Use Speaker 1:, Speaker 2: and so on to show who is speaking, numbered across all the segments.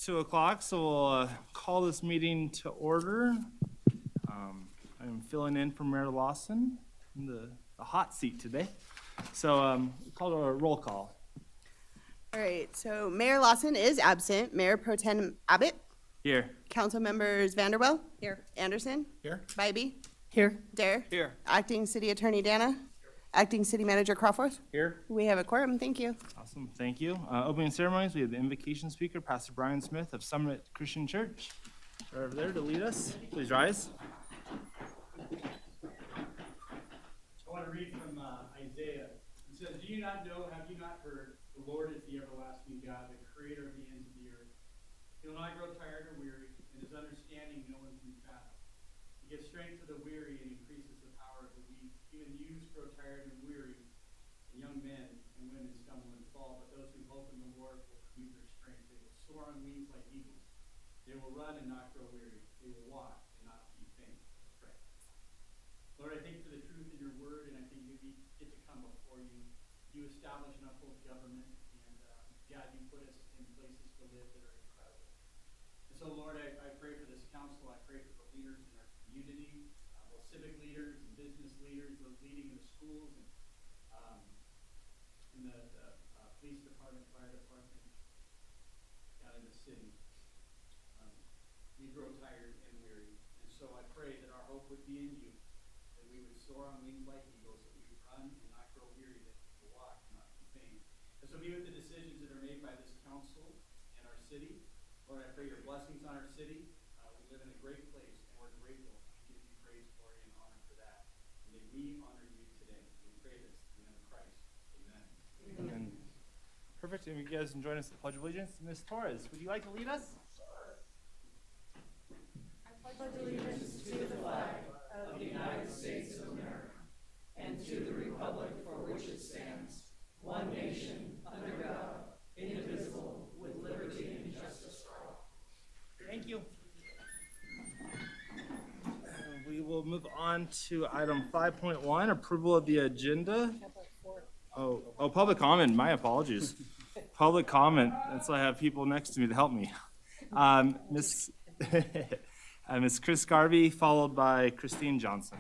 Speaker 1: 2 o'clock, so we'll call this meeting to order. I'm filling in for Mayor Lawson in the hot seat today. So we'll call it a roll call.
Speaker 2: All right, so Mayor Lawson is absent. Mayor Pro Tem Abbott.
Speaker 1: Here.
Speaker 2: Council members Vanderwell.
Speaker 3: Here.
Speaker 2: Anderson.
Speaker 1: Here.
Speaker 2: Bybee.
Speaker 3: Here.
Speaker 2: Dare.
Speaker 1: Here.
Speaker 2: Acting City Attorney Dana. Acting City Manager Crawford.
Speaker 1: Here.
Speaker 2: We have a quorum, thank you.
Speaker 1: Awesome, thank you. Opening ceremonies, we have the invocation speaker, Pastor Brian Smith of Summit Christian Church. Right over there to lead us. Please rise.
Speaker 4: I want to read from Isaiah. It says, "Do you not know, have you not heard? The Lord is the everlasting God, the creator of the ends of the earth. He will not grow tired or weary, and his understanding no one can fathom. He gives strength to the weary and increases the power of the weak. Even youths grow tired and weary, and young men and women stumble and fall. But those who hope in the Lord will renew their strength. They will soar on wings like eagles. They will run and not grow weary. They will walk and not be faint." Let's pray. Lord, I thank you for the truth in your word, and I think we get to come before you. You establish and uphold government, and God, you put us in places to live that are incredible. And so, Lord, I pray for this council. I pray for the leaders in our community, both civic leaders and business leaders, those leading in the schools and in the police department, fire department, God, in the city. We grow tired and weary, and so I pray that our hope would be in you, that we would soar on wings like eagles, that we would run and not grow weary, that we would walk and not be faint. And so be with the decisions that are made by this council and our city. Lord, I pray your blessings on our city. We live in a great place, and we're grateful. We give you praise, glory, and honor for that. And may we honor you today. We pray this in the name of Christ. Amen.
Speaker 1: Amen. Perfect. And you guys can join us at the Pledge of Allegiance. Ms. Torres, would you like to lead us? Thank you. We will move on to item 5.1, approval of the agenda. Oh, public comment. My apologies. Public comment. And so I have people next to me to help me. Miss Miss Chris Garvey, followed by Christine Johnson.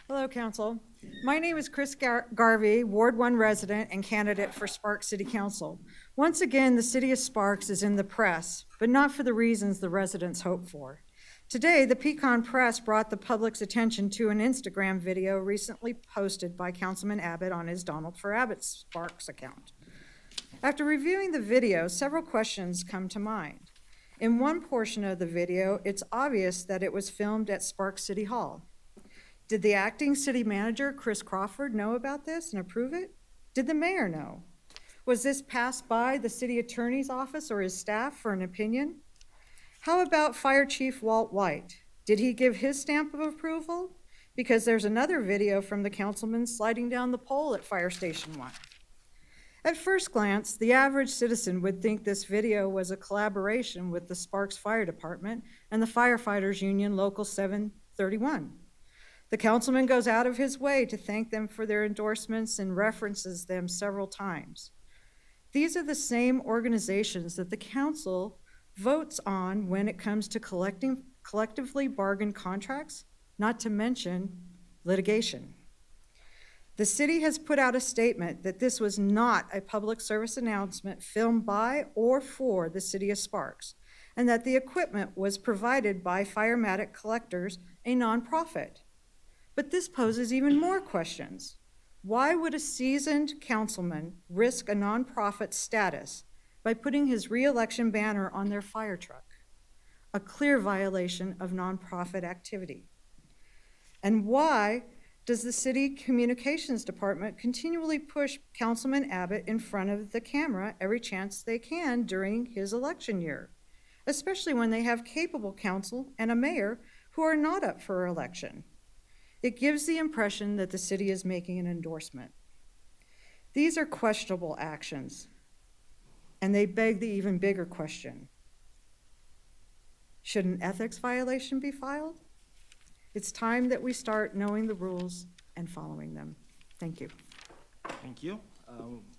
Speaker 3: Hello, Council. My name is Chris Garvey, Ward 1 resident and candidate for Sparks City Council. Once again, the city of Sparks is in the press, but not for the reasons the residents hope for. Today, the Pecan Press brought the public's attention to an Instagram video recently posted by Councilman Abbott on his Donald for Abbott Sparks account. After reviewing the video, several questions come to mind. In one portion of the video, it's obvious that it was filmed at Sparks City Hall. Did the acting city manager, Chris Crawford, know about this and approve it? Did the mayor know? Was this passed by the city attorney's office or his staff for an opinion? How about Fire Chief Walt White? Did he give his stamp of approval? Because there's another video from the councilman sliding down the pole at Fire Station 1. At first glance, the average citizen would think this video was a collaboration with the Sparks Fire Department and the Firefighters Union Local 731. The councilman goes out of his way to thank them for their endorsements and references them several times. These are the same organizations that the council votes on when it comes to collectively bargained contracts, not to mention litigation. The city has put out a statement that this was not a public service announcement filmed by or for the city of Sparks, and that the equipment was provided by Firematic Collectors, a nonprofit. But this poses even more questions. Why would a seasoned councilman risk a nonprofit status by putting his re-election banner on their fire truck? A clear violation of nonprofit activity. And why does the city communications department continually push Councilman Abbott in front of the camera every chance they can during his election year, especially when they have capable council and a mayor who are not up for election? It gives the impression that the city is making an endorsement. These are questionable actions, and they beg the even bigger question. Should an ethics violation be filed? It's time that we start knowing the rules and following them. Thank you.
Speaker 1: Thank you.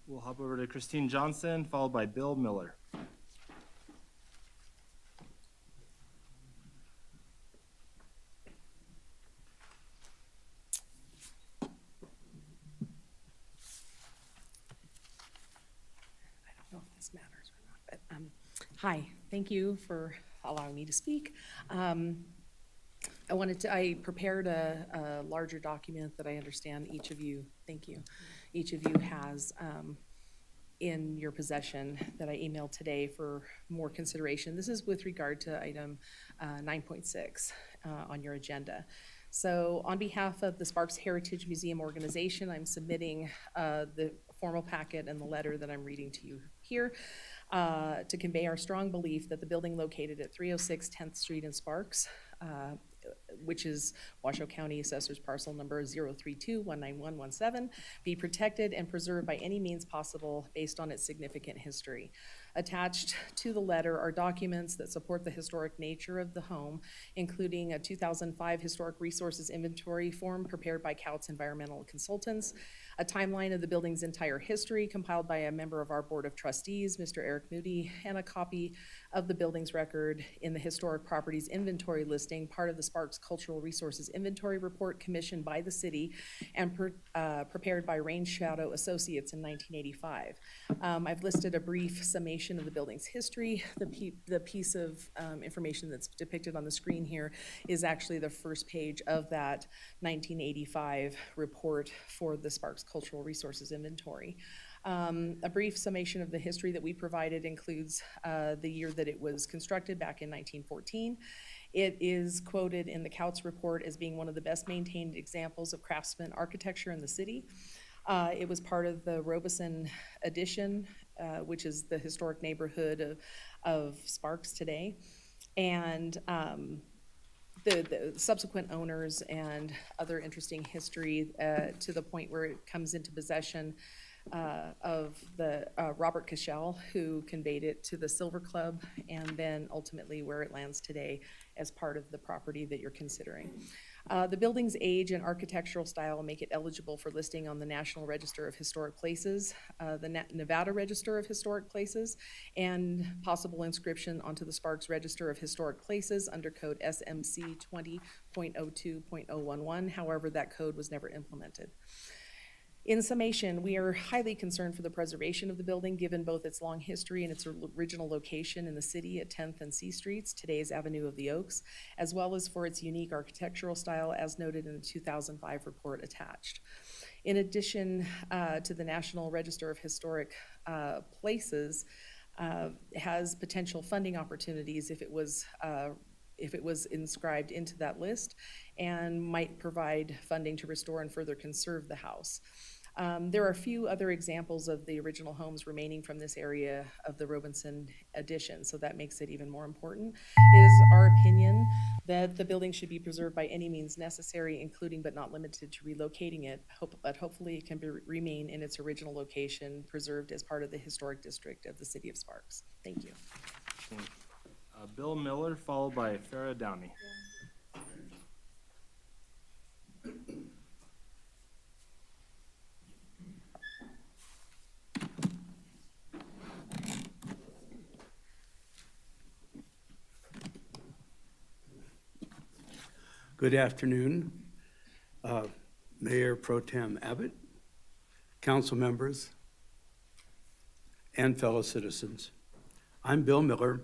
Speaker 1: We'll hop over to Christine Johnson, followed by Bill Miller.
Speaker 5: I don't know if this matters or not, but, hi, thank you for allowing me to speak. I prepared a larger document that I understand each of you, thank you, each of you has, in your possession that I emailed today for more consideration. This is with regard to item 9.6 on your agenda. So on behalf of the Sparks Heritage Museum Organization, I'm submitting the formal packet and the letter that I'm reading to you here to convey our strong belief that the building located at 306 10th Street in Sparks, which is Washoe County Assessor's Parcel Number 032-19117, be protected and preserved by any means possible based on its significant history. Attached to the letter are documents that support the historic nature of the home, including a 2005 Historic Resources Inventory form prepared by Couts Environmental Consultants, a timeline of the building's entire history compiled by a member of our Board of Trustees, Mr. Eric Moody, and a copy of the building's record in the Historic Properties Inventory listing, part of the Sparks Cultural Resources Inventory Report commissioned by the city and prepared by Rain Shadow Associates in 1985. I've listed a brief summation of the building's history. The piece of information that's depicted on the screen here is actually the first page of that 1985 report for the Sparks Cultural Resources Inventory. A brief summation of the history that we provided includes the year that it was constructed back in 1914. It is quoted in the Couts report as being one of the best maintained examples of craftsman architecture in the city. It was part of the Robeson addition, which is the historic neighborhood of Sparks today. And the subsequent owners and other interesting history to the point where it comes into possession of the Robert Cashel, who conveyed it to the Silver Club, and then ultimately where it lands today as part of the property that you're considering. The building's age and architectural style make it eligible for listing on the National Register of Historic Places, the Nevada Register of Historic Places, and possible inscription onto the Sparks Register of Historic Places under code SMC 20.02.011. However, that code was never implemented. In summation, we are highly concerned for the preservation of the building, given both its long history and its original location in the city at 10th and C Streets, today's Avenue of the Oaks, as well as for its unique architectural style as noted in the 2005 report attached. In addition to the National Register of Historic Places, has potential funding opportunities if it was inscribed into that list, and might provide funding to restore and further conserve the house. There are a few other examples of the original homes remaining from this area of the Robinson addition, so that makes it even more important. It is our opinion that the building should be preserved by any means necessary, including but not limited to relocating it, but hopefully it can remain in its original location, preserved as part of the historic district of the city of Sparks. Thank you.
Speaker 1: Bill Miller, followed by Farah Downey.
Speaker 6: Good afternoon, Mayor Pro Tem Abbott, council members, and fellow citizens. I'm Bill Miller,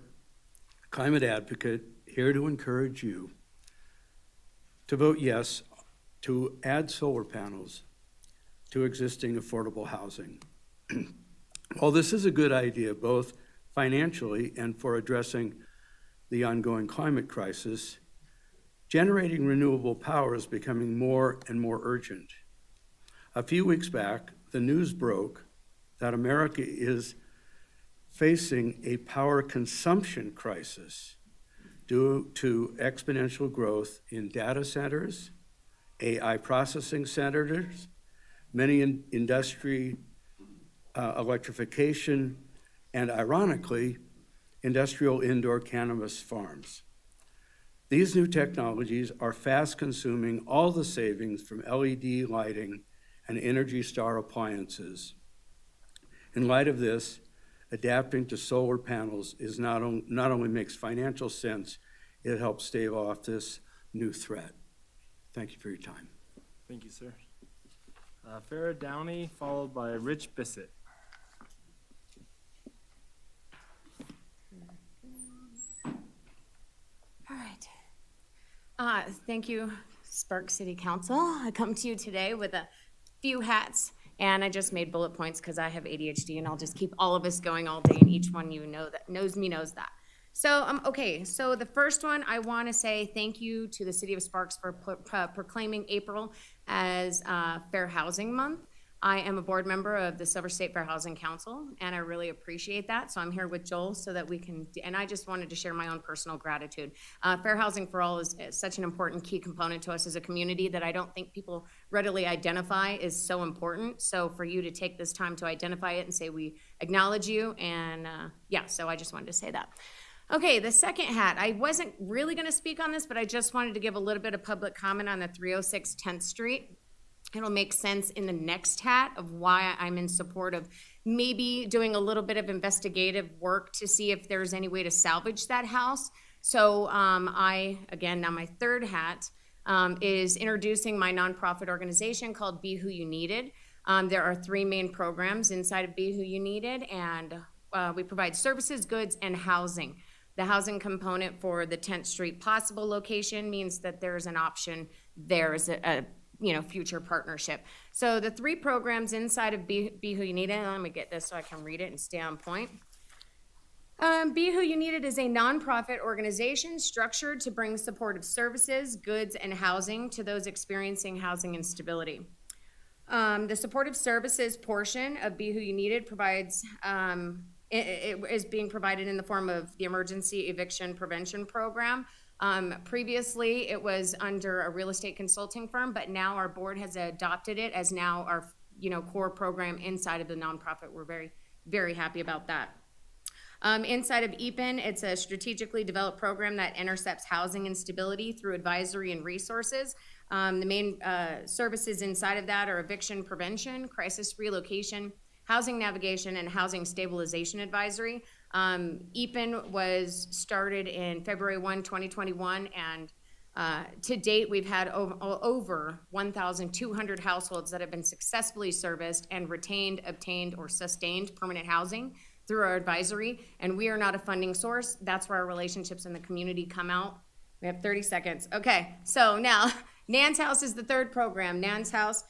Speaker 6: climate advocate, here to encourage you to vote yes to add solar panels to existing affordable housing. While this is a good idea, both financially and for addressing the ongoing climate crisis, generating renewable power is becoming more and more urgent. A few weeks back, the news broke that America is facing a power consumption crisis due to exponential growth in data centers, AI processing centers, many industry electrification, and ironically, industrial indoor cannabis farms. These new technologies are fast consuming all the savings from LED lighting and Energy Star appliances. In light of this, adapting to solar panels is not only makes financial sense, it helps stave off this new threat. Thank you for your time.
Speaker 1: Thank you, sir. Farrah Downey, followed by Rich Bissett.
Speaker 7: All right. Thank you, Spark City Council. I come to you today with a few hats, and I just made bullet points because I have ADHD, and I'll just keep all of us going all day, and each one you know that knows me knows that. So, okay, so the first one, I want to say thank you to the City of Sparks for proclaiming April as Fair Housing Month. I am a board member of the Silver State Fair Housing Council, and I really appreciate that. So I'm here with Joel so that we can, and I just wanted to share my own personal gratitude. Fair Housing for All is such an important key component to us as a community that I don't think people readily identify is so important. So for you to take this time to identify it and say we acknowledge you, and yeah, so I just wanted to say that. Okay, the second hat, I wasn't really gonna speak on this, but I just wanted to give a little bit of public comment on the 306 10th Street. It'll make sense in the next hat of why I'm in support of maybe doing a little bit of investigative work to see if there's any way to salvage that house. So again, now my third hat is introducing my nonprofit organization called Be Who You Needed. There are 3 main programs inside of Be Who You Needed, and we provide services, goods, and housing. The housing component for the 10th Street possible location means that there's an option there as a future partnership. So the 3 programs inside of Be Who You Needed, let me get this so I can read it and stay on point. Be Who You Needed is a nonprofit organization structured to bring supportive services, goods, and housing to those experiencing housing instability. The supportive services portion of Be Who You Needed provides, it is being provided in the form of the Emergency Eviction Prevention Program. Previously, it was under a real estate consulting firm, but now our board has adopted it as now our, core program inside of the nonprofit. We're very, very happy about that. Inside of EPIN, it's a strategically developed program that intercepts housing instability through advisory and resources. The main services inside of that are eviction prevention, crisis relocation, housing navigation, and housing stabilization advisory. EPIN was started in February 1, 2021, and to date, we've had over 1,200 households that have been successfully serviced and retained, obtained, or sustained permanent housing through our advisory, and we are not a funding source. That's where our relationships in the community come out. We have 30 seconds. Okay, so now, Nan's House is the third program. Nan's House,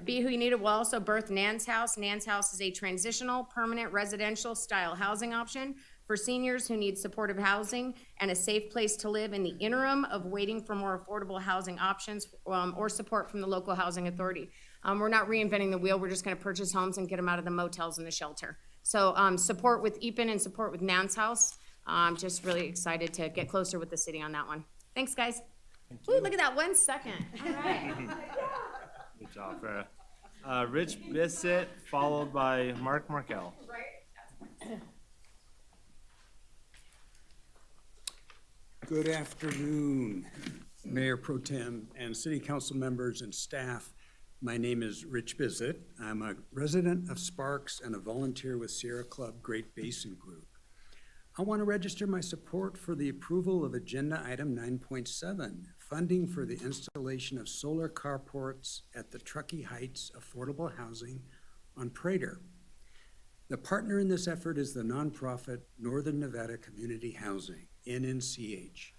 Speaker 7: Be Who You Needed will also birth Nan's House. Nan's House is a transitional, permanent residential style housing option for seniors who need supportive housing and a safe place to live in the interim of waiting for more affordable housing options or support from the local housing authority. We're not reinventing the wheel. We're just gonna purchase homes and get them out of the motels and the shelter. So support with EPIN and support with Nan's House. I'm just really excited to get closer with the city on that one. Thanks, guys. Ooh, look at that, 1 second. All right.
Speaker 1: Good job, Farrah. Rich Bissett, followed by Mark Markel.
Speaker 8: Good afternoon, Mayor Pro Tem and City Council members and staff. My name is Rich Bissett. I'm a resident of Sparks and a volunteer with Sierra Club Great Basin Group. I want to register my support for the approval of Agenda Item 9.7, funding for the installation of solar carports at the Truckee Heights Affordable Housing on Prater. The partner in this effort is the nonprofit Northern Nevada Community Housing, NNCH.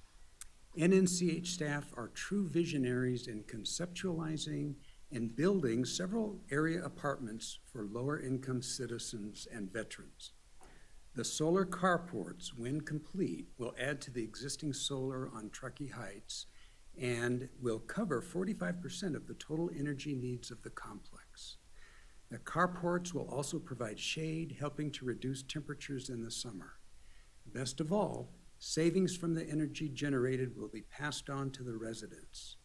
Speaker 8: NNCH staff are true visionaries in conceptualizing and building several area apartments for lower income citizens and veterans. The solar carports, when complete, will add to the existing solar on Truckee Heights and will cover 45% of the total energy needs of the complex. The carports will also provide shade, helping to reduce temperatures in the summer. Best of all, savings from the energy generated will be passed on to the residents.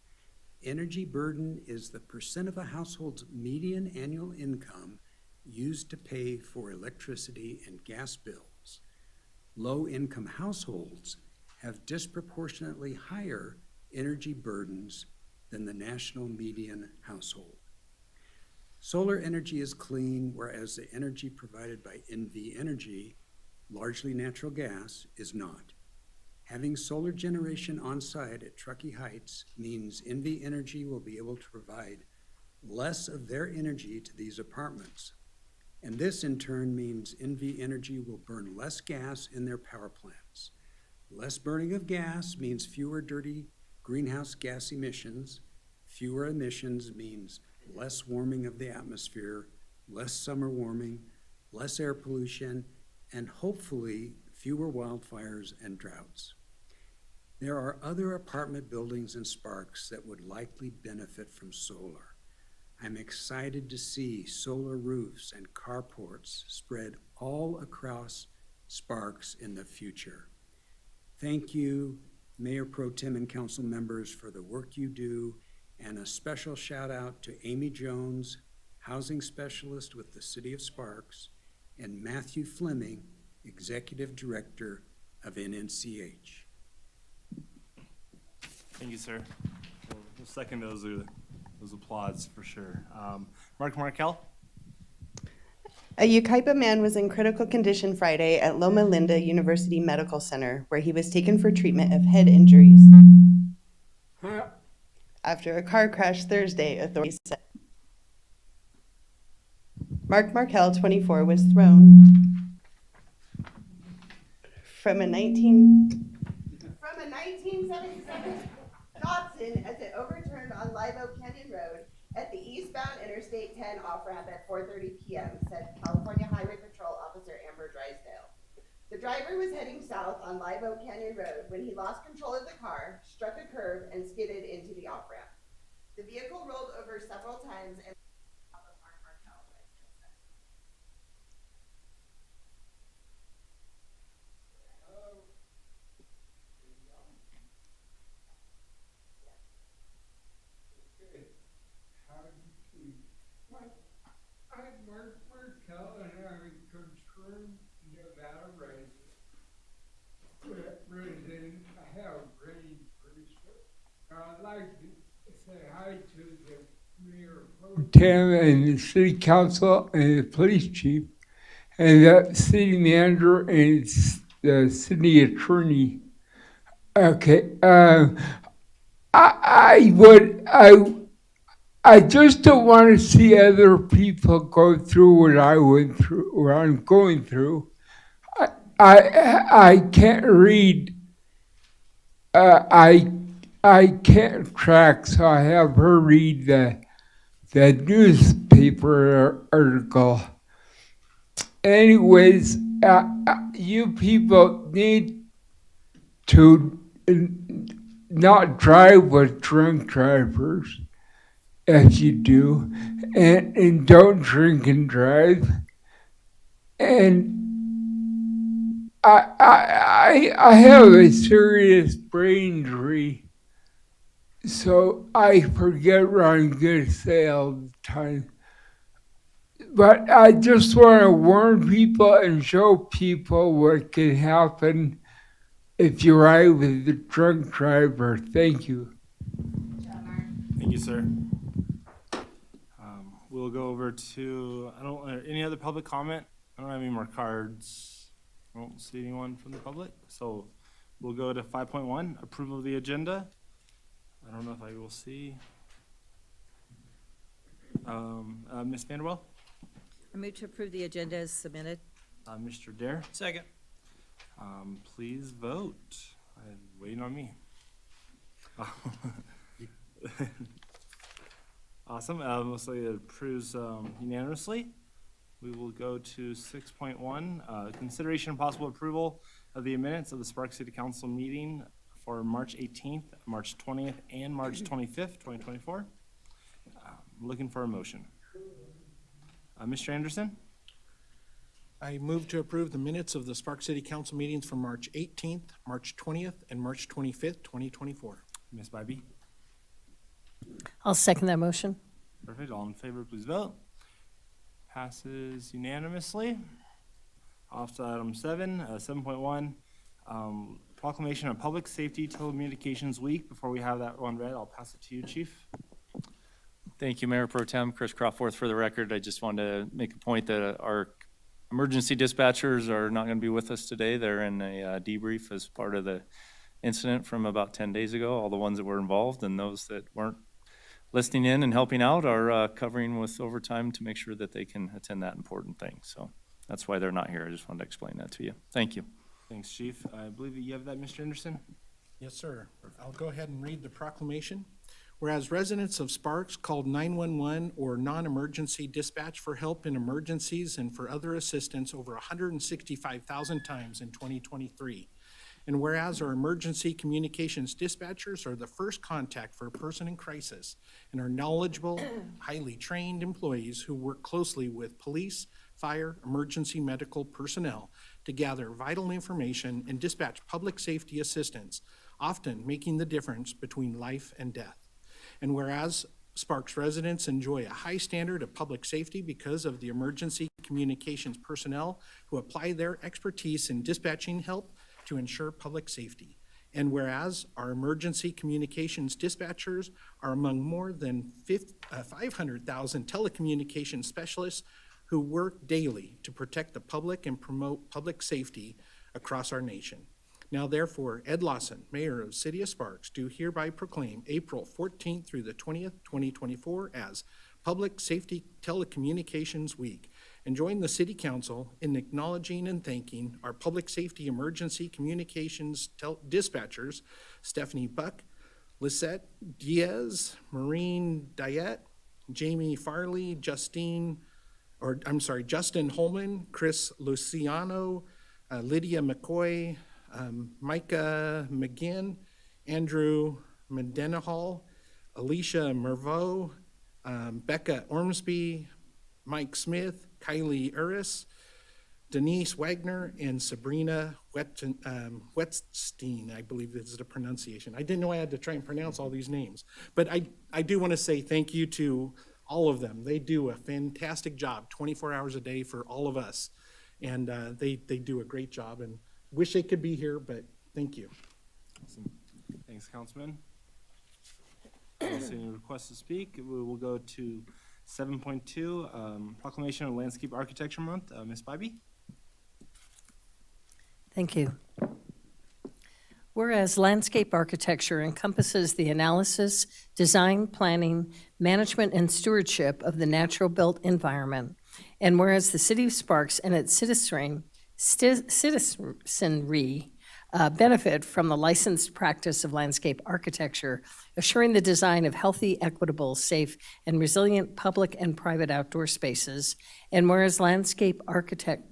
Speaker 8: Energy burden is the percent of a household's median annual income used to pay for electricity and gas bills. Low-income households have disproportionately higher energy burdens than the national median household. Solar energy is clean, whereas the energy provided by NV Energy, largely natural gas, is not. Having solar generation on site at Truckee Heights means NV Energy will be able to provide less of their energy to these apartments. And this in turn means NV Energy will burn less gas in their power plants. Less burning of gas means fewer dirty greenhouse gas emissions. Fewer emissions means less warming of the atmosphere, less summer warming, less air pollution, and hopefully fewer wildfires and droughts. There are other apartment buildings in Sparks that would likely benefit from solar. I'm excited to see solar roofs and carports spread all across Sparks in the future. Thank you, Mayor Pro Tem and council members, for the work you do, and a special shout out to Amy Jones, housing specialist with the City of Sparks, and Matthew Fleming, Executive Director of NNCH.
Speaker 1: Thank you, sir. We'll second those applauds for sure. Mark Markel?
Speaker 2: A Yucaipa man was in critical condition Friday at Loma Linda University Medical Center, where he was taken for treatment of head injuries. After a car crash Thursday, authorities said. Mark Markel, 24, was thrown from a 1977 Datsun as it overturned on Live Oak Canyon Road at the eastbound Interstate 10 off-ramp at 4:30 p.m., said California Highway Patrol Officer Amber Drysdale. The driver was heading south on Live Oak Canyon Road when he lost control of the car, struck a curb, and skidded into the off-ramp. The vehicle rolled over several times and Mark Markel, Drysdale said.
Speaker 9: I'm Mark Markel, and I'm a concerned Nevada resident. I have Grady Brewster. I'd like to say hi to the Mayor Pro Tem and the City Council and the Police Chief and the City Manager and the City Attorney. Okay, I just don't want to see other people go through what I went through, what I'm going through. I can't read. I can't track, so I have her read the newspaper article. Anyways, you people need to not drive with drunk drivers. If you do, and don't drink and drive. And I have a serious brain injury, so I forget what I'm going to say all the time. But I just want to warn people and show people what can happen if you ride with a drunk driver. Thank you.
Speaker 1: Thank you, sir. We'll go over to, any other public comment? I don't have any more cards. I don't see anyone from the public. So we'll go to 5.1, approval of the agenda. I don't know if I will see. Ms. Vanderwell?
Speaker 10: I move to approve the agenda as submitted.
Speaker 1: Mr. Dare?
Speaker 4: Second.
Speaker 1: Please vote. I'm waiting on me. Awesome. Looks like it approves unanimously. We will go to 6.1, consideration and possible approval of the minutes of the Sparks City Council meeting for March 18th, March 20th, and March 25th, 2024. Looking for a motion. Mr. Anderson?
Speaker 11: I move to approve the minutes of the Sparks City Council meetings for March 18th, March 20th, and March 25th, 2024.
Speaker 1: Ms. Bybee?
Speaker 10: I'll second that motion.
Speaker 1: Perfect. All in favor, please vote. Passes unanimously. Off to item 7.1, proclamation of Public Safety Telecommunications Week. Before we have that one read, I'll pass it to you, Chief.
Speaker 12: Thank you, Mayor Pro Tem. Chris Crawforth for the record. I just wanted to make a point that our emergency dispatchers are not going to be with us today. They're in a debrief as part of the incident from about 10 days ago, all the ones that were involved, and those that weren't listening in and helping out are covering with overtime to make sure that they can attend that important thing. So that's why they're not here. I just wanted to explain that to you. Thank you.
Speaker 1: Thanks, Chief. I believe you have that, Mr. Anderson?
Speaker 11: Yes, sir. I'll go ahead and read the proclamation. Whereas residents of Sparks called 911 or non-emergency dispatch for help in emergencies and for other assistance over 165,000 times in 2023. And whereas our emergency communications dispatchers are the first contact for a person in crisis and are knowledgeable, highly trained employees who work closely with police, fire, emergency medical personnel to gather vital information and dispatch public safety assistance, often making the difference between life and death. And whereas Sparks residents enjoy a high standard of public safety because of the emergency communications personnel who apply their expertise in dispatching help to ensure public safety. And whereas our emergency communications dispatchers are among more than 500,000 telecommunications specialists who work daily to protect the public and promote public safety across our nation. Now therefore, Ed Lawson, Mayor of City of Sparks, do hereby proclaim April 14th through the 20th, 2024 as Public Safety Telecommunications Week, and join the City Council in acknowledging and thanking our public safety emergency communications dispatchers, Stephanie Buck, Lisette Diaz, Maureen Diet, Jamie Farley, Justin Holman, Chris Luciano, Lydia McCoy, Micah McGinn, Andrew Mendenhall, Alicia Merveau, Becca Ormsby, Mike Smith, Kylie Uris, Denise Wagner, and Sabrina Wetstein, I believe is the pronunciation. I didn't know I had to try and pronounce all these names. But I do want to say thank you to all of them. They do a fantastic job, 24 hours a day for all of us. And they do a great job, and wish they could be here, but thank you.
Speaker 1: Awesome. Thanks, Councilman. I don't see any requests to speak. We will go to 7.2, Proclamation of Landscape Architecture Month. Ms. Bybee?
Speaker 10: Thank you. Whereas landscape architecture encompasses the analysis, design, planning, management, and stewardship of the natural-built environment, and whereas the City of Sparks and its citizenry benefit from the licensed practice of landscape architecture, assuring the design of healthy, equitable, safe, and resilient public and private outdoor spaces, and whereas landscape architect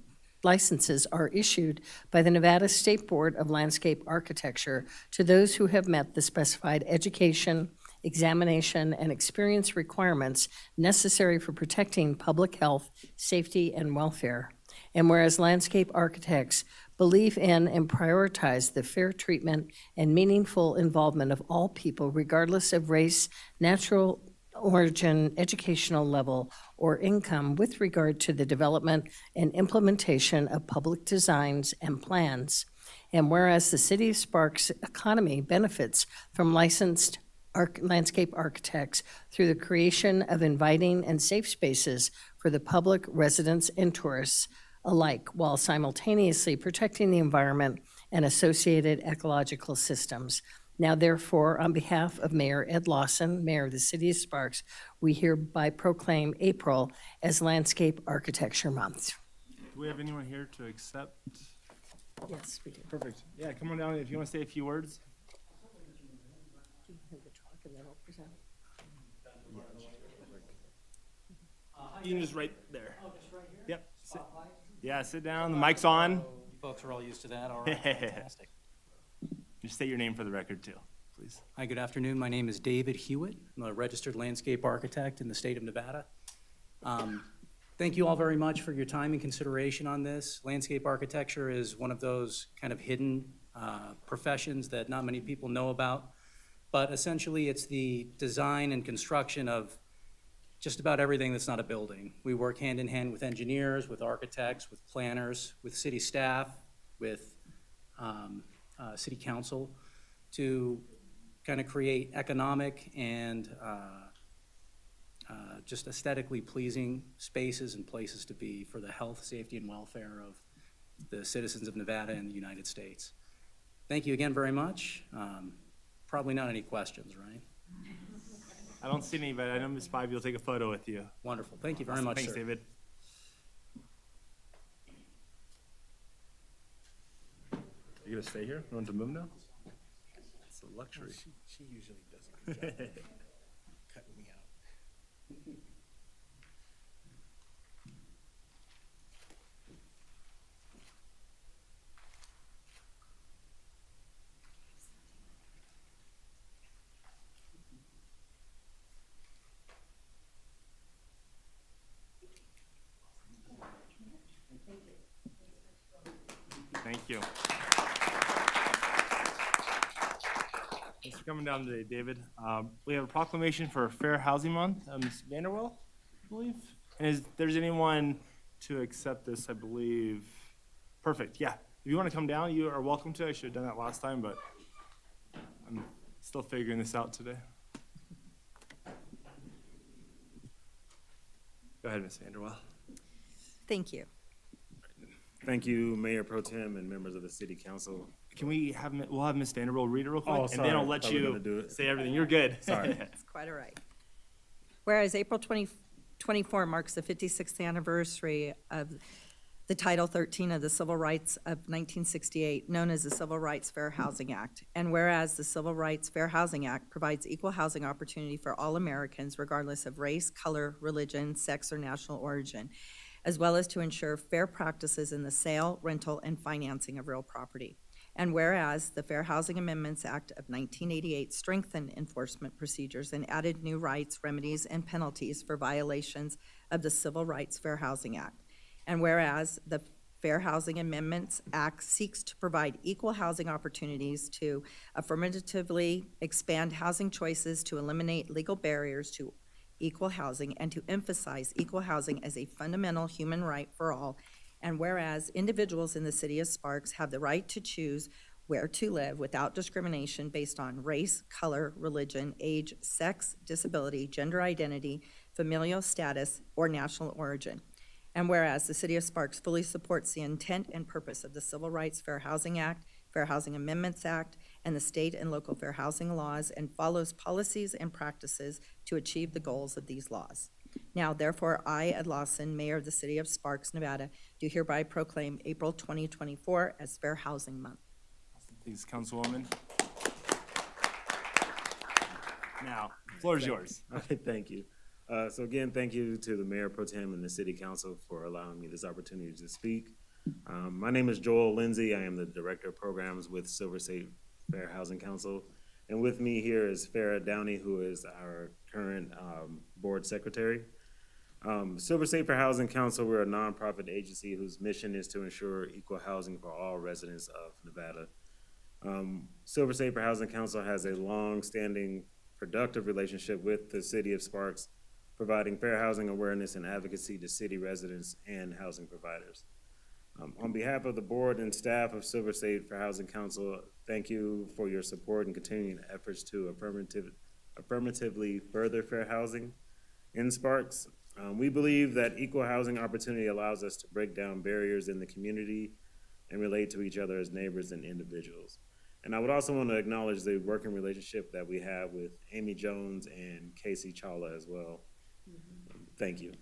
Speaker 10: licenses are issued by the Nevada State Board of Landscape Architecture to those who have met the specified education, examination, and experience requirements necessary for protecting public health, safety, and welfare. And whereas landscape architects believe in and prioritize the fair treatment and meaningful involvement of all people, regardless of race, natural origin, educational level, or income, with regard to the development and implementation of public designs and plans. And whereas the City of Sparks economy benefits from licensed landscape architects through the creation of inviting and safe spaces for the public, residents, and tourists alike, while simultaneously protecting the environment and associated ecological systems. Now therefore, on behalf of Mayor Ed Lawson, Mayor of the City of Sparks, we hereby proclaim April as Landscape Architecture Month.
Speaker 1: Do we have anyone here to accept?
Speaker 10: Yes, we do.
Speaker 1: Perfect. Yeah, come on down if you want to say a few words. You can just right there. Yep. Yeah, sit down. The mic's on.
Speaker 13: Folks are all used to that, all right, fantastic.
Speaker 1: Just state your name for the record too, please.
Speaker 13: Hi, good afternoon. My name is David Hewitt. I'm a registered landscape architect in the state of Nevada. Thank you all very much for your time and consideration on this. Landscape architecture is one of those kind of hidden professions that not many people know about. But essentially, it's the design and construction of just about everything that's not a building. We work hand in hand with engineers, with architects, with planners, with city staff, with city council to kind of create economic and just aesthetically pleasing spaces and places to be for the health, safety, and welfare of the citizens of Nevada and the United States. Thank you again very much. Probably not any questions, right?
Speaker 1: I don't see any, but I know Ms. Spivey will take a photo with you.
Speaker 13: Wonderful. Thank you very much,
Speaker 1: Thanks,
Speaker 13: sir.
Speaker 1: David. You gonna stay here? You want to move now? It's a luxury.
Speaker 11: She usually does a good job cutting me out.
Speaker 1: Thank you. Thanks for coming down today, David. We have a proclamation for Fair Housing Month. Ms. Vanderwell, I believe. And is there's anyone to accept this, I believe. Perfect, yeah. If you want to come down, you are welcome to. I should have done that last time, but I'm still figuring this out today. Go ahead, Ms. Vanderwell.
Speaker 14: Thank you.
Speaker 15: Thank you, Mayor Pro Tem and members of the City Council.
Speaker 1: Can we have, we'll have Ms. Vanderbilt read it real quick?
Speaker 15: Oh,
Speaker 1: And
Speaker 15: sorry.
Speaker 1: then I'll let
Speaker 15: Thought we were gonna do
Speaker 1: you
Speaker 15: it.
Speaker 1: say everything. You're good.
Speaker 15: Sorry.
Speaker 14: It's quite all right. Whereas April 2024 marks the 56th anniversary of the Title 13 of the Civil Rights of 1968, known as the Civil Rights Fair Housing Act. And whereas the Civil Rights Fair Housing Act provides equal housing opportunity for all Americans, regardless of race, color, religion, sex, or national origin, as well as to ensure fair practices in the sale, rental, and financing of real property. And whereas the Fair Housing Amendments Act of 1988 strengthened enforcement procedures and added new rights, remedies, and penalties for violations of the Civil Rights Fair Housing Act. And whereas the Fair Housing Amendments Act seeks to provide equal housing opportunities to affirmatively expand housing choices, to eliminate legal barriers to equal housing, and to emphasize equal housing as a fundamental human right for all. And whereas individuals in the city of Sparks have the right to choose where to live without discrimination based on race, color, religion, age, sex, disability, gender identity, familial status, or national origin. And whereas the city of Sparks fully supports the intent and purpose of the Civil Rights Fair Housing Act, Fair Housing Amendments Act, and the state and local fair housing laws, and follows policies and practices to achieve the goals of these laws. Now, therefore, I, Ed Lawson, Mayor of the City of Sparks, Nevada, do hereby proclaim April 2024 as Fair Housing Month.
Speaker 1: Thanks, Councilwoman. Now, the floor is yours.
Speaker 15: Okay, thank you. So again, thank you to the Mayor Pro Tem and the City Council for allowing me this opportunity to speak. My name is Joel Lindsay. I am the Director of Programs with Silver State Fair Housing Council. And with me here is Farah Downey, who is our current Board Secretary. Silver State Fair Housing Council, we're a nonprofit agency whose mission is to ensure equal housing for all residents of Nevada. Silver State Fair Housing Council has a long-standing productive relationship with the City of Sparks, providing fair housing awareness and advocacy to city residents and housing providers. On behalf of the board and staff of Silver State Fair Housing Council, thank you for your support and continuing efforts to affirmatively further fair housing in Sparks. We believe that equal housing opportunity allows us to break down barriers in the community and relate to each other as neighbors and individuals. And I would also want to acknowledge the working relationship that we have with Amy Jones and Casey Chawla as well. Thank you.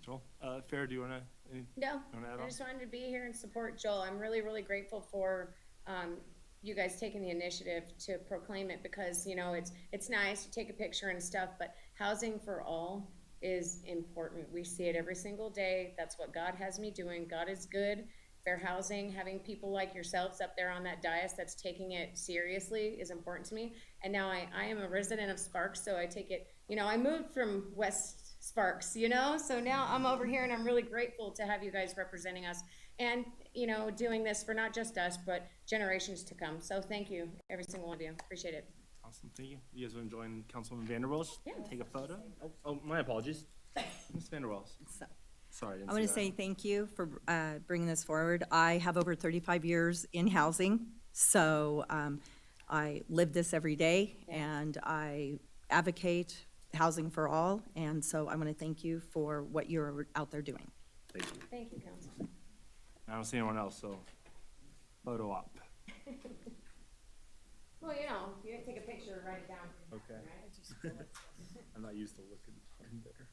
Speaker 1: Joel, Farah, do you want to?
Speaker 7: No,
Speaker 1: Wanna add
Speaker 7: I
Speaker 1: on?
Speaker 7: just wanted to be here and support Joel. I'm really, really grateful for you guys taking the initiative to proclaim it, because, you know, it's nice to take a picture and stuff, but housing for all is important. We see it every single day. That's what God has me doing. God is good. Fair housing, having people like yourselves up there on that dais that's taking it seriously is important to me. And now I am a resident of Sparks, so I take it, you know, I moved from West Sparks, you know, so now I'm over here and I'm really grateful to have you guys representing us and, you know, doing this for not just us, but generations to come. So thank you, every single one of you. Appreciate it.
Speaker 1: Awesome, thank you. You guys want to join Councilwoman Vanderwell?
Speaker 7: Yeah.
Speaker 1: Take a photo? Oh, my apologies. Ms. Vanderwell.
Speaker 14: So,
Speaker 1: Sorry, I didn't
Speaker 14: I want to
Speaker 1: see
Speaker 14: say
Speaker 1: that.
Speaker 14: thank you for bringing this forward. I have over 35 years in housing, so I live this every day, and I advocate housing for all. And so I want to thank you for what you're out there doing.
Speaker 15: Thank you.
Speaker 7: Thank you, Council.
Speaker 1: I don't see anyone else, so photo op.
Speaker 7: Well, you know, you didn't take a picture, write it down.
Speaker 1: Okay.
Speaker 7: Right?
Speaker 1: I'm not used to looking in there.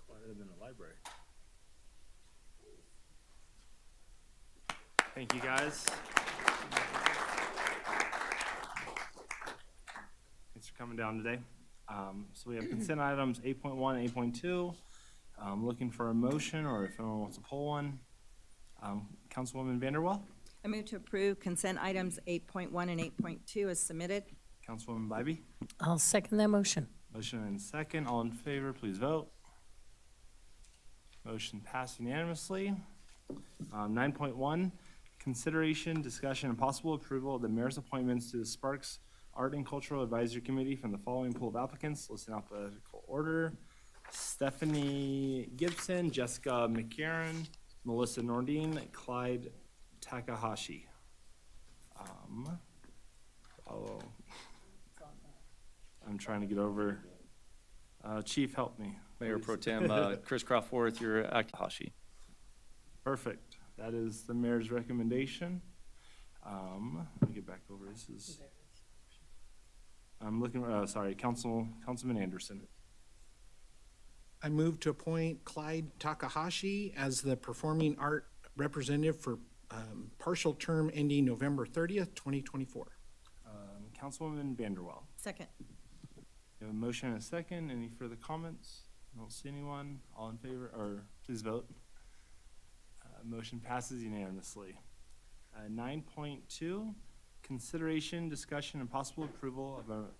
Speaker 1: Quieter than a library. Thank you, guys. Thanks for coming down today. So we have consent items 8.1 and 8.2. Looking for a motion, or if anyone wants to pull one. Councilwoman Vanderwell,
Speaker 14: I move to approve consent items 8.1 and 8.2 as submitted.
Speaker 1: Councilwoman Bybee.
Speaker 10: I'll second that motion.
Speaker 1: Motion and second. All in favor, please vote. Motion passed unanimously. 9.1, consideration, discussion, and possible approval of the mayor's appointments to the Sparks Art and Cultural Advisory Committee from the following pool of applicants, listed in alphabetical order: Stephanie Gibson, Jessica McCarron, Melissa Nordine, Clyde Takahashi. I'm trying to get over. Chief, help me.
Speaker 12: Mayor
Speaker 1: please.
Speaker 12: Pro Tem, Chris Crawford, your Akahashi.
Speaker 1: Perfect. That is the mayor's recommendation. Let me get back over. This is, I'm looking, sorry, Councilman Anderson.
Speaker 11: I move to appoint Clyde Takahashi as the performing art representative for partial term ending November 30th, 2024.
Speaker 1: Councilwoman Vanderwell.
Speaker 14: Second.
Speaker 1: We have a motion and a second. Any further comments? I don't see anyone. All in favor, or please vote. Motion passes unanimously. 9.2, consideration, discussion, and possible approval of a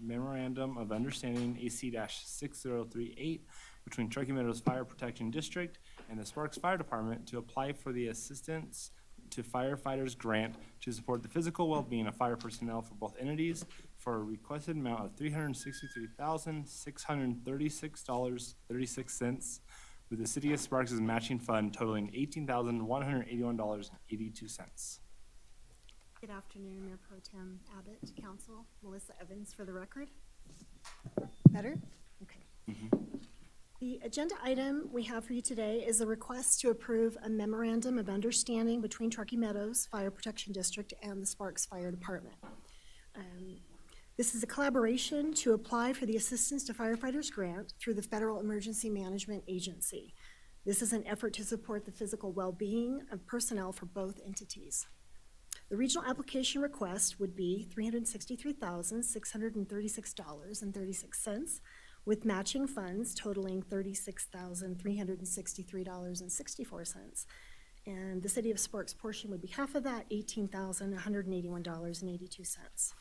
Speaker 1: memorandum of understanding AC-6038 between Truckee Meadows Fire Protection District and the Sparks Fire Department to apply for the Assistance to Firefighters Grant to support the physical well-being of fire personnel for both entities for a requested amount of $363,636.36, with the City of Sparks' matching fund totaling $18,181.82.
Speaker 16: Good afternoon, Mayor Pro Tem Abbott, Council, Melissa Evans for the record. Better? Okay. The agenda item we have for you today is a request to approve a memorandum of understanding between Truckee Meadows Fire Protection District and the Sparks Fire Department. This is a collaboration to apply for the Assistance to Firefighters Grant through the Federal Emergency Management Agency. This is an effort to support the physical well-being of personnel for both entities. The regional application request would be $363,636.36, with matching funds totaling $36,363.64. And the City of Sparks portion would be half of that, $18,181.82.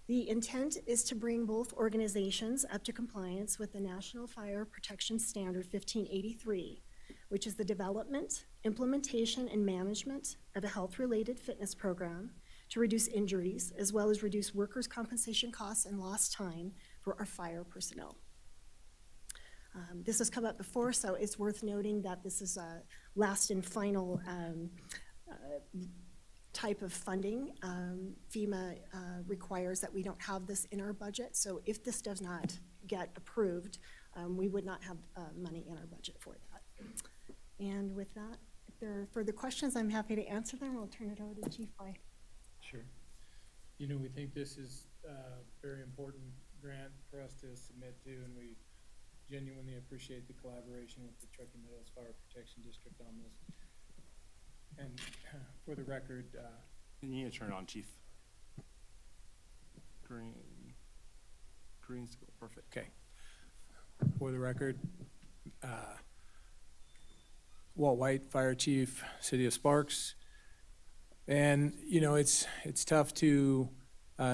Speaker 16: The intent is to bring both organizations up to compliance with the National Fire Protection Standard 1583, which is the development, implementation, and management of a health-related fitness program to reduce injuries, as well as reduce workers' compensation costs and lost time for our fire personnel. This has come up before, so it's worth noting that this is a last and final type of funding. FEMA requires that we don't have this in our budget, so if this does not get approved, we would not have money in our budget for that. And with that, if there are further questions, I'm happy to answer them. I'll turn it over to Chief White.
Speaker 17: Sure. You know, we think this is a very important grant for us to submit to, and we genuinely appreciate the collaboration with the Truckee Meadows Fire Protection District on this. And for the record,
Speaker 1: You need to turn it on, Chief. Green's perfect.
Speaker 17: okay. For the record, Walt White, Fire Chief, City of Sparks. And, you know, it's tough to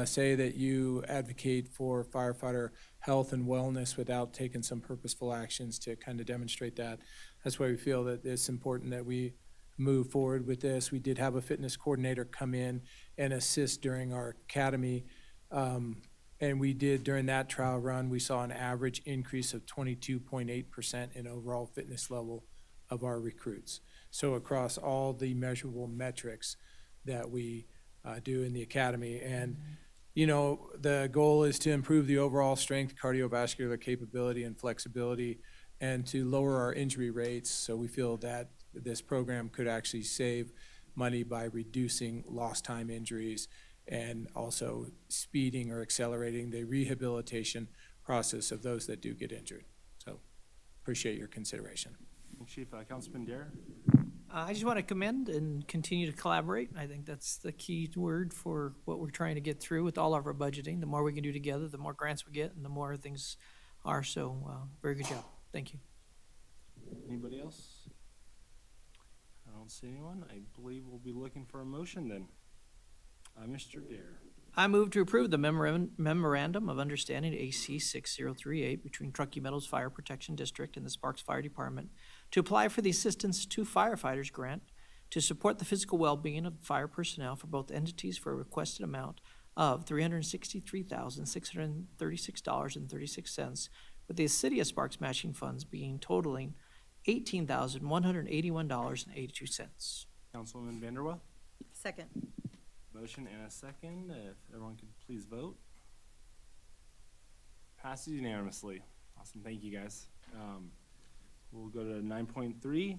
Speaker 17: say that you advocate for firefighter health and wellness without taking some purposeful actions to kind of demonstrate that. That's why we feel that it's important that we move forward with this. We did have a fitness coordinator come in and assist during our academy. And we did, during that trial run, we saw an average increase of 22.8% in overall fitness level of our recruits. So across all the measurable metrics that we do in the academy. And, you know, the goal is to improve the overall strength, cardiovascular capability, and flexibility, and to lower our injury rates. So we feel that this program could actually save money by reducing lost time injuries and also speeding or accelerating the rehabilitation process of those that do get injured. So appreciate your consideration.
Speaker 1: Chief, Councilman Dare?
Speaker 18: I just want to commend and continue to collaborate. I think that's the key word for what we're trying to get through with all of our budgeting. The more we can do together, the more grants we get and the more things are. So very good job. Thank you.
Speaker 1: Anybody else? I don't see anyone. I believe we'll be looking for a motion then. Mr. Dare.
Speaker 18: I move to approve the memorandum of understanding AC 6038 between Truckee Meadows Fire Protection District and the Sparks Fire Department to apply for the Assistance to Firefighters grant to support the physical well-being of fire personnel for both entities for a requested amount of $363,636.36, with the City of Sparks matching funds being totaling $18,181.82.
Speaker 1: Councilwoman Vanderwell?
Speaker 14: Second.
Speaker 1: Motion and a second. If everyone could please vote. Passes unanimously. Awesome. Thank you, guys. We'll go to 9.3.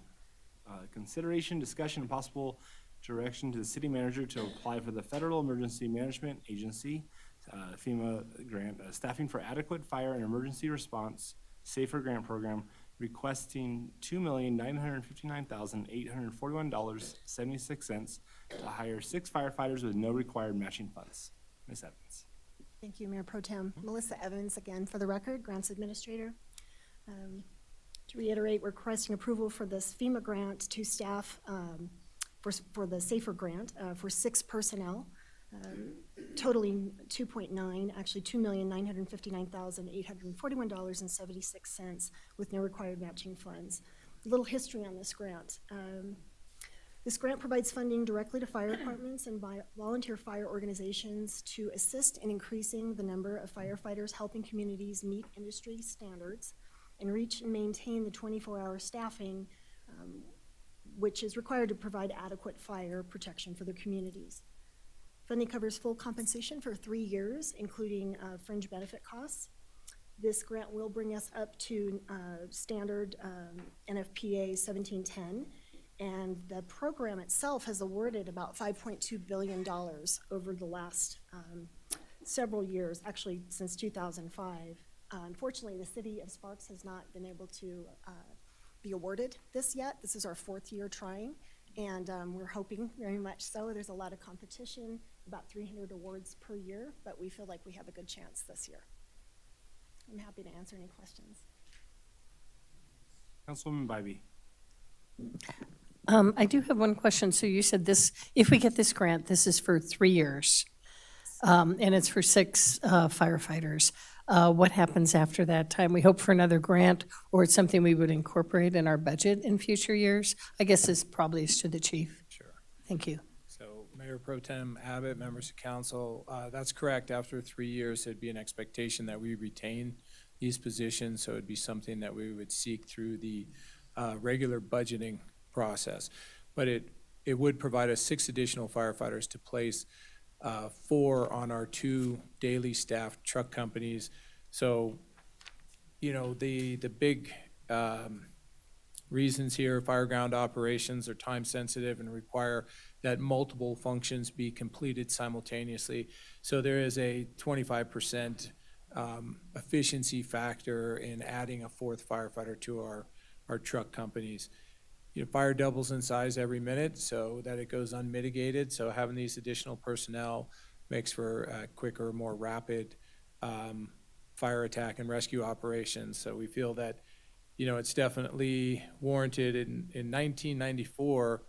Speaker 1: Consideration, discussion, and possible direction to the city manager to apply for the Federal Emergency Management Agency FEMA grant, staffing for adequate fire and emergency response safer grant program, requesting $2,959,841.76 to hire 6 firefighters with no required matching funds. Ms. Evans.
Speaker 16: Thank you, Mayor Pro Tem. Melissa Evans, again, for the record, Grants Administrator. To reiterate, we're requesting approval for this FEMA grant to staff for the SAFER grant for 6 personnel, totaling $2,959,841.76 with no required matching funds. A little history on this grant. This grant provides funding directly to fire departments and volunteer fire organizations to assist in increasing the number of firefighters helping communities meet industry standards and reach and maintain the 24-hour staffing which is required to provide adequate fire protection for their communities. Funding covers full compensation for 3 years, including fringe benefit costs. This grant will bring us up to standard NFPA 1710, and the program itself has awarded about $5.2 billion over the last several years, actually since 2005. Unfortunately, the city of Sparks has not been able to be awarded this yet. This is our 4th year trying, and we're hoping very much so. There's a lot of competition, about 300 awards per year, but we feel like we have a good chance this year. I'm happy to answer any questions.
Speaker 1: Councilwoman Bybee.
Speaker 10: I do have one question. So you said this, if we get this grant, this is for 3 years, and it's for 6 firefighters. What happens after that time? We hope for another grant, or it's something we would incorporate in our budget in future years? I guess this probably is to the chief.
Speaker 17: Sure.
Speaker 10: Thank you.
Speaker 17: So Mayor Pro Tem Abbott, members of council, that's correct. After 3 years, there'd be an expectation that we retain these positions. So it'd be something that we would seek through the regular budgeting process. But it would provide us 6 additional firefighters to place 4 on our 2 daily staffed truck companies. So, you know, the big reasons here, fire ground operations are time sensitive and require that multiple functions be completed simultaneously. So there is a 25% efficiency factor in adding a 4th firefighter to our truck companies. You know, fire doubles in size every minute so that it goes unmitigated. So having these additional personnel makes for quicker, more rapid fire attack and rescue operations. So we feel that, you know, it's definitely warranted. In 1994,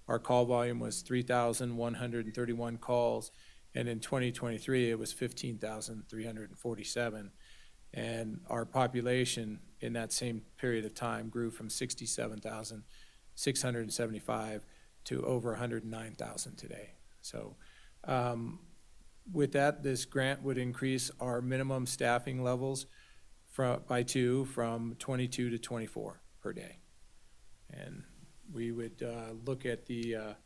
Speaker 17: our call volume was 3,131 calls, and in 2023, it was 15,347. And our population in that same period of time grew from 67,675 to over 109,000 today. So with that, this grant would increase our minimum staffing levels by 2 from 22 to 24 per day. And we would look at the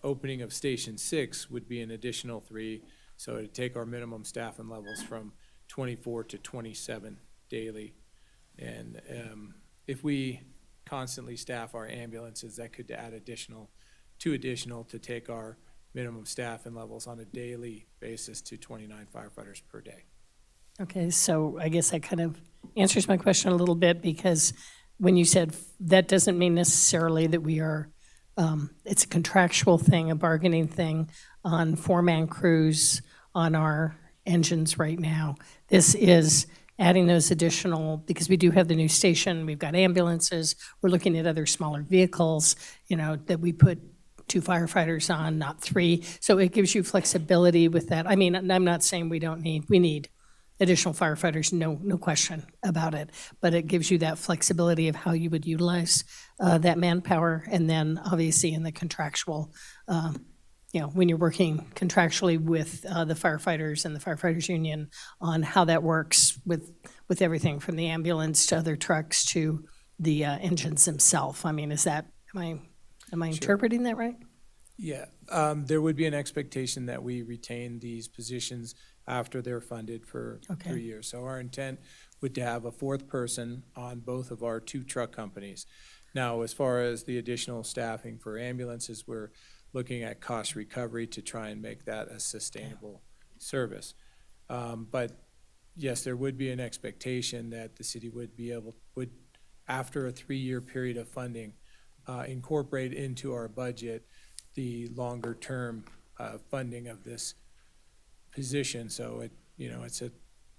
Speaker 17: opening of Station 6 would be an additional 3, so it'd take our minimum staffing levels from 24 to 27 daily. And if we constantly staff our ambulances, that could add two additional to take our minimum staffing levels on a daily basis to 29 firefighters per day.
Speaker 10: Okay, so I guess that kind of answers my question a little bit, because when you said that doesn't mean necessarily that we are, it's a contractual thing, a bargaining thing on four-man crews on our engines right now. This is adding those additional, because we do have the new station, we've got ambulances, we're looking at other smaller vehicles, that we put 2 firefighters on, not 3. So it gives you flexibility with that. I mean, I'm not saying we need additional firefighters, no question about it. But it gives you that flexibility of how you would utilize that manpower. And then obviously in the contractual, when you're working contractually with the firefighters and the firefighters union on how that works with everything from the ambulance to other trucks to the engines themselves. I mean, am I interpreting that right?
Speaker 17: Yeah, there would be an expectation that we retain these positions after they're funded for 3 years. So our intent would to have a 4th person on both of our 2 truck companies. Now, as far as the additional staffing for ambulances, we're looking at cost recovery to try and make that a sustainable service. But yes, there would be an expectation that the city would after a 3-year period of funding, incorporate into our budget the longer term funding of this position. So it's a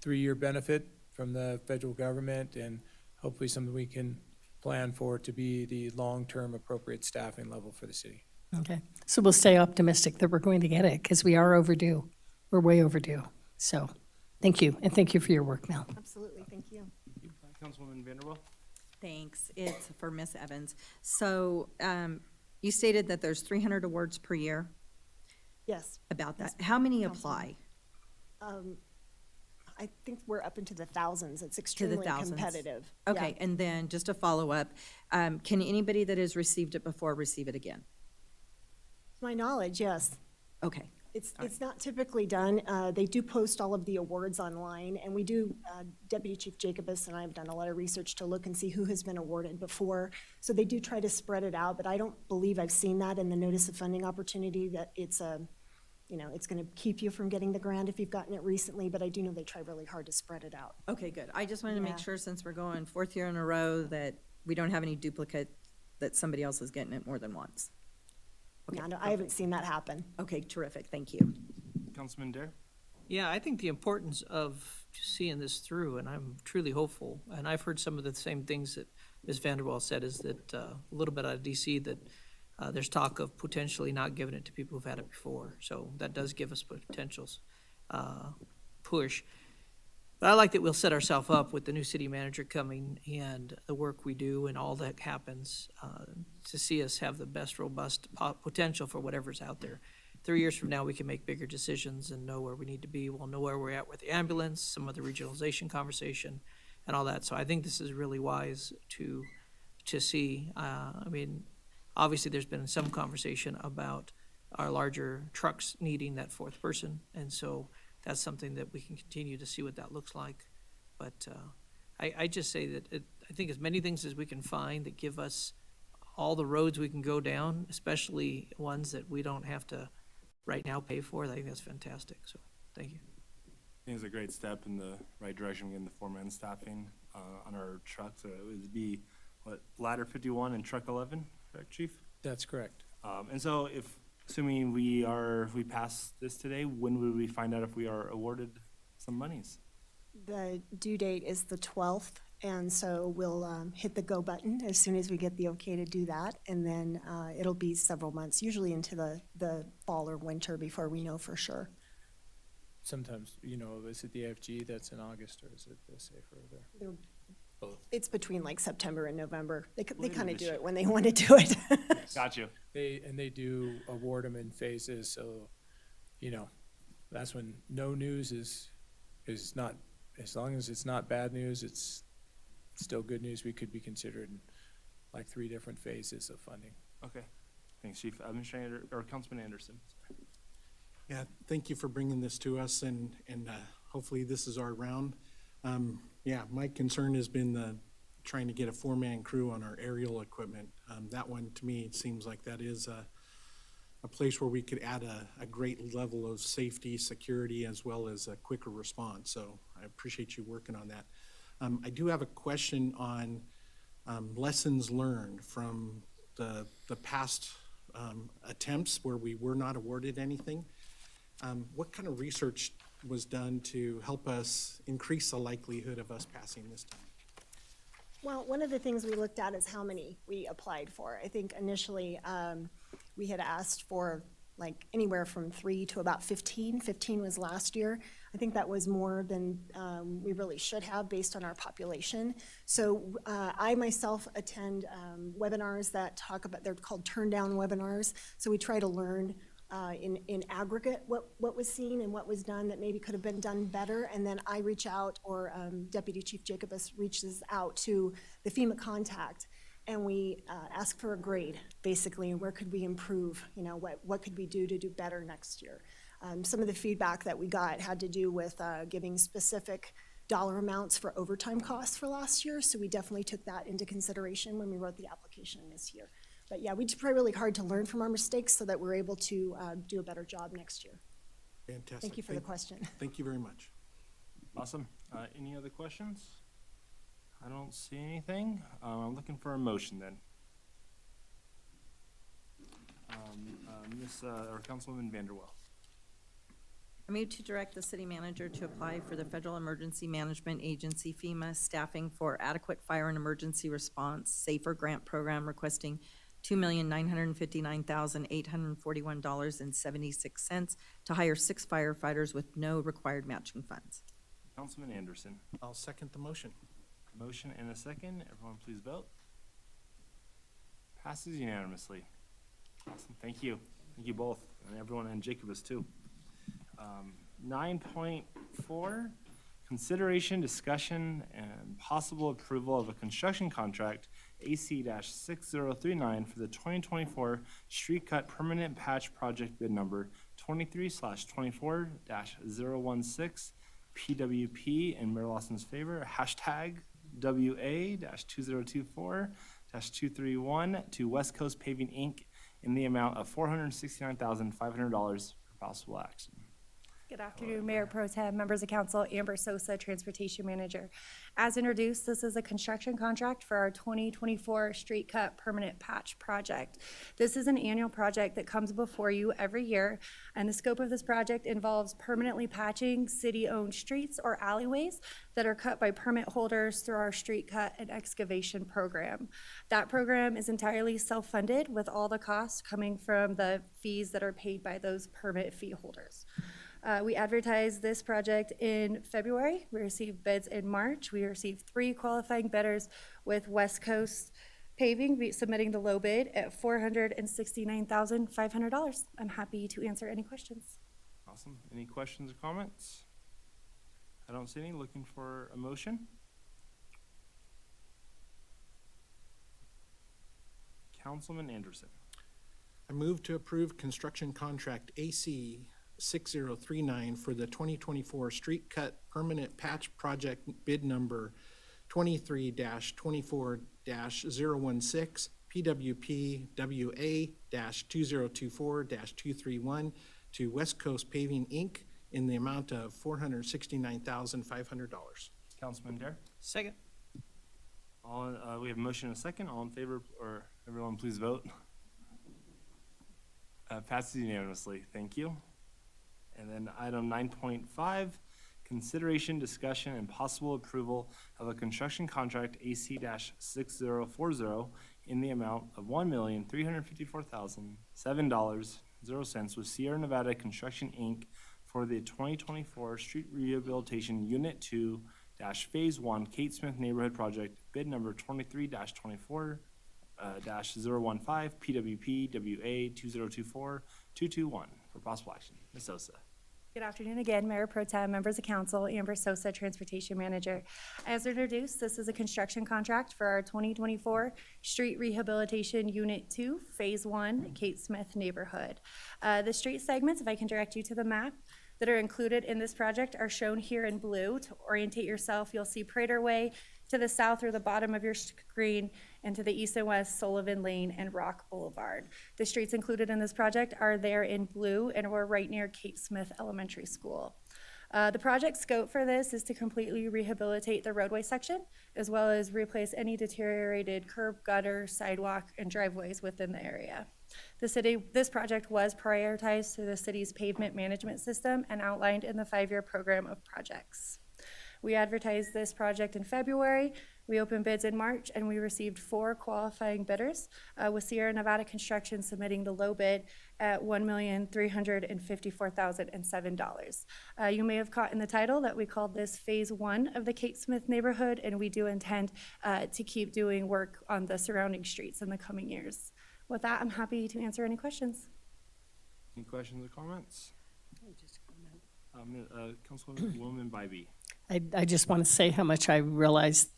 Speaker 17: 3-year benefit from the federal government, and hopefully something we can plan for to be the long-term appropriate staffing level for the city.
Speaker 10: Okay, so we'll stay optimistic that we're going to get it, because we are overdue. We're way overdue. So thank you, and thank you for your work, Mel.
Speaker 16: Absolutely, thank you.
Speaker 1: Councilwoman Vanderbilt?
Speaker 14: Thanks. It's for Miss Evans. So you stated that there's 300 awards per year.
Speaker 16: Yes.
Speaker 14: About that. How many apply?
Speaker 16: I think we're up into the thousands. It's extremely
Speaker 14: thousands?
Speaker 16: competitive.
Speaker 14: Okay,
Speaker 16: Yeah.
Speaker 14: and then just a follow-up, can anybody that has received it before receive it again?
Speaker 16: To my knowledge, yes.
Speaker 14: Okay.
Speaker 16: It's not typically done. They do post all of the awards online, and we do, Deputy Chief Jacobus and I have done a lot of research to look and see who has been awarded before. So they do try to spread it out, but I don't believe I've seen that in the notice of funding opportunity, that it's it's going to keep you from getting the grant if you've gotten it recently, but I do know they try really hard to spread it out.
Speaker 14: Okay, good. I just wanted to
Speaker 16: Yeah.
Speaker 14: make sure, since we're going 4th year in a row, that we don't have any duplicate, that somebody else is getting it more than once. Okay,
Speaker 16: No, I haven't seen that happen.
Speaker 14: Okay, terrific. Thank you.
Speaker 1: Councilman Dare?
Speaker 18: Yeah, I think the importance of seeing this through, and I'm truly hopeful, and I've heard some of the same things that Ms. Vanderwall said, is that a little bit out of DC, that there's talk of potentially not giving it to people who've had it before. So that does give us potentials push. But I like that we'll set ourselves up with the new city manager coming and the work we do and all that happens to see us have the best robust potential for whatever's out there. 3 years from now, we can make bigger decisions and know where we need to be. We'll know where we're at with the ambulance, some of the regionalization conversation and all that. So I think this is really wise to see. I mean, obviously there's been some conversation about our larger trucks needing that 4th person. And so that's something that we can continue to see what that looks like. But I just say that I think as many things as we can find that give us all the roads we can go down, especially ones that we don't have to right now pay for, I think that's fantastic. So thank you.
Speaker 1: I think it's a great step in the right direction, getting the 4-man staffing on our trucks. It would be, ladder 51 and truck 11, correct, Chief?
Speaker 17: That's correct.
Speaker 1: And so assuming we pass this today, when would we find out if we are awarded some monies?
Speaker 16: The due date is the 12th, and so we'll hit the go button as soon as we get the okay to do that, and then it'll be several months, usually into the fall or winter, before we know for sure.
Speaker 17: Sometimes, is it the FG that's in August, or is it the safer there?
Speaker 16: It's between like September and November. They kind of do it when they want to do it.
Speaker 1: Got you.
Speaker 17: They do award them in phases, so, you know, that's when no news is not, as long as it's not bad news, it's still good news. We could be considered in like 3 different phases of funding.
Speaker 1: Okay. Thanks, Chief. Administrator, or Councilman Anderson.
Speaker 11: Yeah, thank you for bringing this to us, and hopefully this is our round. Yeah, my concern has been trying to get a 4-man crew on our aerial equipment. That one, to me, it seems like that is a place where we could add a great level of safety, security, as well as a quicker response. So I appreciate you working on that. I do have a question on lessons learned from the past attempts where we were not awarded anything. What kind of research was done to help us increase the likelihood of us passing this time?
Speaker 16: Well, one of the things we looked at is how many we applied for. I think initially we had asked for like anywhere from 3 to about 15. 15 was last year. I think that was more than we really should have based on our population. So I myself attend webinars that talk about, they're called turn down webinars. So we try to learn in aggregate what was seen and what was done that maybe could have been done better. And then I reach out, or Deputy Chief Jacobus reaches out to the FEMA contact, and we ask for a grade, basically, and where could we improve, you know, what could we do to do better next year. Some of the feedback that we got had to do with giving specific dollar amounts for overtime costs for last year, so we definitely took that into consideration when we wrote the application this year. But yeah, we try really hard to learn from our mistakes so that we're able to do a better job next year.
Speaker 11: Fantastic.
Speaker 16: Thank you for the question.
Speaker 11: Thank you very much.
Speaker 1: Awesome. Any other questions? I don't see anything. I'm looking for a motion then. Or Councilwoman Vanderwell.
Speaker 14: I move to direct the city manager to apply for the Federal Emergency Management Agency FEMA staffing for adequate fire and emergency response SAFER grant program, requesting $2,959,841.76 to hire 6 firefighters with no required matching funds.
Speaker 1: Councilman Anderson.
Speaker 11: I'll second the motion.
Speaker 1: Motion and a second. Everyone please vote. Passes unanimously. Awesome. Thank you. Thank you both, and everyone, and Jacobus too. 9.4, consideration, discussion, and possible approval of a construction contract AC-6039 for the 2024 street cut permanent patch project bid number 23/24-016 PWP in Mayor Lawson's favor, hashtag WA-2024-231 to West Coast Paving Inc. in the amount of $469,500 for possible action.
Speaker 19: Good afternoon, Mayor Pro Tem, members of council, Amber Sosa, Transportation Manager. As introduced, this is a construction contract for our 2024 street cut permanent patch project. This is an annual project that comes before you every year, and the scope of this project involves permanently patching city-owned streets or alleyways that are cut by permit holders through our street cut and excavation program. That program is entirely self-funded, with all the costs coming from the fees that are paid by those permit fee holders. We advertised this project in February. We received bids in March. We received 3 qualifying bidders, with West Coast Paving submitting the low bid at $469,500. I'm happy to answer any questions.
Speaker 1: Awesome. Any questions or comments? I don't see any. Looking for a motion? Councilman Anderson.
Speaker 11: I move to approve construction contract AC 6039 for the 2024 street cut permanent patch project bid number 23-24-016 PWP WA-2024-231 to West Coast Paving Inc. in the amount of $469,500.
Speaker 1: Councilman Dare.
Speaker 18: Second.
Speaker 1: We have a motion and a second. All in favor, or everyone please vote. Passes unanimously. Thank you. And then item 9.5, consideration, discussion, and possible approval of a construction contract AC-6040 in the amount of $1,354,007.00 with Sierra Nevada Construction, Inc. for the 2024 Street Rehabilitation Unit 2 Phase 1 Kate Smith Neighborhood Project, bid number 23-24 -015 PWP WA 2024-221 for possible action. Ms. Sosa.
Speaker 19: Good afternoon again, Mayor Pro Tem, members of council, Amber Sosa, Transportation Manager. As introduced, this is a construction contract for our 2024 Street Rehabilitation Unit 2, Phase 1, Kate Smith Neighborhood. The street segments, if I can direct you to the map, that are included in this project are shown here in blue. To orientate yourself, you'll see Prater Way to the south or the bottom of your screen, and to the east and west, Sullivan Lane and Rock Boulevard. The streets included in this project are there in blue, and we're right near Kate Smith Elementary School. The project scope for this is to completely rehabilitate the roadway section, as well as replace any deteriorated curb, gutter, sidewalk, and driveways within the area. This project was prioritized through the city's pavement management system and outlined in the 5-year program of projects. We advertised this project in February, we opened bids in March, and we received 4 qualifying bidders, with Sierra Nevada Construction submitting the low bid at $1,354,007. You may have caught in the title that we called this Phase 1 of the Kate Smith neighborhood, and we do intend to keep doing work on the surrounding streets in the coming years. With that, I'm happy to answer any questions.
Speaker 1: Any questions or comments? Councilwoman Bybee.
Speaker 10: I just want to say how much I realize,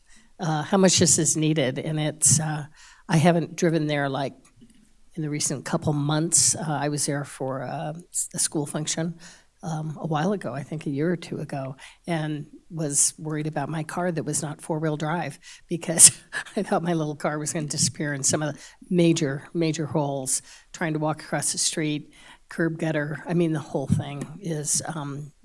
Speaker 10: how much this is needed, and it's, I haven't driven there like in the recent couple months. I was there for a school function a while ago, I think a year or two ago, and was worried about my car that was not 4-wheel drive because I thought my little car was going to disappear in some of the major holes, trying to walk across the street, curb gutter. I mean, the whole thing is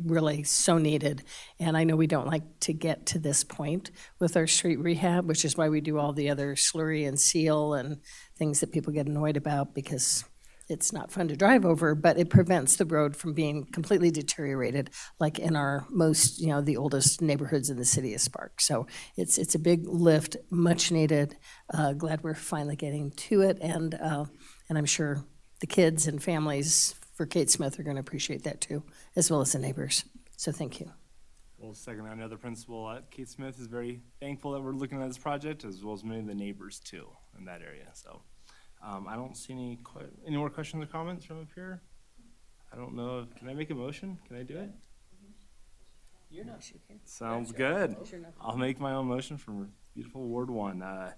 Speaker 10: really so needed. And I know we don't like to get to this point with our street rehab, which is why we do all the other slurry and seal and things that people get annoyed about because it's not fun to drive over, but it prevents the road from being completely deteriorated, like in our most, the oldest neighborhoods in the city of Sparks. So it's a big lift, much needed. Glad we're finally getting to it, and I'm sure the kids and families for Kate Smith are going to appreciate that too, as well as the neighbors. So thank you.
Speaker 1: Well, second, I know the principal at Kate Smith is very thankful that we're looking at this project, as well as many of the neighbors too in that area. So I don't see any more questions or comments from up here. I don't know. Can I make a motion? Can I do it?
Speaker 10: You're not.
Speaker 1: Sounds good. I'll make my own motion from beautiful Ward 1. I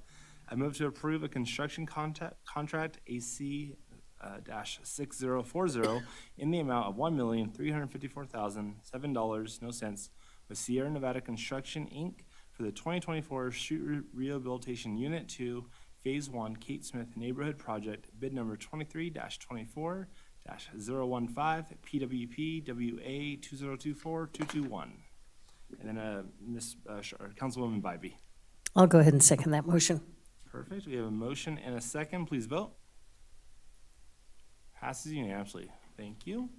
Speaker 1: move to approve a construction contract AC -6040 in the amount of $1,354,007.00 with Sierra Nevada Construction, Inc. for the 2024 Street Rehabilitation Unit 2, Phase 1, Kate Smith Neighborhood Project, bid number 23-24-015, PWP WA 2024-221. And then Councilwoman Bybee.
Speaker 10: I'll go ahead and second that motion.
Speaker 1: Perfect. We have a motion and a second. Please vote. Passes unanimously. Thank you.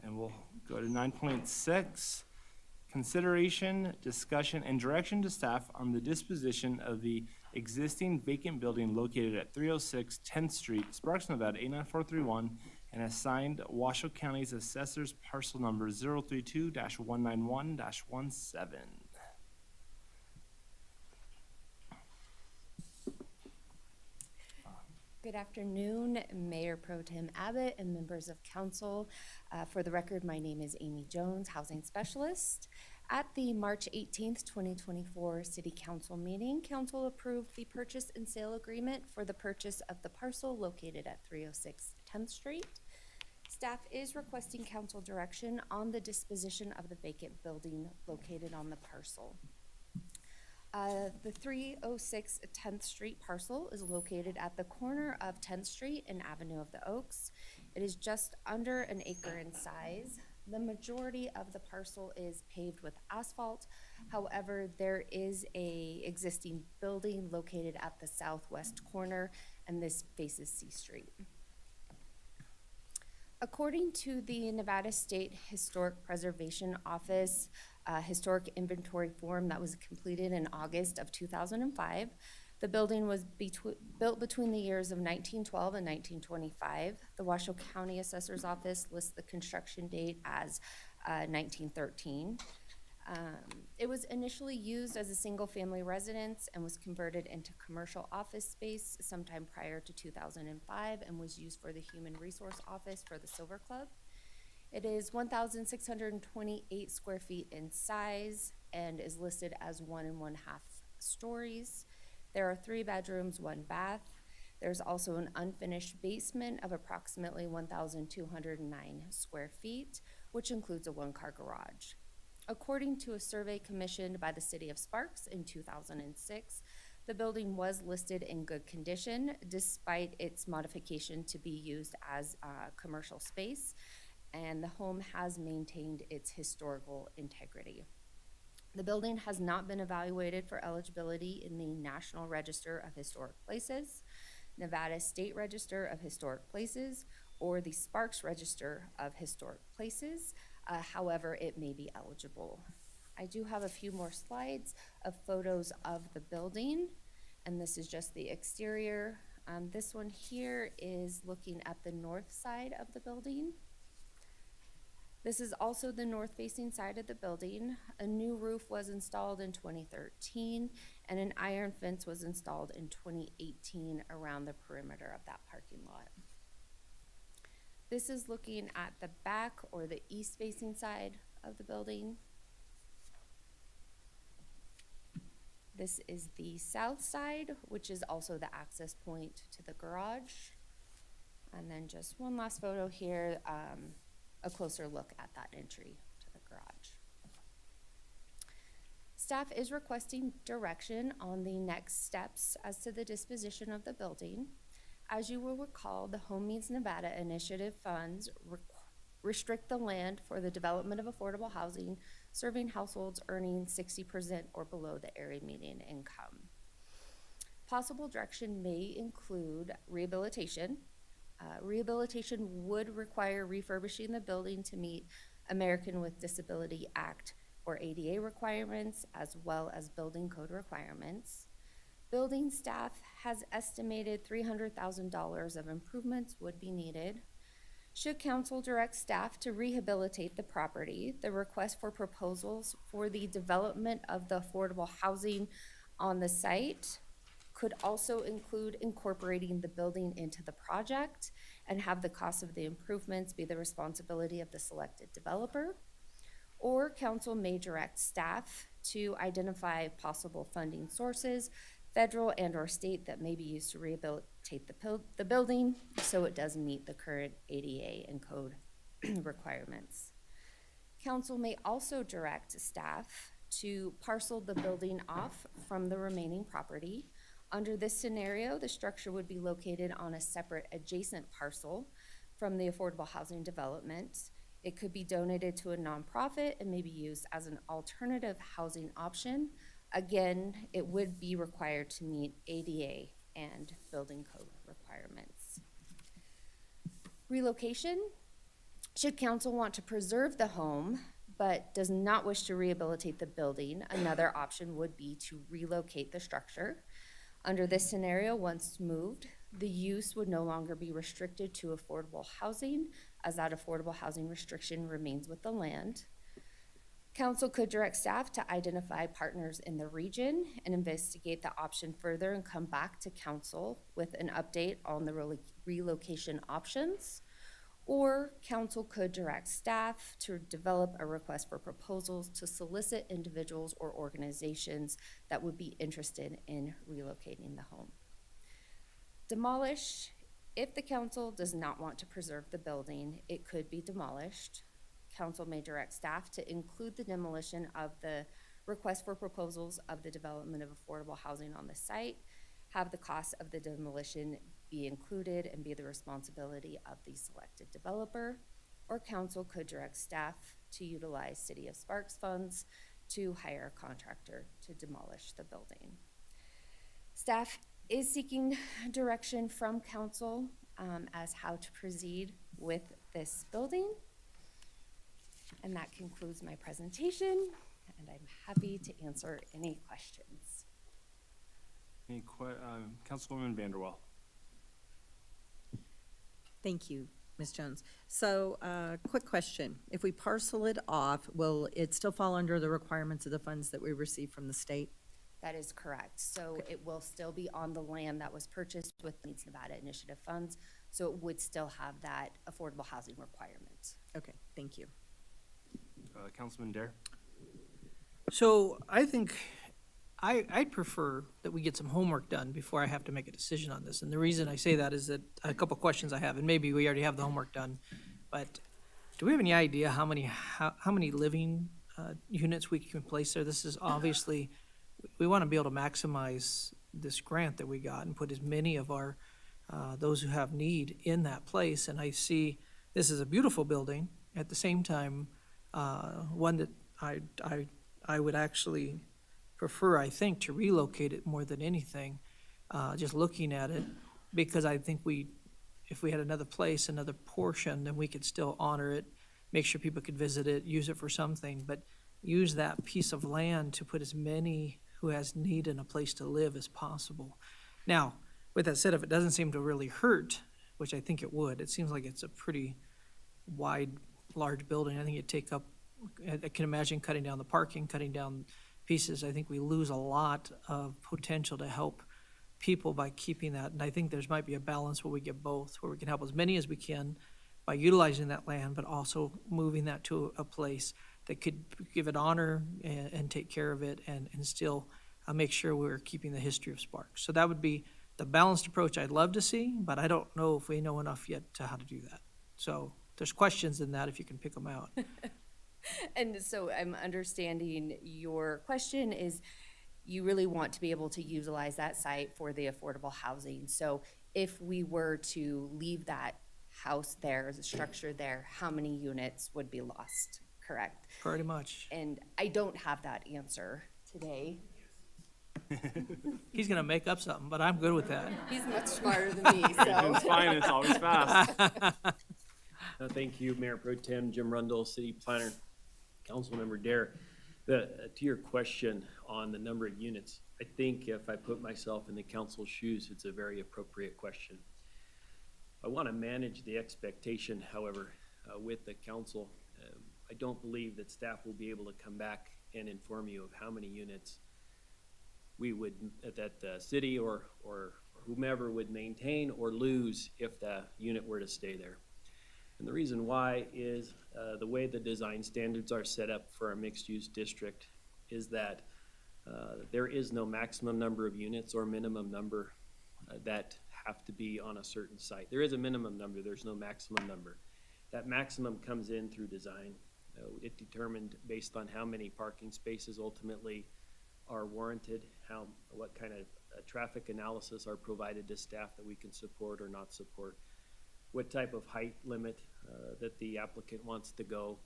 Speaker 1: And we'll go to 9.6. Consideration, discussion, and direction to staff on the disposition of the existing vacant building located at 306 10th Street, Sparks, Nevada 89431, and assigned Washoe County's assessor's parcel number 032-191-17.
Speaker 20: Good afternoon, Mayor Pro Tem Abbott and members of council. For the record, my name is Amy Jones, Housing Specialist. At the March 18th, 2024 City Council meeting, council approved the purchase and sale agreement for the purchase of the parcel located at 306 10th Street. Staff is requesting council direction on the disposition of the vacant building located on the parcel. The 306 10th Street parcel is located at the corner of 10th Street and Avenue of the Oaks. It is just under an acre in size. The majority of the parcel is paved with asphalt. However, there is a existing building located at the southwest corner, and this faces C Street. According to the Nevada State Historic Preservation Office historic inventory form that was completed in August of 2005, the building was built between the years of 1912 and 1925. The Washoe County Assessor's Office lists the construction date as 1913. It was initially used as a single-family residence and was converted into commercial office space sometime prior to 2005 and was used for the Human Resource Office for the Silver Club. It is 1,628 square feet in size and is listed as 1 1/2 stories. There are 3 bedrooms, 1 bath. There's also an unfinished basement of approximately 1,209 square feet, which includes a 1-car garage. According to a survey commissioned by the City of Sparks in 2006, the building was listed in good condition despite its modification to be used as commercial space, and the home has maintained its historical integrity. The building has not been evaluated for eligibility in the National Register of Historic Places, Nevada State Register of Historic Places, or the Sparks Register of Historic Places. However, it may be eligible. I do have a few more slides of photos of the building, and this is just the exterior. This one here is looking at the north side of the building. This is also the north-facing side of the building. A new roof was installed in 2013, and an iron fence was installed in 2018 around the perimeter of that parking lot. This is looking at the back or the east-facing side of the building. This is the south side, which is also the access point to the garage. And then just one last photo here, a closer look at that entry to the garage. Staff is requesting direction on the next steps as to the disposition of the building. As you will recall, the Home Means Nevada initiative funds restrict the land for the development of affordable housing, serving households earning 60% or below the area median income. Possible direction may include rehabilitation. Rehabilitation would require refurbishing the building to meet American with Disability Act or ADA requirements, as well as building code requirements. Building staff has estimated $300,000 of improvements would be needed. Should council direct staff to rehabilitate the property, the request for proposals for the development of the affordable housing on the site could also include incorporating the building into the project and have the cost of the improvements be the responsibility of the selected developer. Or council may direct staff to identify possible funding sources, federal and or state, that may be used to rehabilitate the building so it does meet the current ADA and code requirements. Council may also direct staff to parcel the building off from the remaining property. Under this scenario, the structure would be located on a separate adjacent parcel from the affordable housing development. It could be donated to a nonprofit and may be used as an alternative housing option. Again, it would be required to meet ADA and building code requirements. Relocation. Should council want to preserve the home but does not wish to rehabilitate the building, another option would be to relocate the structure. Under this scenario, once moved, the use would no longer be restricted to affordable housing, as that affordable housing restriction remains with the land. Council could direct staff to identify partners in the region and investigate the option further and come back to council with an update on the relocation options. Or council could direct staff to develop a request for proposals to solicit individuals or organizations that would be interested in relocating the home. Demolish. If the council does not want to preserve the building, it could be demolished. Council may direct staff to include the demolition of the request for proposals of the development of affordable housing on the site, have the cost of the demolition be included and be the responsibility of the selected developer, or council could direct staff to utilize City of Sparks funds to hire a contractor to demolish the building. Staff is seeking direction from council as how to proceed with this building. And that concludes my presentation, and I'm happy to answer any questions.
Speaker 1: Councilwoman Vanderwall.
Speaker 14: Thank you. Ms. Jones. So, quick question. If we parcel it off, will it still fall under the requirements of the funds that we receive from the state?
Speaker 20: That is correct. So it will still be on the land that was purchased with Needs Nevada Initiative funds, so it would still have that affordable housing requirement.
Speaker 14: Okay, thank you.
Speaker 1: Councilman Dare?
Speaker 18: So I think I'd prefer that we get some homework done before I have to make a decision on this. And the reason I say that is that a couple questions I have, and maybe we already have the homework done, but do we have any idea how many living units we can place there? This is obviously, we want to be able to maximize this grant that we got and put as many of our, those who have need in that place. And I see this is a beautiful building. At the same time, one that I would actually prefer, I think, to relocate it more than anything, just looking at it, because I think if we had another place, another portion, then we could still honor it, make sure people could visit it, use it for something, but use that piece of land to put as many who has need in a place to live as possible. Now, with that said, if it doesn't seem to really hurt, which I think it would, it seems like it's a pretty wide, large building. I think it'd take up, I can imagine cutting down the parking, cutting down pieces. I think we lose a lot of potential to help people by keeping that. And I think there's might be a balance where we get both, where we can help as many as we can by utilizing that land, but also moving that to a place that could give it honor and take care of it and still make sure we're keeping the history of Sparks. So that would be the balanced approach I'd love to see, but I don't know if we know enough yet to how to do that. So there's questions in that if you can pick them out.
Speaker 20: And so I'm understanding your question is you really want to be able to utilize that site for the affordable housing. So if we were to leave that house there, as a structure there, how many units would be lost, correct?
Speaker 18: Pretty much.
Speaker 20: And I don't have that answer today.
Speaker 18: He's gonna make up something, but I'm good with that.
Speaker 20: He's much smarter than me, so.
Speaker 1: Agent's fine, it's always fast.
Speaker 21: Thank you, Mayor Pro Tem Jim Rundle, City Planner, Councilmember Dare. To your question on the number of units, I think if I put myself in the council's shoes, it's a very appropriate question. I want to manage the expectation, however, with the council. I don't believe that staff will be able to come back and inform you of how many units we would, that the city or whomever would maintain or lose if the unit were to stay there. And the reason why is the way the design standards are set up for our mixed-use district is that there is no maximum number of units or minimum number that have to be on a certain site. There is a minimum number, there's no maximum number. That maximum comes in through design. It determined based on how many parking spaces ultimately are warranted, what kind of traffic analysis are provided to staff that we can support or not support, what type of height limit that the applicant wants to go,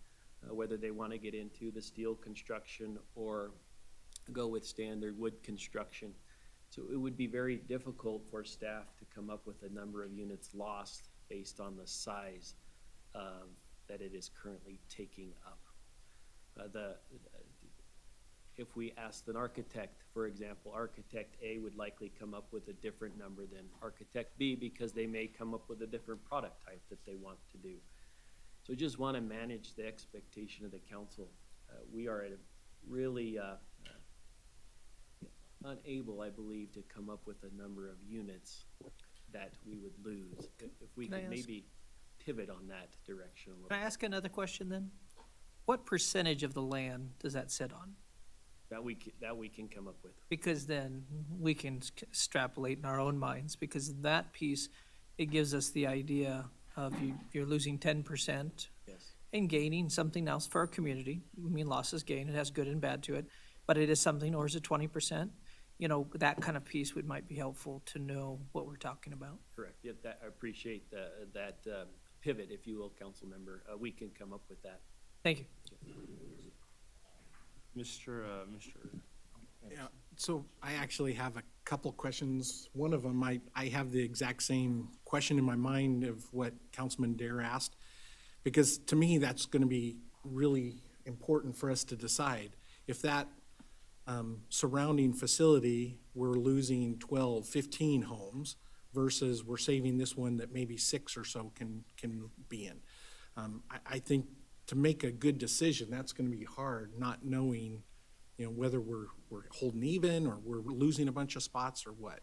Speaker 21: whether they want to get into the steel construction or go with standard wood construction. So it would be very difficult for staff to come up with a number of units lost based on the size that it is currently taking up. If we asked an architect, for example, architect A would likely come up with a different number than architect B because they may come up with a different product type that they want to do. So just want to manage the expectation of the council. We are really unable, I believe, to come up with a number of units that we would lose. If we could maybe pivot on that direction a little.
Speaker 18: Can I ask another question then? What percentage of the land does that sit on?
Speaker 21: That we can come up with.
Speaker 18: Because then we can extrapolate in our own minds, because that piece, it gives us the idea of you're losing 10%
Speaker 21: Yes.
Speaker 18: and gaining something else for our community. I mean, loss is gain, it has good and bad to it, but it is something, or is it 20%? You know, that kind of piece might be helpful to know what we're talking about.
Speaker 21: Correct. Yeah, I appreciate that pivot, if you will, council member. We can come up with that.
Speaker 18: Thank you.
Speaker 1: Mr.
Speaker 11: Yeah, so I actually have a couple questions. One of them, I have the exact same question in my mind of what Councilman Dare asked, because to me, that's going to be really important for us to decide. If that surrounding facility, we're losing 12, 15 homes, versus we're saving this one that maybe 6 or so can be in. I think to make a good decision, that's gonna be hard, not knowing, you know, whether we're holding even or we're losing a bunch of spots or what.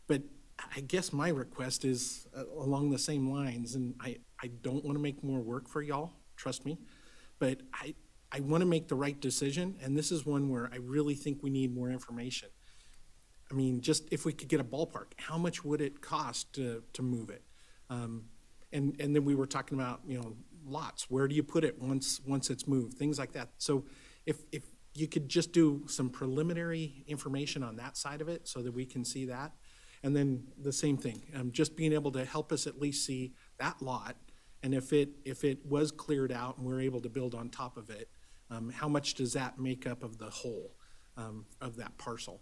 Speaker 11: But I guess my request is along the same lines, and I don't wanna make more work for y'all, trust me, but I wanna make the right decision, and this is one where I really think we need more information. I mean, just if we could get a ballpark, how much would it cost to move it? And then we were talking about, you know, lots, where do you put it once it's moved, things like that. So if you could just do some preliminary information on that side of it so that we can see that. And then the same thing, just being able to help us at least see that lot. And if it was cleared out and we're able to build on top of it, how much does that make up of the whole of that parcel?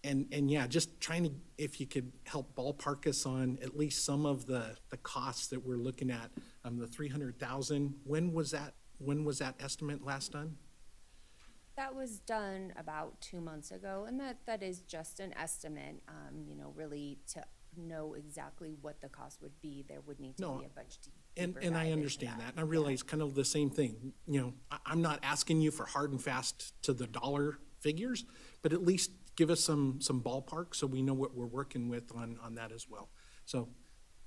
Speaker 11: And yeah, just trying to, if you could help ballpark us on at least some of the costs that we're looking at, the 300,000, when was that estimate last done?
Speaker 20: That was done about 2 months ago, and that is just an estimate. You know, really to know exactly what the cost would be, there would need to be a budget.
Speaker 11: And I understand that, and I realize kind of the same thing. You know, I'm not asking you for hard and fast to the dollar figures, but at least give us some ballpark so we know what we're working with on that as well. So,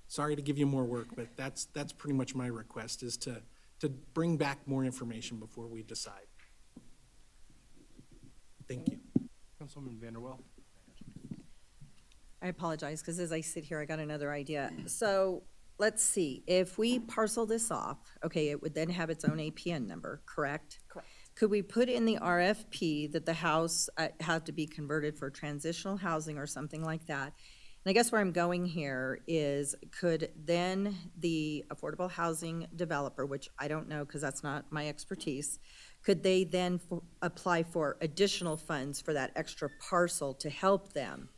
Speaker 11: sorry to give you more work, but that's pretty much my request, is to bring back more information before we decide. Thank you.
Speaker 1: Councilwoman Vanderwell.
Speaker 14: I apologize, because as I sit here, I got another idea. So let's see, if we parcel this off, okay, it would then have its own APN number, correct?
Speaker 20: Correct.
Speaker 14: Could we put in the RFP that the house had to be converted for transitional housing or something like that? And I guess where I'm going here is, could then the affordable housing developer, which I don't know because that's not my expertise, could they then apply for additional funds for that extra parcel to help them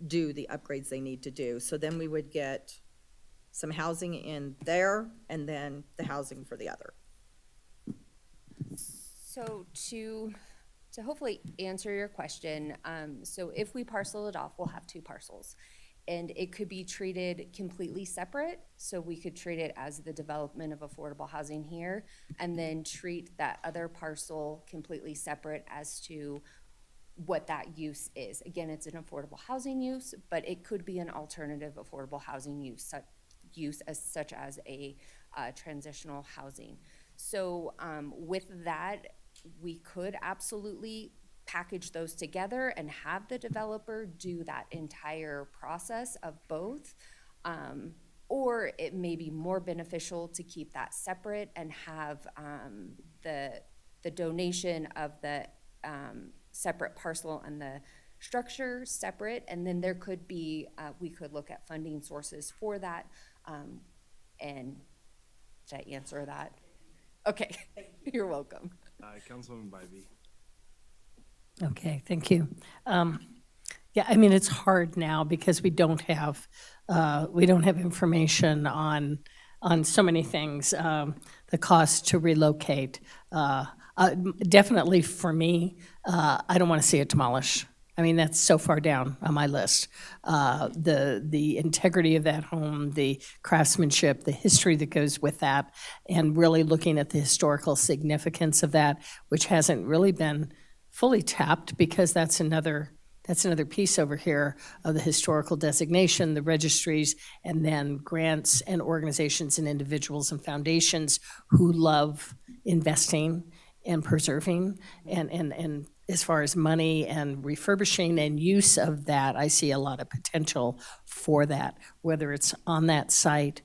Speaker 14: do the upgrades they need to do? So then we would get some housing in there and then the housing for the other.
Speaker 20: So to hopefully answer your question, so if we parcel it off, we'll have 2 parcels. And it could be treated completely separate. So we could treat it as the development of affordable housing here, and then treat that other parcel completely separate as to what that use is. Again, it's an affordable housing use, but it could be an alternative affordable housing use such as a transitional housing. So with that, we could absolutely package those together and have the developer do that entire process of both. Or it may be more beneficial to keep that separate and have the donation of the separate parcel and the structure separate. And then there could be, we could look at funding sources for that. And did I answer that? Okay, you're welcome.
Speaker 1: Councilwoman Bybee.
Speaker 10: Okay, thank you. Yeah, I mean, it's hard now because we don't have information on so many things. The cost to relocate, definitely for me, I don't want to see it demolished. I mean, that's so far down on my list. The integrity of that home, the craftsmanship, the history that goes with that, and really looking at the historical significance of that, which hasn't really been fully tapped, because that's another piece over here of the historical designation, the registries, and then grants and organizations and individuals and foundations who love investing and preserving, and as far as money and refurbishing and use of that, I see a lot of potential for that, whether it's on that site.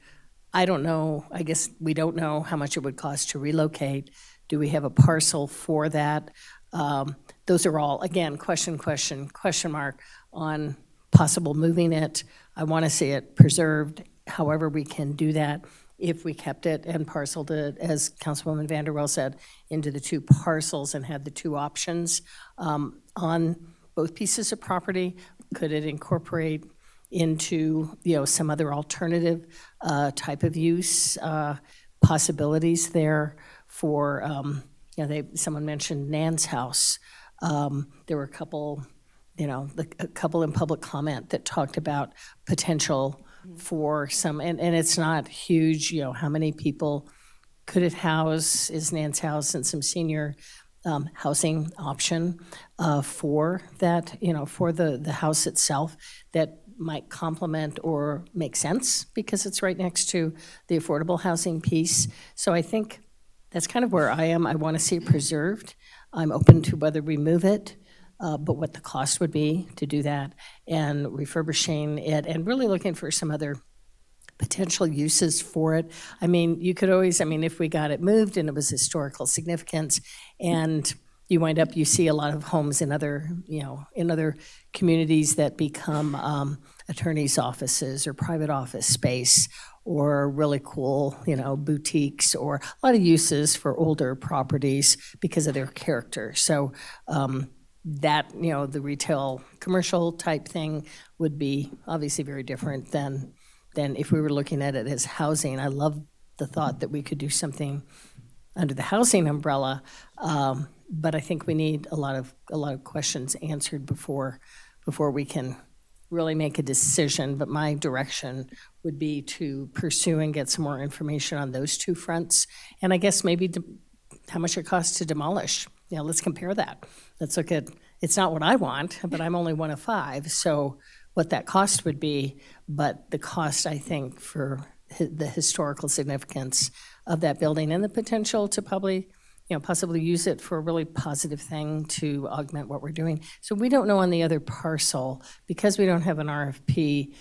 Speaker 10: I don't know, I guess we don't know how much it would cost to relocate. Do we have a parcel for that? Those are all, again, question mark on possible moving it. I want to see it preserved, however we can do that. If we kept it and parceled it, as Councilwoman Vanderwell said, into the 2 parcels and had the 2 options on both pieces of property, could it incorporate into, some other alternative type of use possibilities there for, someone mentioned Nan's house. There were a couple a couple in public comment that talked about potential for some, and it's not huge, how many people could it house? Is Nance House and some senior housing option for that, for the house itself that might complement or make sense because it's right next to the affordable housing piece. So I think that's kind of where I am. I want to see it preserved. I'm open to whether we move it, but what the cost would be to do that and refurbishing it and really looking for some other potential uses for it. I mean, you could always, if we got it moved and it was historical significance and you see a lot of homes in other, in other communities that become attorneys' offices or private office space or really cool, boutiques or a lot of uses for older properties because of their character. So that, the retail commercial type thing would be obviously very different than if we were looking at it as housing. I love the thought that we could do something under the housing umbrella, but I think we need a lot of questions answered before we can really make a decision. But my direction would be to pursue and get some more information on those two fronts, and I guess maybe how much it costs to demolish. Let's compare that. Let's look at. It's not what I want, but I'm only one of 5, so what that cost would be, but the cost, I think, for the historical significance of that building and the potential to possibly use it for a really positive thing to augment what we're doing. So we don't know on the other parcel, because we don't have an RFP,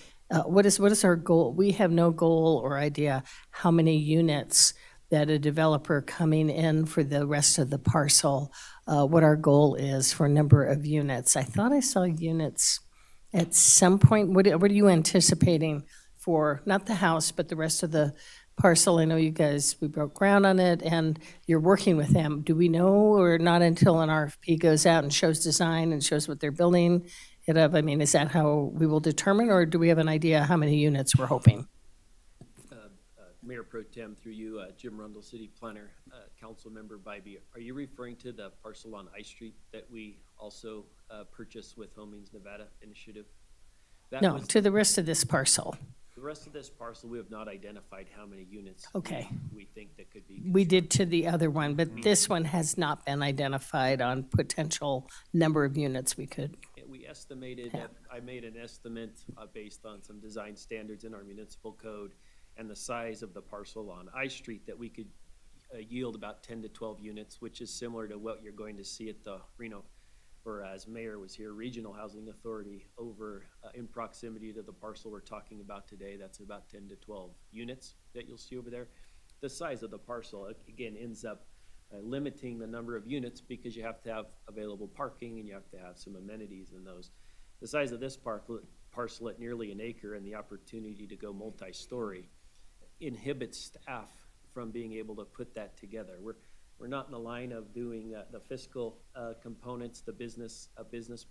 Speaker 10: what is our goal? We have no goal or idea how many units that a developer coming in for the rest of the parcel, what our goal is for a number of units. I thought I saw units at some point. What are you anticipating for, not the house, but the rest of the parcel? I know you guys, we broke ground on it and you're working with them. Do we know, or not until an RFP goes out and shows design and shows what they're building it of? Is that how we will determine, or do we have an idea how many units we're hoping?
Speaker 21: Mayor Pro Tem, through you, Jim Rundle, City Planner, Council Member Bybee, are you referring to the parcel on I Street that we also purchased with Homings Nevada Initiative?
Speaker 10: No, to the rest of this parcel.
Speaker 21: The rest of this parcel, we have not identified how many units
Speaker 10: Okay.
Speaker 21: we think that could be.
Speaker 10: We did to the other one, but this one has not been identified on potential number of units we could.
Speaker 21: We estimated, I made an estimate based on some design standards in our municipal code and the size of the parcel on I Street that we could yield about 10 to 12 units, which is similar to what you're going to see at the Reno, or as Mayor was here, Regional Housing Authority over in proximity to the parcel we're talking about today. That's about 10 to 12 units that you'll see over there. The size of the parcel, again, ends up limiting the number of units because you have to have available parking and you have to have some amenities in those. The size of this parcel at nearly an acre and the opportunity to go multi-story inhibits staff from being able to put that together. We're not in the line of doing the fiscal components, a business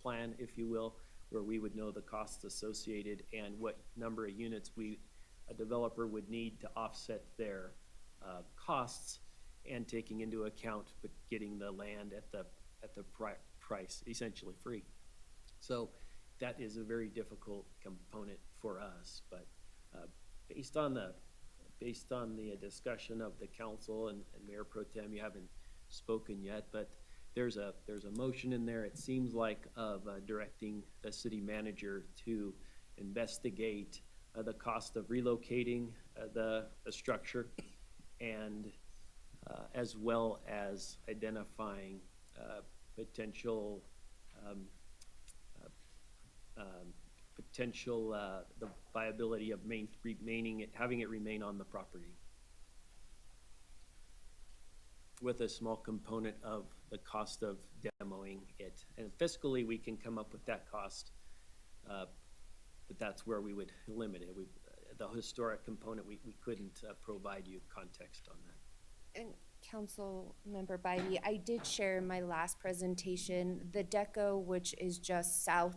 Speaker 21: plan, if you will, where we would know the costs associated and what number of units a developer would need to offset their costs, and taking into account but getting the land at the price essentially free. So that is a very difficult component for us, but based on the discussion of the council and Mayor Pro Tem, you haven't spoken yet, but there's a motion in there, it seems like, of directing the city manager to investigate the cost of relocating the structure, and as well as identifying potential the viability of having it remain on the property, with a small component of the cost of demoing it. And fiscally, we can come up with that cost, but that's where we would limit it. The historic component, we couldn't provide you context on that.
Speaker 20: And Council Member Bybee, I did share in my last presentation, the Deco, which is just south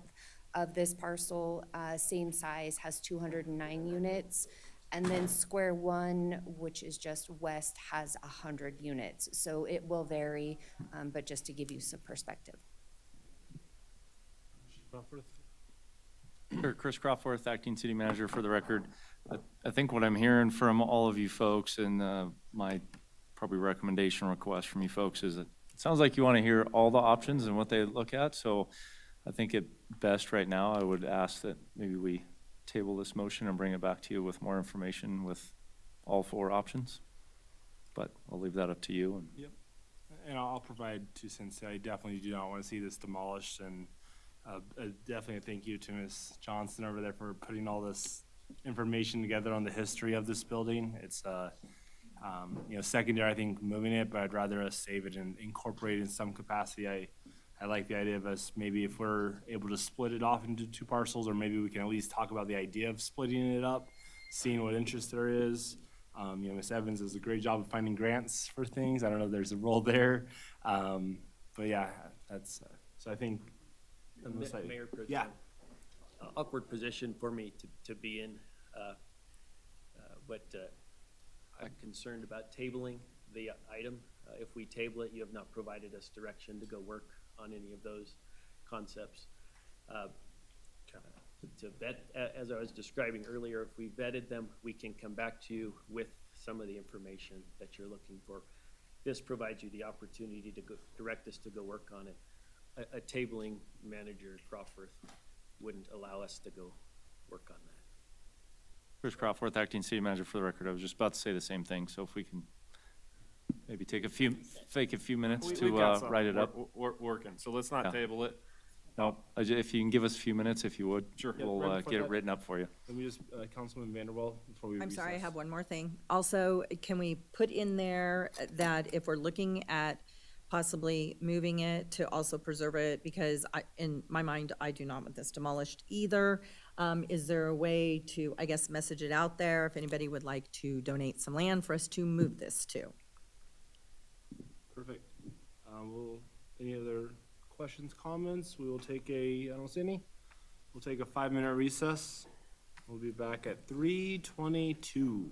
Speaker 20: of this parcel, same size, has 209 units. And then Square One, which is just west, has 100 units. So it will vary, but just to give you some perspective.
Speaker 1: Crawford?
Speaker 12: Sure, Chris Crawford, acting city manager for the record. I think what I'm hearing from all of you folks and my probably recommendation request from you folks is that it sounds like you want to hear all the options and what they look at. So I think at best right now, I would ask that maybe we table this motion and bring it back to you with more information with all 4 options. But I'll leave that up to you. And
Speaker 1: Yep. And I'll provide 2 cents. I definitely do not want to see this demolished, and definitely a thank you to Ms. Johnson over there for putting all this information together on the history of this building. It's secondary, I think, moving it, but I'd rather us save it and incorporate it in some capacity. I like the idea of us, maybe if we're able to split it off into 2 parcels, or maybe we can at least talk about the idea of splitting it up, seeing what interest there is. Ms. Evans does a great job of finding grants for things. I don't know if there's a role there. But yeah, that's, so I think.
Speaker 21: Mayor Pro Tem.
Speaker 1: Yeah.
Speaker 21: Awkward position for me to be in, but I'm concerned about tabling the item. If we table it, you have not provided us direction to go work on any of those concepts. To vet, as I was describing earlier, if we vetted them, we can come back to you with some of the information that you're looking for. This provides you the opportunity to go direct us to go work on it. A tabling manager, Crawford, wouldn't allow us to go work on that.
Speaker 12: Chris Crawford, acting city manager for the record. I was just about to say the same thing. So if we can maybe take a few minutes
Speaker 1: We've
Speaker 12: to
Speaker 1: got some
Speaker 12: write it up.
Speaker 1: Working, so let's not
Speaker 12: Yeah.
Speaker 1: table it.
Speaker 12: No, if you can give us a few minutes, if you would.
Speaker 1: Sure.
Speaker 12: We'll
Speaker 1: Right before
Speaker 12: get it
Speaker 1: that.
Speaker 12: written up for you.
Speaker 1: Let me just, Councilman Vanderwall, before we
Speaker 14: I'm sorry, I
Speaker 1: recess.
Speaker 14: have one more thing. Also, can we put in there that if we're looking at possibly moving it, to also preserve it? Because in my mind, I do not want this demolished either. Is there a way to, I guess, message it out there if anybody would like to donate some land for us to move this to?
Speaker 1: Perfect. Any other questions, comments? We will take I don't see any. We'll take a 5-minute recess. We'll be back at 3:22.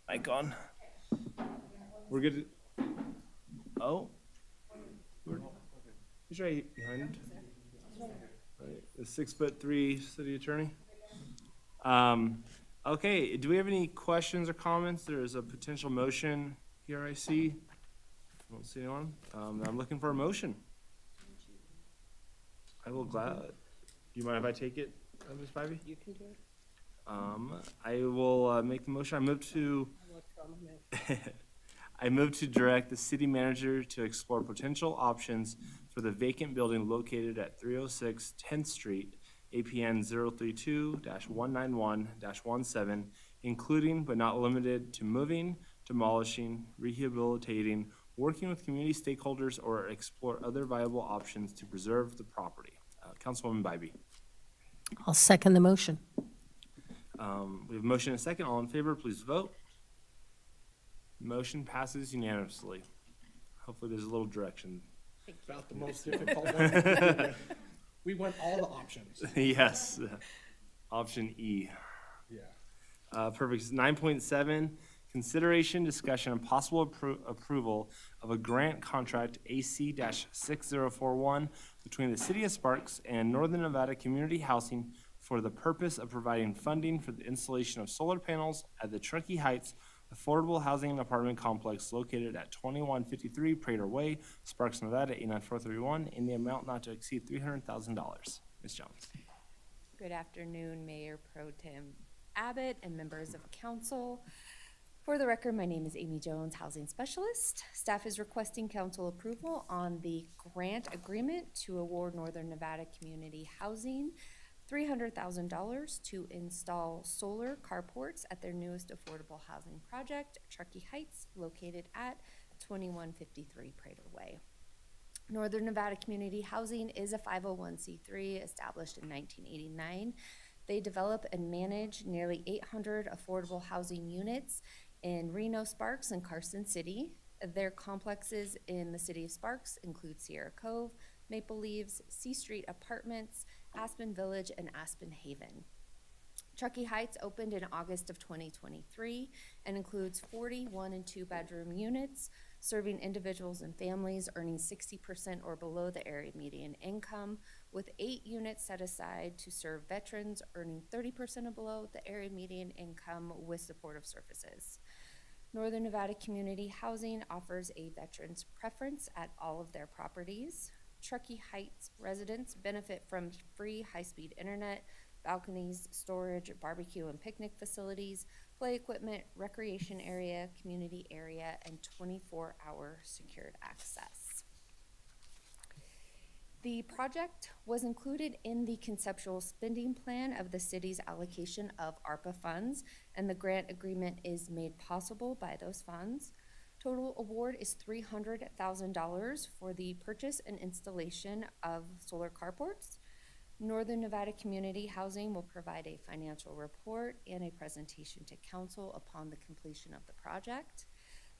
Speaker 1: Mic on. We're good. Oh. He's right behind. Right, the 6'3" city attorney. Okay, do we have any questions or comments? There is a potential motion here I see. I don't see anyone. I'm looking for a motion. I will do you mind if I take it, Ms. Spivey?
Speaker 10: You can do it.
Speaker 1: I will make the motion. I move to direct the city manager to explore potential options for the vacant building located at 306 10th Street, APN 032-191-17, including but not limited to moving, demolishing, rehabilitating, working with community stakeholders, or explore other viable options to preserve the property. Councilwoman Bybee.
Speaker 10: I'll second the motion.
Speaker 1: We have a motion and a second. All in favor, please vote. Motion passes unanimously. Hopefully there's a little direction.
Speaker 11: About the most difficult one. We want all the options.
Speaker 1: Yes. Option E.
Speaker 11: Yeah.
Speaker 1: Perfect. 9.7, consideration, discussion, and possible approval of a grant contract AC-6041 between the City of Sparks and Northern Nevada Community Housing for the purpose of providing funding for the installation of solar panels at the Truckee Heights Affordable Housing and Apartment Complex located at 2153 Prater Way, Sparks, Nevada, 89431, in the amount not to exceed $300,000. Ms. Jones.
Speaker 20: Good afternoon, Mayor Pro Tem Abbott and members of council. For the record, my name is Amy Jones, Housing Specialist. Staff is requesting council approval on the grant agreement to award Northern Nevada Community Housing $300,000 to install solar carports at their newest affordable housing project, Truckee Heights, located at 2153 Prater Way. Northern Nevada Community Housing is a 501c3 established in 1989. They develop and manage nearly 800 affordable housing units in Reno, Sparks, and Carson City. Their complexes in the city of Sparks include Sierra Cove, Maple Leaves, C Street Apartments, Aspen Village, and Aspen Haven. Truckee Heights opened in August of 2023 and includes 40 1- and 2-bedroom units, serving individuals and families earning 60% or below the area median income, with 8 units set aside to serve veterans earning 30% or below the area median income with supportive services. Northern Nevada Community Housing offers a veterans preference at all of their properties. Truckee Heights residents benefit from free high-speed internet, balconies, storage, barbecue and picnic facilities, play equipment, recreation area, community area, and 24-hour secured access. The project was included in the conceptual spending plan of the city's allocation of ARPA funds, and the grant agreement is made possible by those funds. Total award is $300,000 for the purchase and installation of solar carports. Northern Nevada Community Housing will provide a financial report and a presentation to council upon the completion of the project.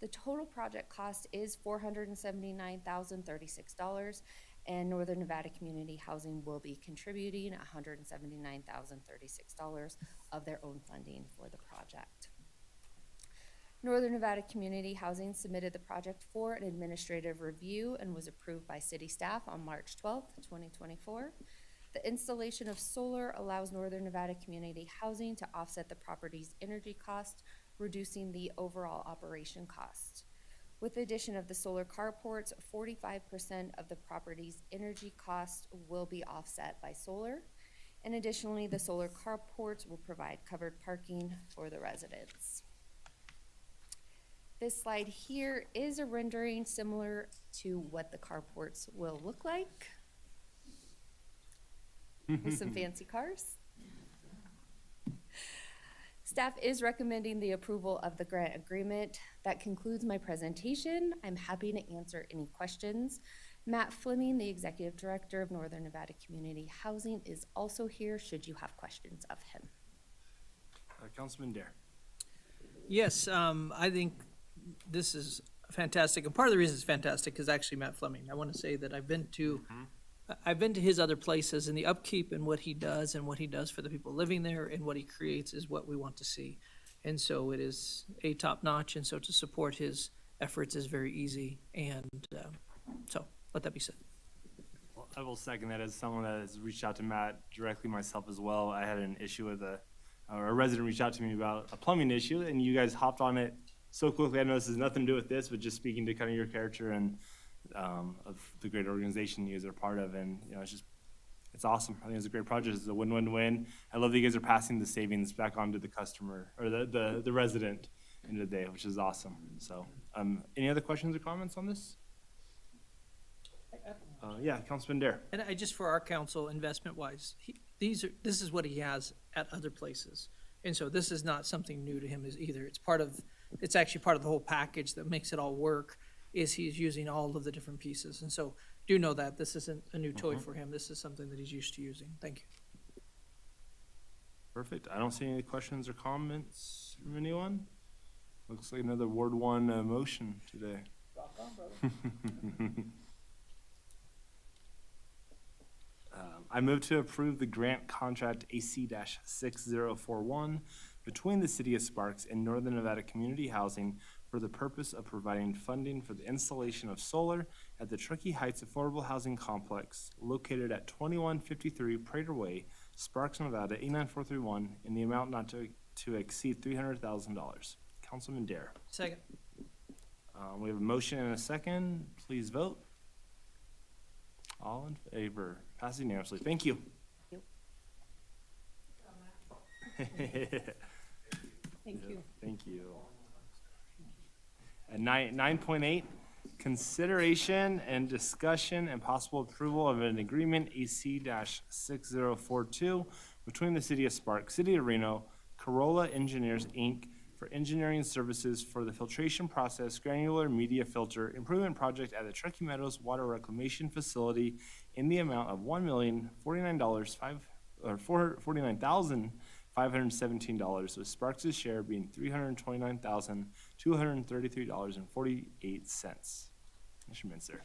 Speaker 20: The total project cost is $479,036, and Northern Nevada Community Housing will be contributing $179,036 of their own funding for the project. Northern Nevada Community Housing submitted the project for an administrative review and was approved by city staff on March 12th, 2024. The installation of solar allows Northern Nevada Community Housing to offset the property's energy cost, reducing the overall operation cost. With the addition of the solar carports, 45% of the property's energy cost will be offset by solar. And additionally, the solar carports will provide covered parking for the residents. This slide here is a rendering similar to what the carports will look like with some fancy cars. Staff is recommending the approval of the grant agreement. That concludes my presentation. I'm happy to answer any questions. Matt Fleming, the Executive Director of Northern Nevada Community Housing, is also here should you have questions of him.
Speaker 1: Councilman Dare.
Speaker 18: Yes, I think this is fantastic, and part of the reason it's fantastic is actually Matt Fleming. I want to say that I've been to his other places, and the upkeep and what he does for the people living there and what he creates is what we want to see. And so it is a top-notch, and so to support his efforts is very easy. And so, let that be said.
Speaker 1: Well, I will second that as someone that has reached out to Matt directly myself as well. I had an issue with a resident reached out to me about a plumbing issue, and you guys hopped on it so quickly. I know this has nothing to do with this, but just speaking to kind of your character and of the great organization you guys are part of, and it's awesome. I think it's a great project. It's a win-win-win. I love that you guys are passing the savings back on to the customer or the resident end of the day, which is awesome. So, any other questions or comments on this? Yeah, Councilman Dare.
Speaker 18: And just for our council, investment-wise, this is what he has at other places. And so this is not something new to him either. It's actually part of the whole package that makes it all work, is he's using all of the different pieces. And so do know that this isn't a new toy for him. This is something that he's used to using. Thank you.
Speaker 1: Perfect. I don't see any questions or comments from anyone. Looks like another Ward 1 motion today.
Speaker 18: Rock on, brother.
Speaker 1: I move to approve the grant contract AC-6041 between the City of Sparks and Northern Nevada Community Housing for the purpose of providing funding for the installation of solar at the Truckee Heights Affordable Housing Complex located at 2153 Prater Way, Sparks, Nevada, 89431, in the amount not to exceed $300,000. Councilman Dare.
Speaker 18: Second.
Speaker 1: We have a motion and a second. Please vote. All in favor? Passes unanimously. Thank you.
Speaker 5: Thank you.
Speaker 1: Thank you. At 9.8, consideration and discussion and possible approval of an agreement AC-6042 between the City of Sparks, City of Reno, Corolla Engineers, Inc., for engineering services for the filtration process granular media filter improvement project at the Truckee Meadows Water Reclamation Facility in the amount of $1,049,517, with Sparks' share being $329,233.48. Mr. Minster.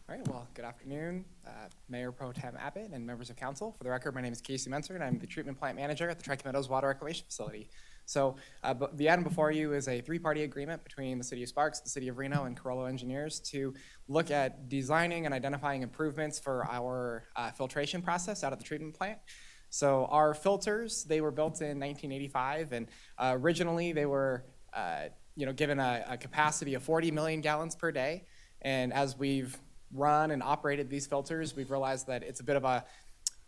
Speaker 3: All right, well, good afternoon, Mayor Pro Tem Abbott and members of council. For the record, my name is Casey Menser, and I'm the treatment plant manager at the Truckee Meadows Water Reclamation Facility. So the item before you is a three-party agreement between the City of Sparks, the City of Reno, and Corolla Engineers to look at designing and identifying improvements for our filtration process out of the treatment plant. So our filters, they were built in 1985, and originally they were given a capacity of 40 million gallons per day. And as we've run and operated these filters, we've realized that it's a bit of a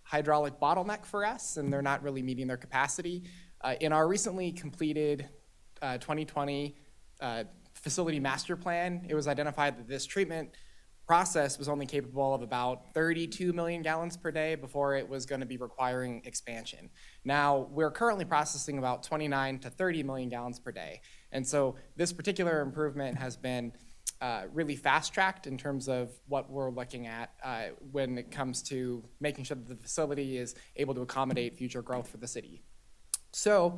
Speaker 3: hydraulic bottleneck for us, and they're not really meeting their capacity. In our recently completed 2020 facility master plan, it was identified that this treatment process was only capable of about 32 million gallons per day before it was going to be requiring expansion. Now, we're currently processing about 29 to 30 million gallons per day. And so this particular improvement has been really fast-tracked in terms of what we're looking at when it comes to making sure that the facility is able to accommodate future growth for the city. So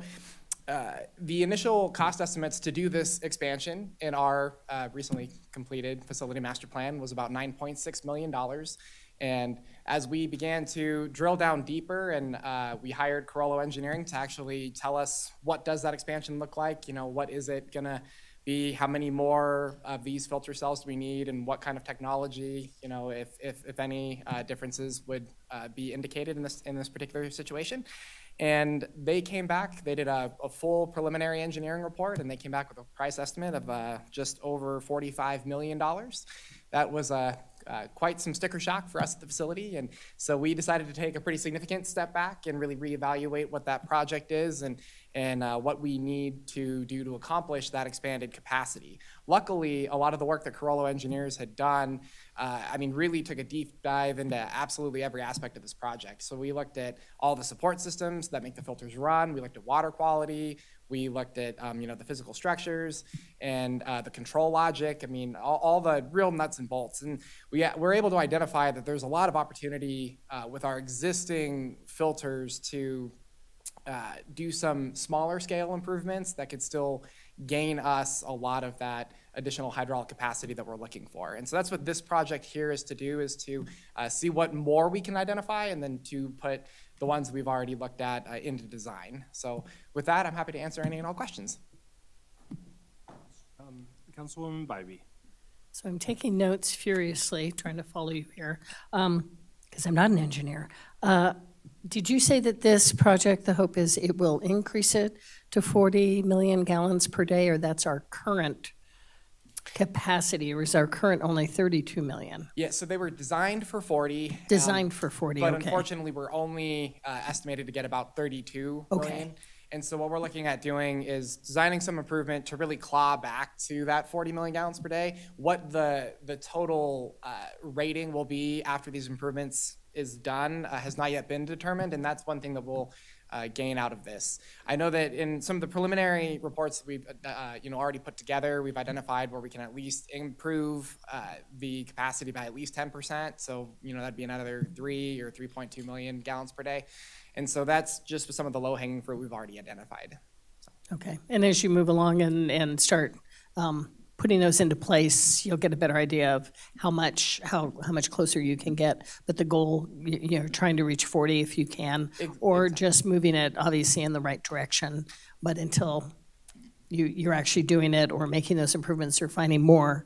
Speaker 3: the initial cost estimates to do this expansion in our recently completed facility master plan was about $9.6 million. And as we began to drill down deeper, and we hired Corolla Engineering to actually tell us what does that expansion look like, what is it gonna be, how many more of these filter cells do we need, and what kind of technology, if any differences would be indicated in this particular situation. And they came back, they did a full preliminary engineering report, and they came back with a price estimate of just over $45 million. That was quite some sticker shock for us at the facility, and so we decided to take a pretty significant step back and really reevaluate what that project is and what we need to do to accomplish that expanded capacity. Luckily, a lot of the work that Corolla Engineers had done, really took a deep dive into absolutely every aspect of this project. So we looked at all the support systems that make the filters run. We looked at water quality. We looked at the physical structures and the control logic. All the real nuts and bolts. And we're able to identify that there's a lot of opportunity with our existing filters to do some smaller scale improvements that could still gain us a lot of that additional hydraulic capacity that we're looking for. And so that's what this project here is to do, is to see what more we can identify, and then to put the ones we've already looked at into design. So with that, I'm happy to answer any and all questions.
Speaker 1: Councilwoman Bybee.
Speaker 10: So I'm taking notes furiously, trying to follow you here, because I'm not an engineer. Did you say that this project, the hope is it will increase it to 40 million gallons per day, or that's our current capacity, or is our current only 32 million?
Speaker 3: Yeah, so they were designed for 40.
Speaker 10: Designed for 40,
Speaker 3: But
Speaker 10: okay.
Speaker 3: unfortunately, we're only estimated to get about 32
Speaker 10: Okay.
Speaker 3: million. And so what we're looking at doing is designing some improvement to really claw back to that 40 million gallons per day. What the total rating will be after these improvements is done has not yet been determined, and that's one thing that we'll gain out of this. I know that in some of the preliminary reports that we've already put together, we've identified where we can at least improve the capacity by at least 10%. So that'd be another 3 or 3.2 million gallons per day. And so that's just some of the low-hanging fruit we've already identified.
Speaker 10: Okay, and as you move along and start putting those into place, you'll get a better idea of how much closer you can get. But the goal, you're trying to reach 40 if you can, or just moving it obviously in the right direction. But until you're actually doing it or making those improvements or finding more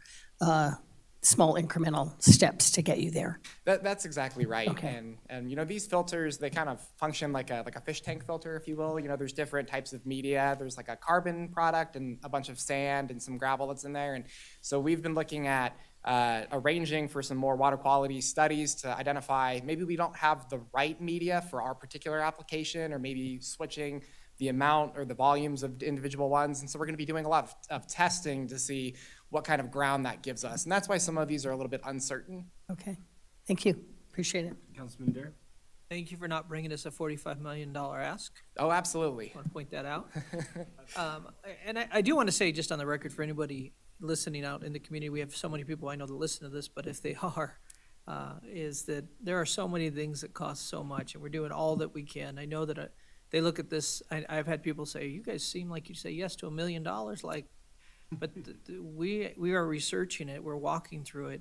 Speaker 10: small incremental steps to get you there.
Speaker 3: That's exactly right.
Speaker 10: Okay.
Speaker 3: And these filters, they kind of function like a fish tank filter, if you will. There's different types of media. There's like a carbon product and a bunch of sand and some gravel that's in there. And so we've been looking at arranging for some more water quality studies to identify maybe we don't have the right media for our particular application, or maybe switching the amount or the volumes of individual ones. And so we're going to be doing a lot of testing to see what kind of ground that gives us. And that's why some of these are a little bit uncertain.
Speaker 10: Okay, thank you. Appreciate it.
Speaker 1: Councilman Dare.
Speaker 18: Thank you for not bringing us a $45 million ask.
Speaker 3: Oh, absolutely.
Speaker 18: I want to point that out. And I do want to say, just on the record, for anybody listening out in the community, we have so many people I know that listen to this, but if they are, is that there are so many things that cost so much, and we're doing all that we can. I know that they look at this, I've had people say, you guys seem like you say yes to $1 million, like, but we are researching it, we're walking through it.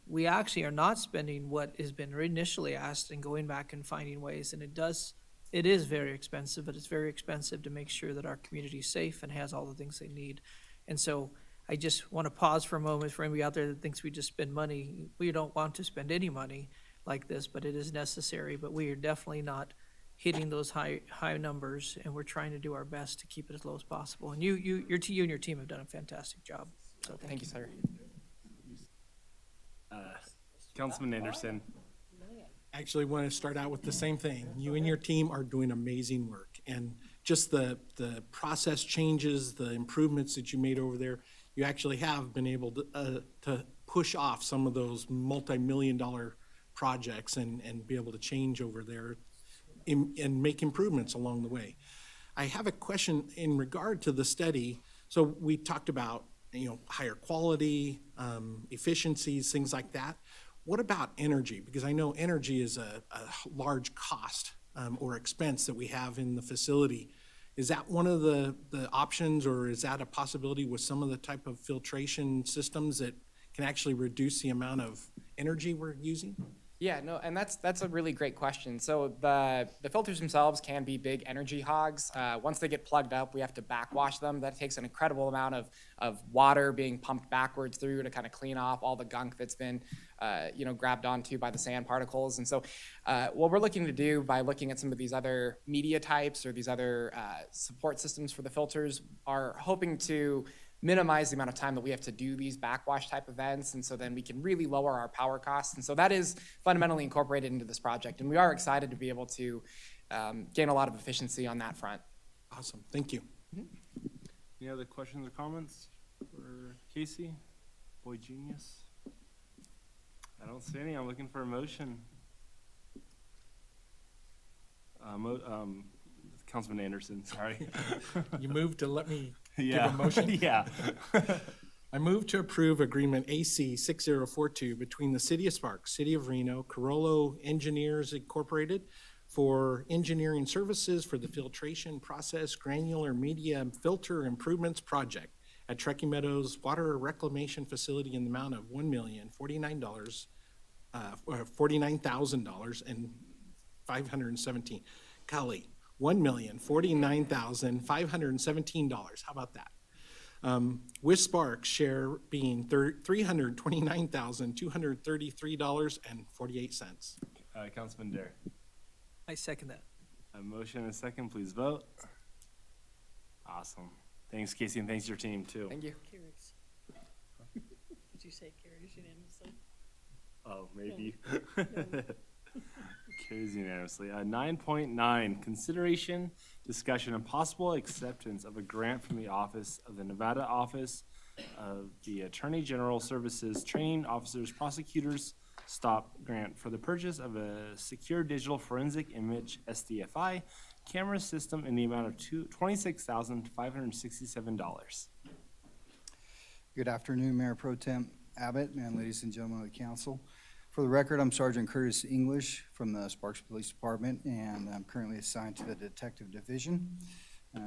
Speaker 18: We actually are not spending what has been initially asked and going back and finding ways, and it is very expensive, but it's very expensive to make sure that our community is safe and has all the things they need. And so I just want to pause for a moment for anybody out there that thinks we just spend money. We don't want to spend any money like this, but it is necessary, but we are definitely not hitting those high numbers, and we're trying to do our best to keep it as low as possible. And you and your team have done a fantastic job. So
Speaker 3: Thank you, sir.
Speaker 1: Councilman Anderson.
Speaker 11: Actually want to start out with the same thing. You and your team are doing amazing work, and just the process changes, the improvements that you made over there, you actually have been able to push off some of those multi-million-dollar projects and be able to change over there and make improvements along the way. I have a question in regard to the study. So we talked about higher quality, efficiencies, things like that. What about energy? Because I know energy is a large cost or expense that we have in the facility. Is that one of the options, or is that a possibility with some of the type of filtration systems that can actually reduce the amount of energy we're using?
Speaker 3: Yeah, no, and that's a really great question. So the filters themselves can be big energy hogs. Once they get plugged up, we have to backwash them. That takes an incredible amount of water being pumped backwards through to kind of clean off all the gunk that's been grabbed onto by the sand particles. And so what we're looking to do by looking at some of these other media types or these other support systems for the filters are hoping to minimize the amount of time that we have to do these backwash type events, and so then we can really lower our power costs. And so that is fundamentally incorporated into this project, and we are excited to be able to gain a lot of efficiency on that front.
Speaker 11: Awesome, thank you.
Speaker 1: Any other questions or comments for Casey? Boy genius. I don't see any. I'm looking for a motion. Councilman Anderson, sorry.
Speaker 11: You moved to let me
Speaker 1: Yeah.
Speaker 11: give a motion?
Speaker 1: Yeah.
Speaker 11: I move to approve agreement AC 6042 between the City of Sparks, City of Reno, Carollo Engineers Incorporated for engineering services for the filtration process granular media filter improvements project at Truckee Meadows Water Reclamation Facility in the amount of $1,049,000 and $1,49,517. Cully, $1,049,517. How about that? With Sparks share being $329,233.48.
Speaker 1: Councilman Dare.
Speaker 18: I second that.
Speaker 1: A motion and a second, please vote. Awesome. Thanks, Casey, and thanks your team too.
Speaker 3: Thank you.
Speaker 10: Carries. Did you say carries unanimously?
Speaker 1: Oh, maybe. Carries unanimously. 9.9, consideration, discussion, and possible acceptance of a grant from the Office of the Nevada Office of the Attorney General Services Training Officers Prosecutors STOP grant for the purchase of a secure digital forensic image SDFI camera system in the amount of $26,567.
Speaker 6: Good afternoon, Mayor Pro Tem Abbott and ladies and gentlemen of the council. For the record, I'm Sergeant Curtis English from the Sparks Police Department, and I'm currently assigned to the Detective Division.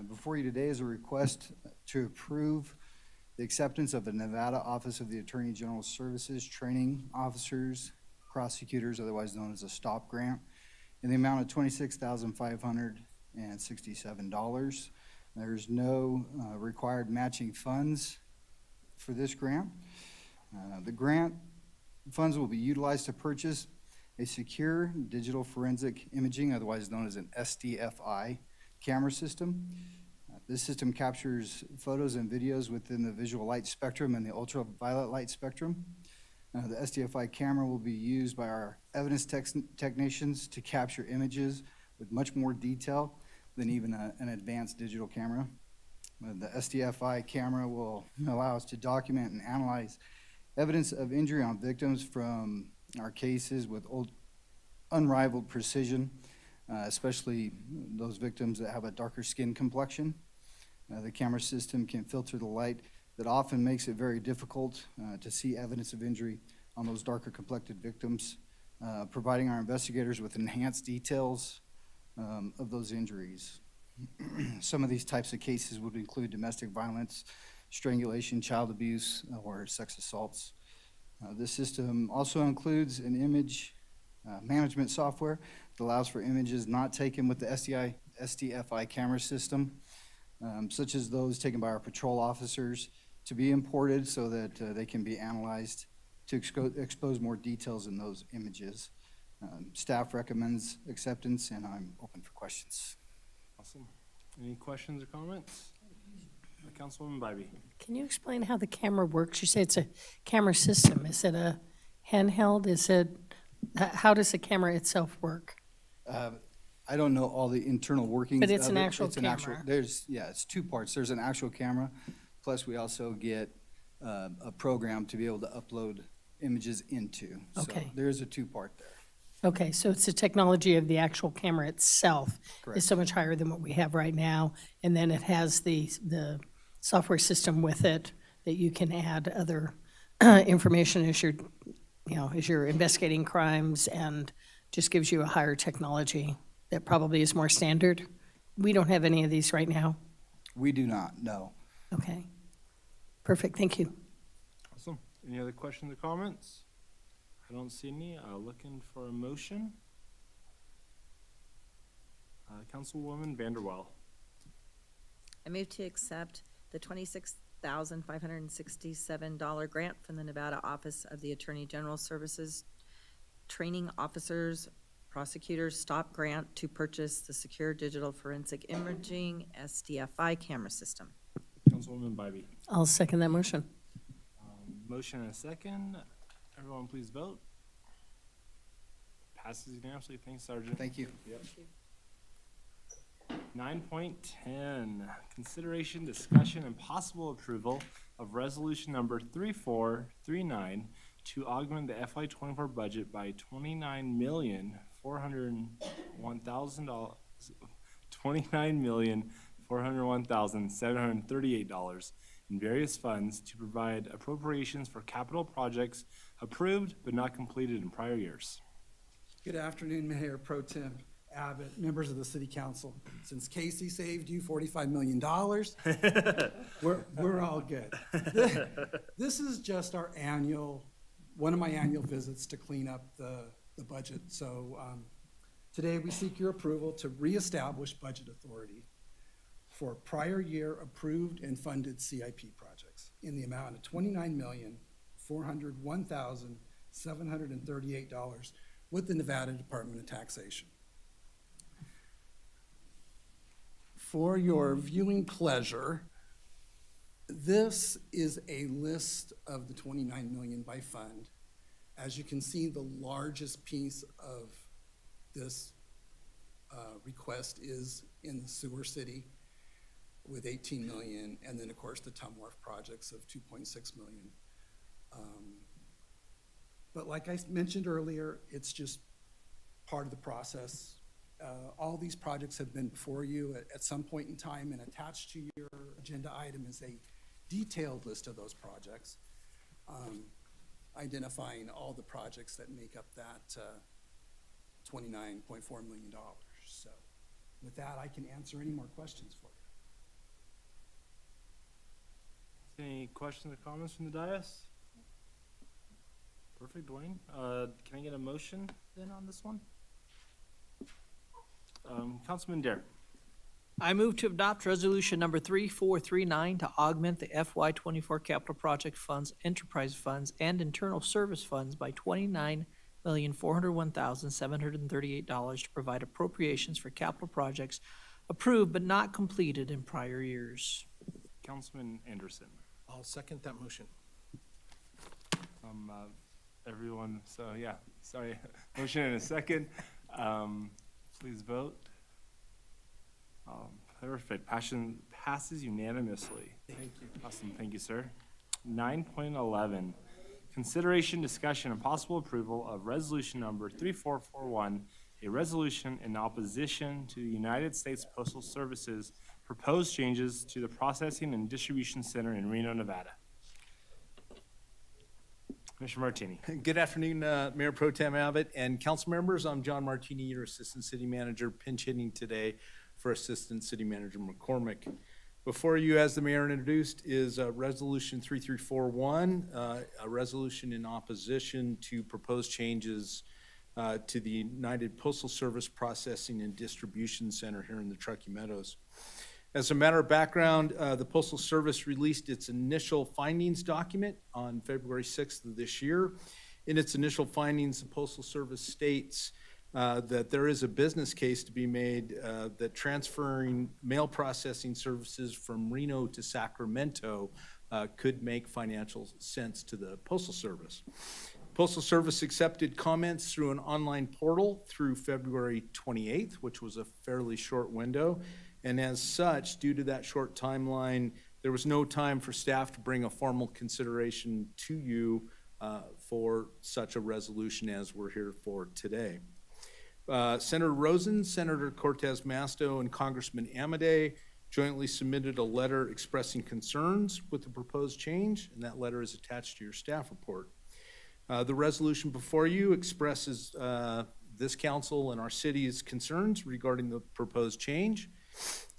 Speaker 6: Before you today is a request to approve the acceptance of the Nevada Office of the Attorney General Services Training Officers, Prosecutors, otherwise known as a STOP grant, in the amount of $26,567. There's no required matching funds for this grant. The grant funds will be utilized to purchase a secure digital forensic imaging, otherwise known as an SDFI, camera system. This system captures photos and videos within the visual light spectrum and the ultraviolet light spectrum. The SDFI camera will be used by our evidence technicians to capture images with much more detail than even an advanced digital camera. The SDFI camera will allow us to document and analyze evidence of injury on victims from our cases with unrivaled precision, especially those victims that have a darker skin complexion. The camera system can filter the light that often makes it very difficult to see evidence of injury on those darker complected victims, providing our investigators with enhanced details of those injuries. Some of these types of cases would include domestic violence, strangulation, child abuse, or sex assaults. This system also includes an image management software that allows for images not taken with the SDFI camera system, such as those taken by our patrol officers, to be imported so that they can be analyzed to expose more details in those images. Staff recommends acceptance, and I'm open for questions.
Speaker 1: Awesome. Any questions or comments? Councilwoman Bybee.
Speaker 10: Can you explain how the camera works? You say it's a camera system. Is it a handheld? How does the camera itself work?
Speaker 6: I don't know all the internal workings.
Speaker 10: But it's
Speaker 6: of
Speaker 10: an
Speaker 6: it.
Speaker 10: actual
Speaker 6: It's
Speaker 10: camera.
Speaker 6: It's two parts. There's an actual camera, plus we also get a program to be able to upload images into.
Speaker 10: Okay.
Speaker 6: So there is a two-part there.
Speaker 10: Okay, so it's the technology of the actual camera itself
Speaker 6: Correct.
Speaker 10: is so much higher than what we have right now. And then it has the software system with it that you can add other information as you're investigating crimes, and just gives you a higher technology that probably is more standard. We don't have any of these right now.
Speaker 6: We do not, no.
Speaker 10: Okay. Perfect, thank you.
Speaker 1: Awesome. Any other questions or comments? I don't see any. Looking for a motion. Councilwoman Vanderwell.
Speaker 14: I move to accept the $26,567 grant from the Nevada Office of the Attorney General Services Training Officers, Prosecutors STOP grant to purchase the secure digital forensic imaging SDFI camera system.
Speaker 1: Councilwoman Bybee.
Speaker 10: I'll second that motion.
Speaker 1: Motion and a second. Everyone please vote. Passes unanimously. Thanks, Sergeant.
Speaker 6: Thank you.
Speaker 1: Yep. 9.10, consideration, discussion, and possible approval of resolution number 3439 to augment the FY '24 budget by $29,401,738 in various funds to provide appropriations for capital projects approved but not completed in prior years.
Speaker 22: Good afternoon, Mayor Pro Tem Abbott, members of the City Council. Since Casey saved you $45 million, we're all good. This is just our one of my annual visits to clean up the budget. So Today, we seek your approval to reestablish budget authority for prior year approved and funded CIP projects in the amount of $29,401,738 with the Nevada Department of Taxation. For your viewing pleasure, this is a list of the 29 million by fund. As you can see, the largest piece of this request is in the Sewer City with 18 million, and then of course the Tumwharf projects of 2.6 million. But like I mentioned earlier, it's just part of the process. All these projects have been before you at some point in time, and attached to your agenda item is a detailed list of those projects, identifying all the projects that make up that $29.4 million. So with that, I can answer any more questions for you.
Speaker 1: Any questions or comments from the dais? Perfect, Dwayne. Can I get a motion then on this one? Councilman Dare.
Speaker 18: I move to adopt resolution number 3439 to augment the FY24 capital project funds, enterprise funds, and internal service funds by $29,401,738 to provide appropriations for capital projects approved but not completed in prior years.
Speaker 1: Councilman Anderson.
Speaker 11: I'll second that motion.
Speaker 1: Everyone, so yeah, sorry. Motion in a second. Please vote. Perfect. Passes unanimously.
Speaker 11: Thank you.
Speaker 1: Awesome. Thank you, sir. 9.11, consideration, discussion, and possible approval of resolution number 3441, a resolution in opposition to the United States Postal Service's proposed changes to the processing and distribution center in Reno, Nevada. Commissioner Martini.
Speaker 2: Good afternoon, Mayor Pro Tem Abbott and council members. I'm John Martini, your Assistant City Manager, pinch hitting today for Assistant City Manager McCormick. Before you, as the mayor introduced, is Resolution 3341, a resolution in opposition to proposed changes to the United Postal Service Processing and Distribution Center here in the Truckee Meadows. As a matter of background, the Postal Service released its initial findings document on February 6th of this year. In its initial findings, the Postal Service states that there is a business case to be made that transferring mail processing services from Reno to Sacramento could make financial sense to the Postal Service. Postal Service accepted comments through an online portal through February 28th, which was a fairly short window. And as such, due to that short timeline, there was no time for staff to bring a formal consideration to you for such a resolution as we're here for today. Senator Rosen, Senator Cortez Masto, and Congressman Amodei jointly submitted a letter expressing concerns with the proposed change, and that letter is attached to your staff report. The resolution before you expresses this council and our city's concerns regarding the proposed change.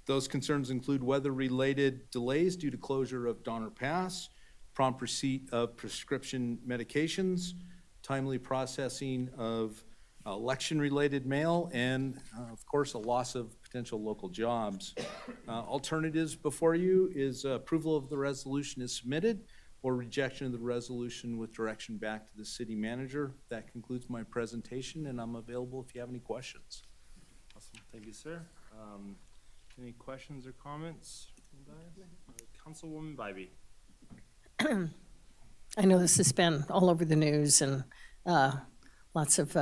Speaker 2: Those concerns include weather-related delays due to closure of Donner Pass, prompt receipt of prescription medications, timely processing of election-related mail, and of course, a loss of potential local jobs. Alternatives before you is approval of the resolution is submitted, or rejection of the resolution with direction back to the city manager. That concludes my presentation, and I'm available if you have any questions.
Speaker 1: Awesome. Thank you, sir. Any questions or comments? Councilwoman Bybee.
Speaker 10: I know this has been all over the news and lots of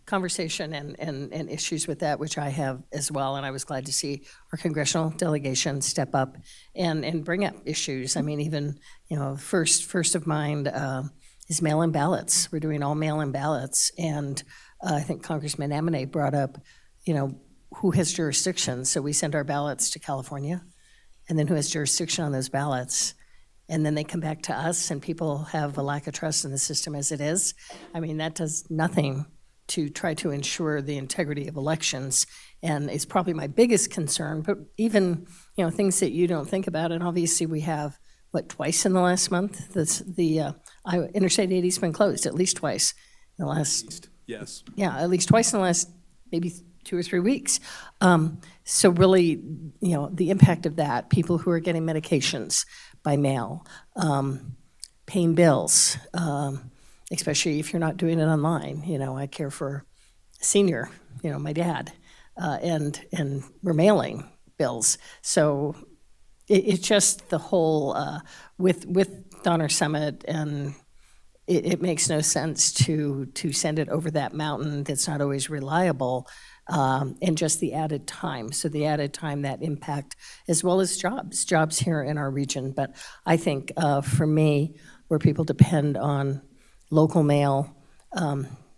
Speaker 10: conversation and issues with that, which I have as well. And I was glad to see our congressional delegation step up and bring up issues. I mean, even, first of mind is mail-in ballots. We're doing all mail-in ballots. And I think Congressman Amodei brought up, who has jurisdiction. So we send our ballots to California, and then who has jurisdiction on those ballots. And then they come back to us, and people have a lack of trust in the system as it is. I mean, that does nothing to try to ensure the integrity of elections. And it's probably my biggest concern, but even, things that you don't think about. And obviously we have, twice in the last month? The Interstate 80's been closed at least twice in the last.
Speaker 2: Yes.
Speaker 10: Yeah, at least twice in the last maybe 2 or 3 weeks. So really, the impact of that, people who are getting medications by mail, paying bills, especially if you're not doing it online. I care for a senior, my dad, and we're mailing bills. So it's just the whole, with Donner Summit, and it makes no sense to send it over that mountain that's not always reliable, and just the added time. So the added time, that impact, as well as jobs here in our region. But I think for me, where people depend on local mail,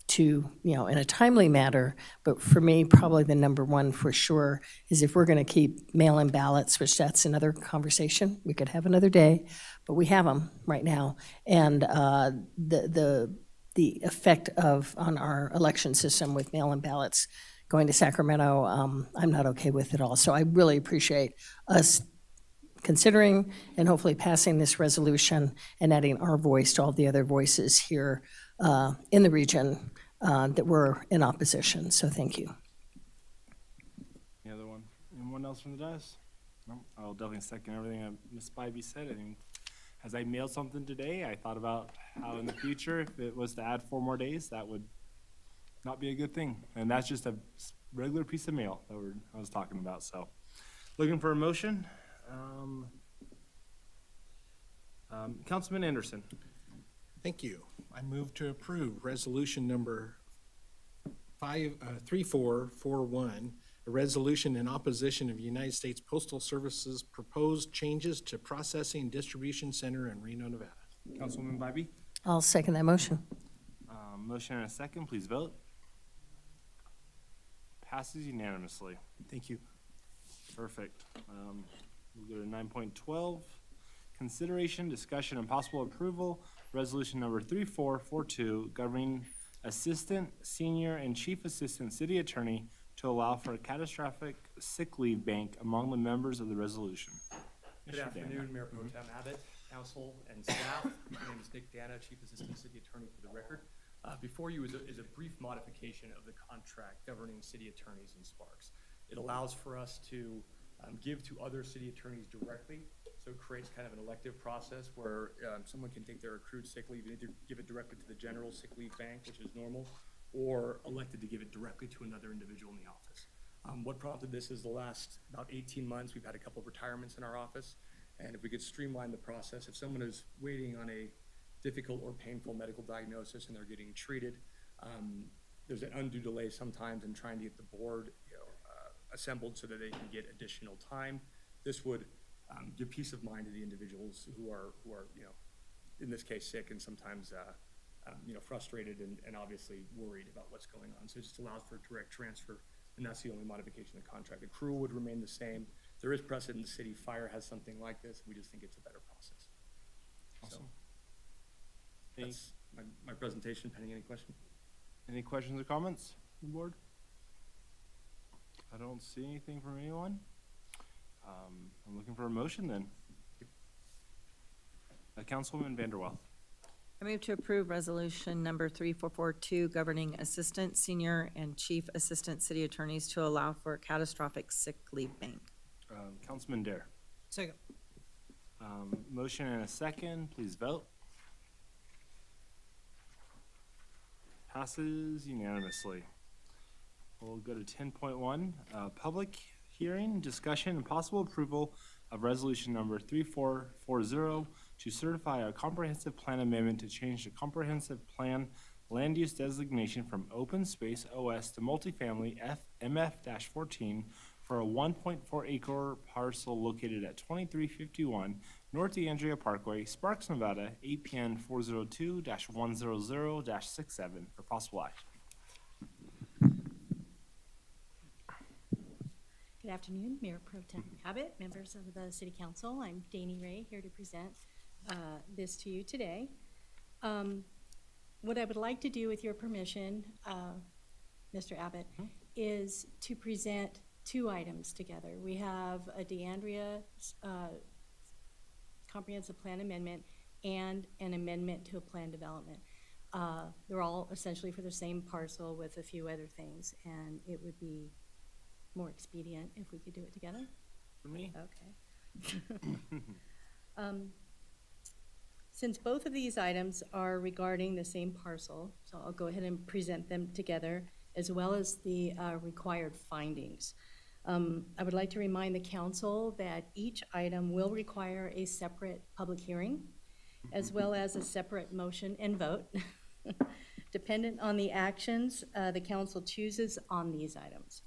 Speaker 10: to, in a timely manner, but for me, probably the number one for sure is if we're going to keep mail-in ballots, which that's another conversation, we could have another day, but we have them right now. And the effect on our election system with mail-in ballots going to Sacramento, I'm not okay with at all. So I really appreciate us considering and hopefully passing this resolution and adding our voice to all the other voices here in the region that were in opposition. So thank you.
Speaker 1: Any other one? Anyone else from the dais? No? I'll definitely second everything Ms. Spivey said. I mean, as I mailed something today, I thought about how in the future, if it was to add 4 more days, that would not be a good thing. And that's just a regular piece of mail that I was talking about. So looking for a motion. Councilman Anderson.
Speaker 11: Thank you. I move to approve resolution number 3441, a resolution in opposition of United States Postal Service's proposed changes to processing distribution center in Reno, Nevada.
Speaker 1: Councilwoman Bybee.
Speaker 10: I'll second that motion.
Speaker 1: Motion and a second, please vote. Passes unanimously.
Speaker 2: Thank you.
Speaker 1: Perfect. We'll go to 9.12. Consideration, discussion, and possible approval, resolution number 3442, governing assistant, senior, and chief assistant city attorney to allow for a catastrophic sick leave bank among the members of the resolution.
Speaker 8: Good afternoon, Mayor Pro Tem Abbott, council, and staff. My name is Nick Dana, Chief Assistant City Attorney for the record. Before you is a brief modification of the contract governing city attorneys in Sparks. It allows for us to give to other city attorneys directly, so it creates kind of an elective process where someone can take their accrued sick leave and either give it directly to the general sick leave bank, which is normal, or elected to give it directly to another individual in the office. What prompted this is the last about 18 months, we've had a couple of retirements in our office, and if we could streamline the process, if someone is waiting on a difficult or painful medical diagnosis and they're getting treated, there's an undue delay sometimes in trying to get the board assembled so that they can get additional time. This would give peace of mind to the individuals who are in this case sick and sometimes frustrated and obviously worried about what's going on. So it just allows for direct transfer, and that's the only modification of the contract. Accrual would remain the same. There is precedent in the city. Fire has something like this. We just think it's a better process.
Speaker 1: Awesome.
Speaker 8: So that's my presentation, pending any questions.
Speaker 1: Any questions or comments from the board? I don't see anything from anyone. I'm looking for a motion then. Councilwoman Vanderwell.
Speaker 14: I move to approve resolution number 3442 governing assistant, senior, and chief assistant city attorneys to allow for a catastrophic sick leave bank.
Speaker 1: Councilman Dare.
Speaker 18: Second.
Speaker 1: Motion and a second, please vote. Passes unanimously. We'll go to 10.1, public hearing, discussion, and possible approval of resolution number 3440 to certify a comprehensive plan amendment to change the comprehensive plan land use designation from open space OS to multifamily MF-14 for a 1.4 acre parcel located at 2351 North DeAndrea Parkway, Sparks, Nevada, APN 402-100-67 for possible action.
Speaker 9: Good afternoon, Mayor Pro Tem Abbott, members of the City Council. I'm Dani Ray, here to present this to you today. What I would like to do, with your permission, Mr. Abbott, is to present 2 items together. We have a DeAndrea comprehensive plan amendment and an amendment to a plan development. They're all essentially for the same parcel with a few other things, and it would be more expedient if we could do it together?
Speaker 1: For me?
Speaker 9: Okay. Since both of these items are regarding the same parcel, so I'll go ahead and present them together, as well as the required findings. I would like to remind the council that each item will require a separate public hearing, as well as a separate motion and vote, dependent on the actions the council chooses on these items.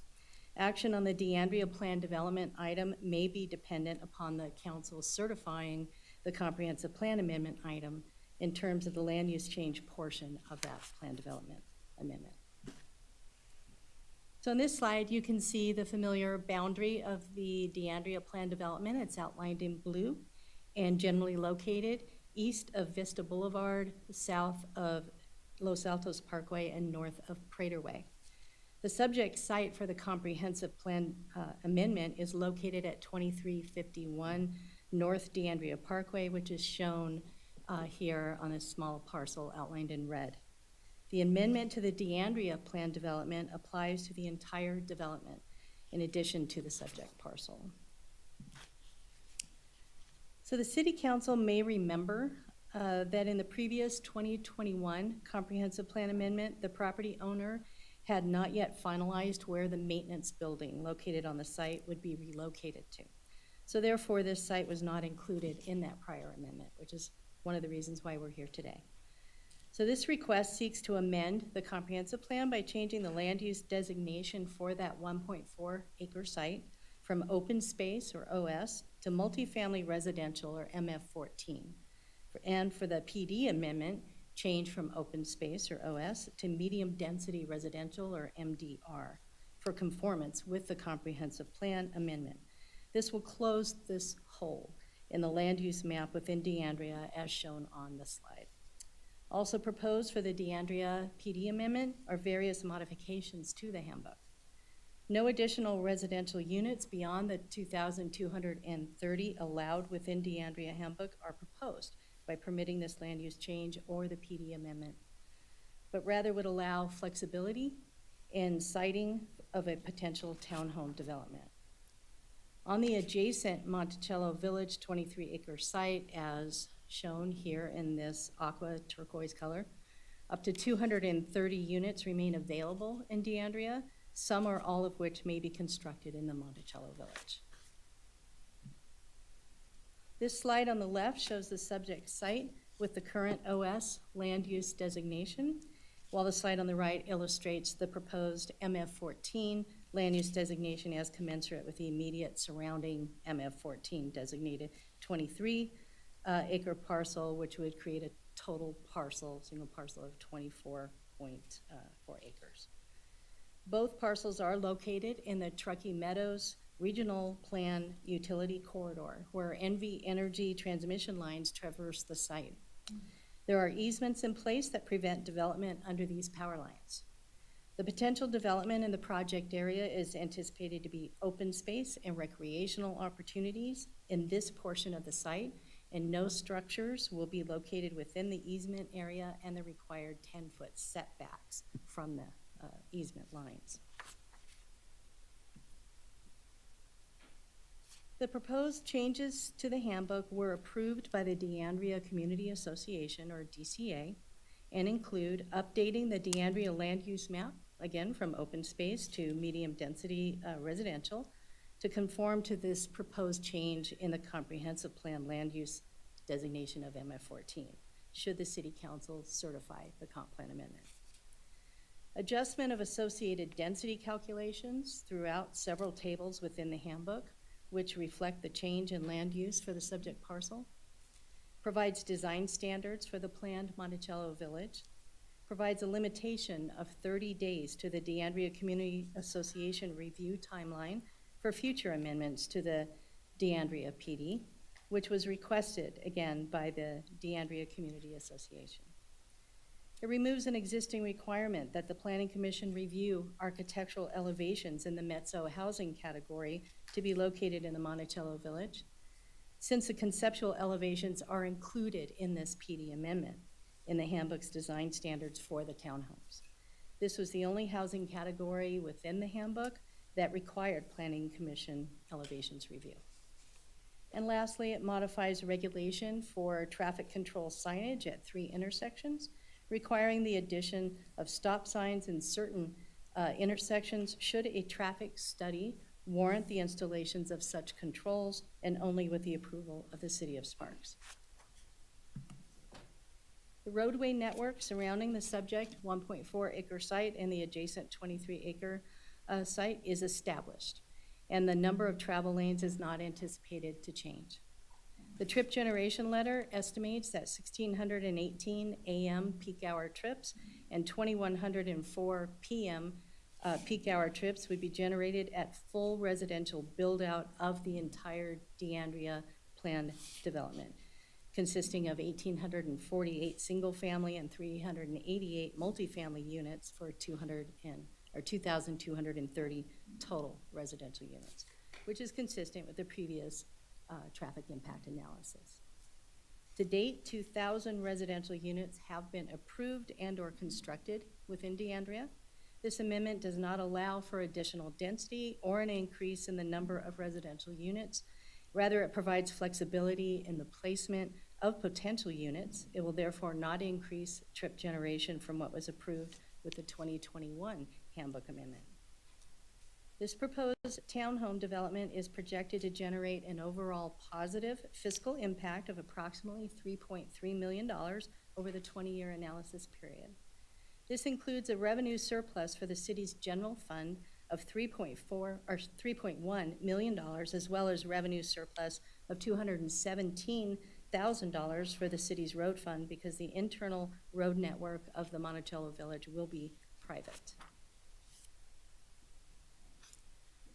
Speaker 9: Action on the DeAndrea Plan Development item may be dependent upon the council certifying the comprehensive plan amendment item in terms of the land use change portion of that plan development amendment. So in this slide, you can see the familiar boundary of the DeAndrea Plan Development. It's outlined in blue and generally located east of Vista Boulevard, south of Los Altos Parkway, and north of Prater Way. The subject site for the comprehensive plan amendment is located at 2351 North DeAndrea Parkway, which is shown here on a small parcel outlined in red. The amendment to the DeAndrea plan development applies to the entire development in addition to the subject parcel. So the City Council may remember that in the previous 2021 comprehensive plan amendment, the property owner had not yet finalized where the maintenance building located on the site would be relocated to. So therefore, this site was not included in that prior amendment, which is one of the reasons why we're here today. So this request seeks to amend the comprehensive plan by changing the land use designation for that 1.4 acre site from open space, or OS, to multifamily residential, or MF14. And for the PD amendment, change from open space, or OS, to medium density residential, or MDR, for conformance with the comprehensive plan amendment. This will close this hole in the land use map within DeAndrea as shown on the slide. Also proposed for the DeAndrea PD amendment are various modifications to the handbook. No additional residential units beyond the 2,230 allowed within DeAndrea handbook are proposed by permitting this land use change or the PD amendment, but rather would allow flexibility in siting of a potential townhome development. On the adjacent Monticello Village 23-acre site, as shown here in this aqua turquoise color, up to 230 units remain available in DeAndrea, some or all of which may be constructed in the Monticello Village. This slide on the left shows the subject site with the current OS land use designation, while the slide on the right illustrates the proposed MF14 land use designation as commensurate with the immediate surrounding MF14 designated 23 acre parcel, which would create a total parcel, single parcel of 24.4 acres. Both parcels are located in the Truckee Meadows Regional Plan Utility Corridor, where NV Energy transmission lines traverse the site. There are easements in place that prevent development under these power lines. The potential development in the project area is anticipated to be open space and recreational opportunities in this portion of the site, and no structures will be located within the easement area and the required 10-foot setbacks from the easement lines. The proposed changes to the handbook were approved by the DeAndrea Community Association, or DCA, and include updating the DeAndrea land use map, again from open space to medium density residential, to conform to this proposed change in the comprehensive plan land use designation of MF14, should the City Council certify the comp plan amendment. Adjustment of associated density calculations throughout several tables within the handbook, which reflect the change in land use for the subject parcel, provides design standards for the planned Monticello Village, provides a limitation of 30 days to the DeAndrea Community Association review timeline for future amendments to the DeAndrea PD, which was requested again by the DeAndrea Community Association. It removes an existing requirement that the Planning Commission review architectural elevations in the Mezzo housing category to be located in the Monticello Village, since the conceptual elevations are included in this PD amendment in the handbook's design standards for the townhomes. This was the only housing category within the handbook that required Planning Commission elevations review. And lastly, it modifies regulation for traffic control signage at 3 intersections, requiring the addition of stop signs in certain intersections should a traffic study warrant the installations of such controls, and only with the approval of the City of Sparks. The roadway network surrounding the subject 1.4 acre site and the adjacent 23 acre site is established, and the number of travel lanes is not anticipated to change. The trip generation letter estimates that 1,618 AM peak hour trips and 2,104 PM peak hour trips would be generated at full residential build-out of the entire DeAndrea planned development, consisting of 1,848 single-family and 388 multifamily units for 2,230 total residential units, which is consistent with the previous traffic impact analysis. To date, 2,000 residential units have been approved and/or constructed within DeAndrea. This amendment does not allow for additional density or an increase in the number of residential units. Rather, it provides flexibility in the placement of potential units. It will therefore not increase trip generation from what was approved with the 2021 handbook amendment. This proposed townhome development is projected to generate an overall positive fiscal impact of approximately $3.3 million over the 20-year analysis period. This includes a revenue surplus for the city's general fund of $3.1 million, as well as revenue surplus of $217,000 for the city's road fund, because the internal road network of the Monticello Village will be private.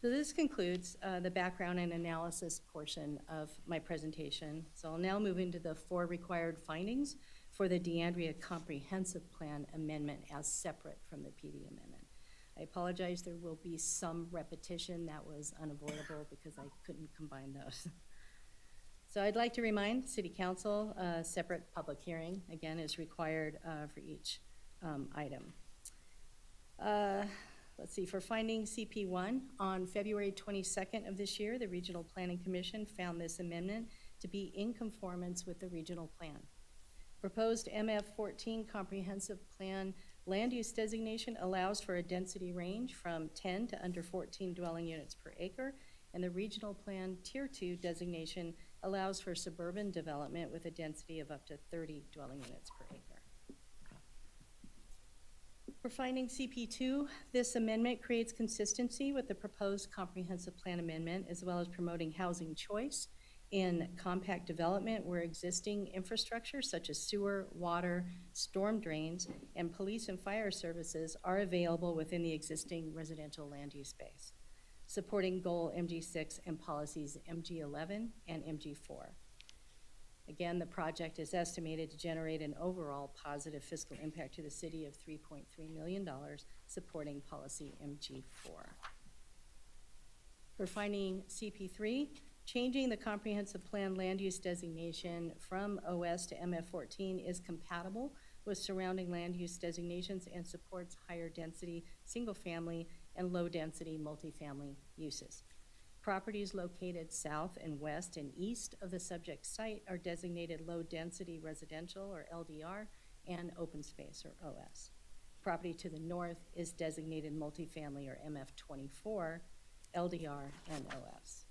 Speaker 9: So this concludes the background and analysis portion of my presentation. So I'll now move into the 4 required findings for the DeAndrea Comprehensive Plan Amendment as separate from the PD amendment. I apologize, there will be some repetition. That was unavoidable because I couldn't combine those. So I'd like to remind City Council a separate public hearing, again, is required for each item. Let's see, for finding CP1, on February 22nd of this year, the Regional Planning Commission found this amendment to be in conformance with the regional plan. Proposed MF14 Comprehensive Plan land use designation allows for a density range from 10 to under 14 dwelling units per acre, and the Regional Plan Tier 2 designation allows for suburban development with a density of up to 30 dwelling units per acre. For finding CP2, this amendment creates consistency with the proposed comprehensive plan amendment, as well as promoting housing choice in compact development where existing infrastructure such as sewer, water, storm drains, and police and fire services are available within the existing residential land use space, supporting goal MG6 and policies MG11 and MG4. Again, the project is estimated to generate an overall positive fiscal impact to the city of $3.3 million, supporting policy MG4. For finding CP3, changing the comprehensive plan land use designation from OS to MF14 is compatible with surrounding land use designations and supports higher density single-family and low-density multifamily uses. Properties located south and west and east of the subject site are designated low-density residential, or LDR, and open space, or OS. Property to the north is designated multifamily, or MF24, LDR, and OS.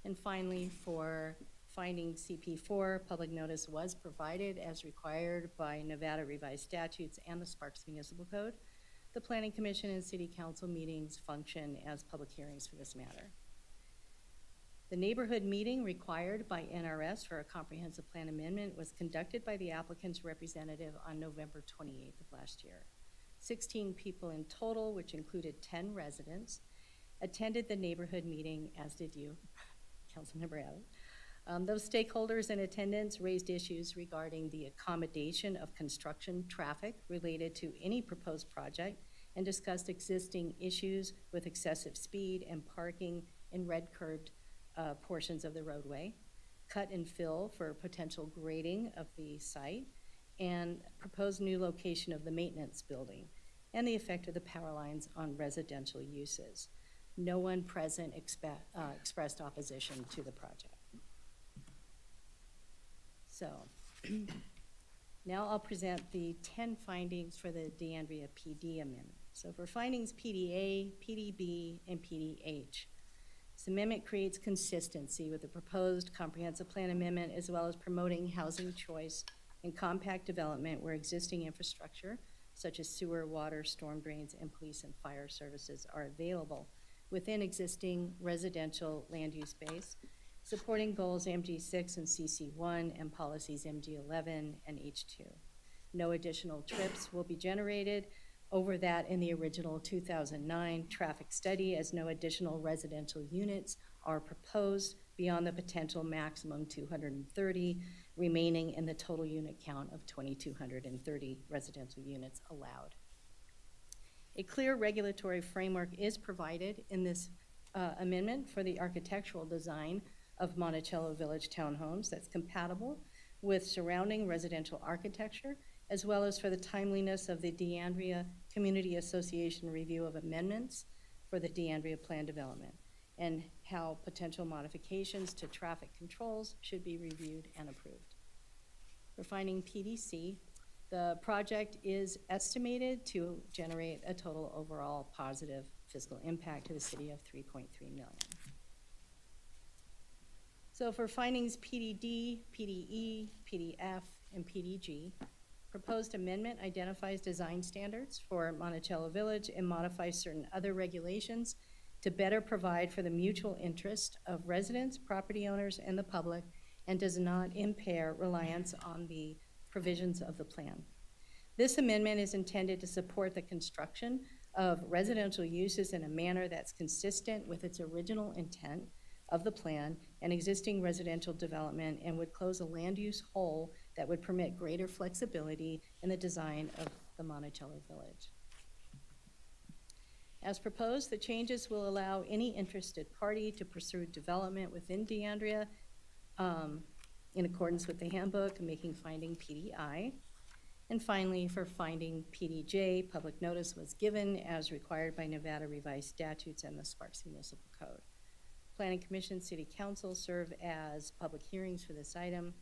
Speaker 9: And finally, for finding CP4, public notice was provided as required by Nevada revised statutes and the Sparks Municipal Code. The Planning Commission and City Council meetings function as public hearings for this matter. The neighborhood meeting required by NRS for a comprehensive plan amendment was conducted by the applicant's representative on November 28th of last year. 16 people in total, which included 10 residents, attended the neighborhood meeting, as did you, Councilmember Abbott. Those stakeholders in attendance raised issues regarding the accommodation of construction traffic related to any proposed project and discussed existing issues with excessive speed and parking in red curbed portions of the roadway, cut and fill for potential grading of the site, and proposed new location of the maintenance building, and the effect of the power lines on residential uses. No one present expressed opposition to the project. So, now I'll present the 10 findings for the DeAndrea PD amendment. So for findings PDA, PDB, and PDH, this amendment creates consistency with the proposed comprehensive plan amendment, as well as promoting housing choice and compact development where existing infrastructure, such as sewer, water, storm drains, and police and fire services are available within existing residential land use base, supporting goals MG6 and CC1 and policies MG11 and H2. No additional trips will be generated over that in the original 2009 traffic study, as no additional residential units are proposed beyond the potential maximum 230 remaining in the total unit count of 2,230 residential units allowed. A clear regulatory framework is provided in this amendment for the architectural design of Monticello Village townhomes that's compatible with surrounding residential architecture, as well as for the timeliness of the DeAndrea Community Association review of amendments for the DeAndrea plan development, and how potential modifications to traffic controls should be reviewed and approved. For finding PDC, the project is estimated to generate a total overall positive fiscal impact to the city of $3.3 million. So for findings PDD, PDE, PDF, and PDG, proposed amendment identifies design standards for Monticello Village and modifies certain other regulations to better provide for the mutual interest of residents, property owners, and the public, and does not impair reliance on the provisions of the plan. This amendment is intended to support the construction of residential uses in a manner that's consistent with its original intent of the plan and existing residential development, and would close a land use hole that would permit greater flexibility in the design of the Monticello Village. As proposed, the changes will allow any interested party to pursue development within DeAndrea in accordance with the handbook, making finding PDI. And finally, for finding PDJ, public notice was given as required by Nevada revised statutes and the Sparks Municipal Code. Planning Commission, City Council serve as public hearings for this item.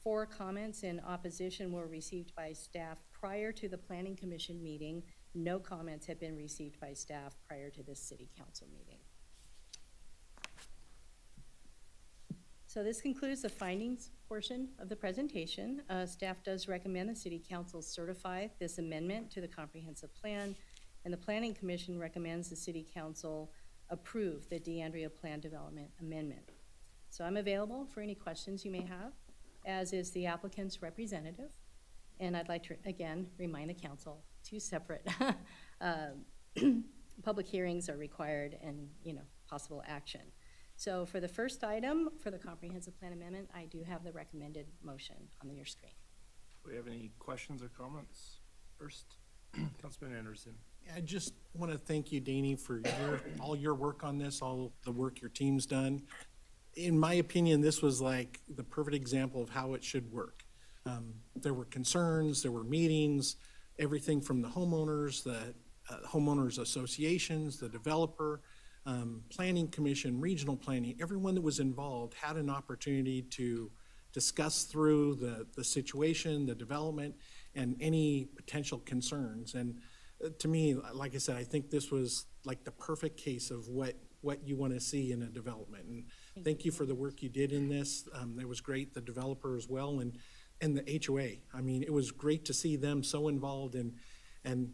Speaker 9: 4 comments in opposition were received by staff prior to the Planning Commission meeting. No comments have been received by staff prior to this City Council meeting. So this concludes the findings portion of the presentation. Staff does recommend the City Council certify this amendment to the comprehensive plan, and the Planning Commission recommends the City Council approve the DeAndrea Plan Development Amendment. So I'm available for any questions you may have, as is the applicant's representative. And I'd like to, again, remind the council 2 separate public hearings are required and, possible action. So for the first item, for the comprehensive plan amendment, I do have the recommended motion on your screen.
Speaker 1: Do we have any questions or comments? First, Councilman Anderson.
Speaker 11: I just want to thank you, Danny, for all your work on this, all the work your team's done. In my opinion, this was like the perfect example of how it should work. There were concerns, there were meetings, everything from the homeowners, the homeowners associations, the developer, planning commission, regional planning, everyone that was involved had an opportunity to discuss through the situation, the development, and any potential concerns. And to me, like I said, I think this was like the perfect case of what you want to see in a development. And thank you for the work you did in this. It was great, the developer as well, and the HOA. I mean, it was great to see them so involved, and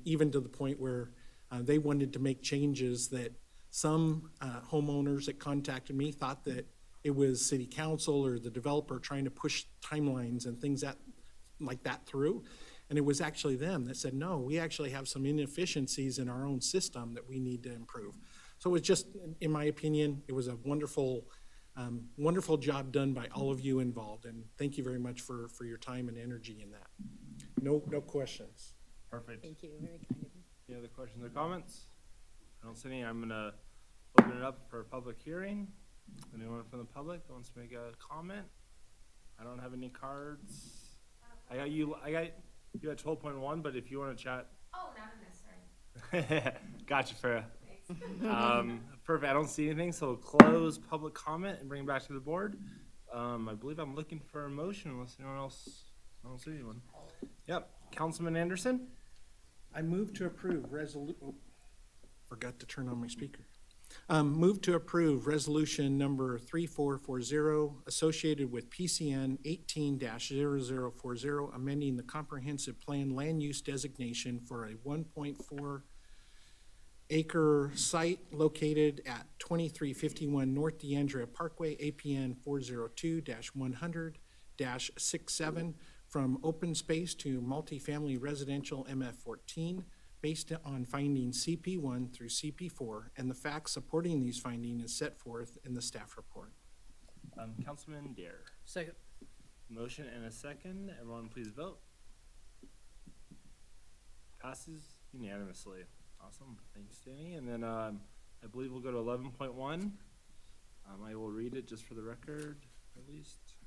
Speaker 11: even to the point where they wanted to make changes that some homeowners that contacted me thought that it was city council or the developer trying to push timelines and things like that through. And it was actually them that said, no, we actually have some inefficiencies in our own system that we need to improve. So it was just, in my opinion, it was a wonderful, wonderful job done by all of you involved. And thank you very much for your time and energy in that. No questions.
Speaker 1: Perfect.
Speaker 9: Thank you, very kind of you.
Speaker 1: Any other questions or comments? I don't see any. I'm gonna open it up for a public hearing. Anyone from the public that wants to make a comment? I don't have any cards. I got you at 12.1, but if you want to chat.
Speaker 7: Oh, not in this, sorry.
Speaker 1: Gotcha, Farah. Perfect. I don't see anything, so we'll close public comment and bring it back to the board. I believe I'm looking for a motion unless anyone else, I don't see anyone. Yep, Councilman Anderson?
Speaker 11: I move to approve forgot to turn on my speaker. Move to approve resolution number 3440 associated with PCN 18-0040, amending the comprehensive plan land use designation for a 1.4 acre site located at 2351 North D'Andrea Parkway, APN 402-100-67, from open space to multifamily residential MF14, based on findings CP1 through CP4, and the facts supporting these findings is set forth in the staff report.
Speaker 1: Councilman Dare.
Speaker 18: Second.
Speaker 1: Motion and a second. Everyone please vote. Passes unanimously. Awesome. Thanks, Danny. And then I believe we'll go to 11.1. I will read it just for the record, at least.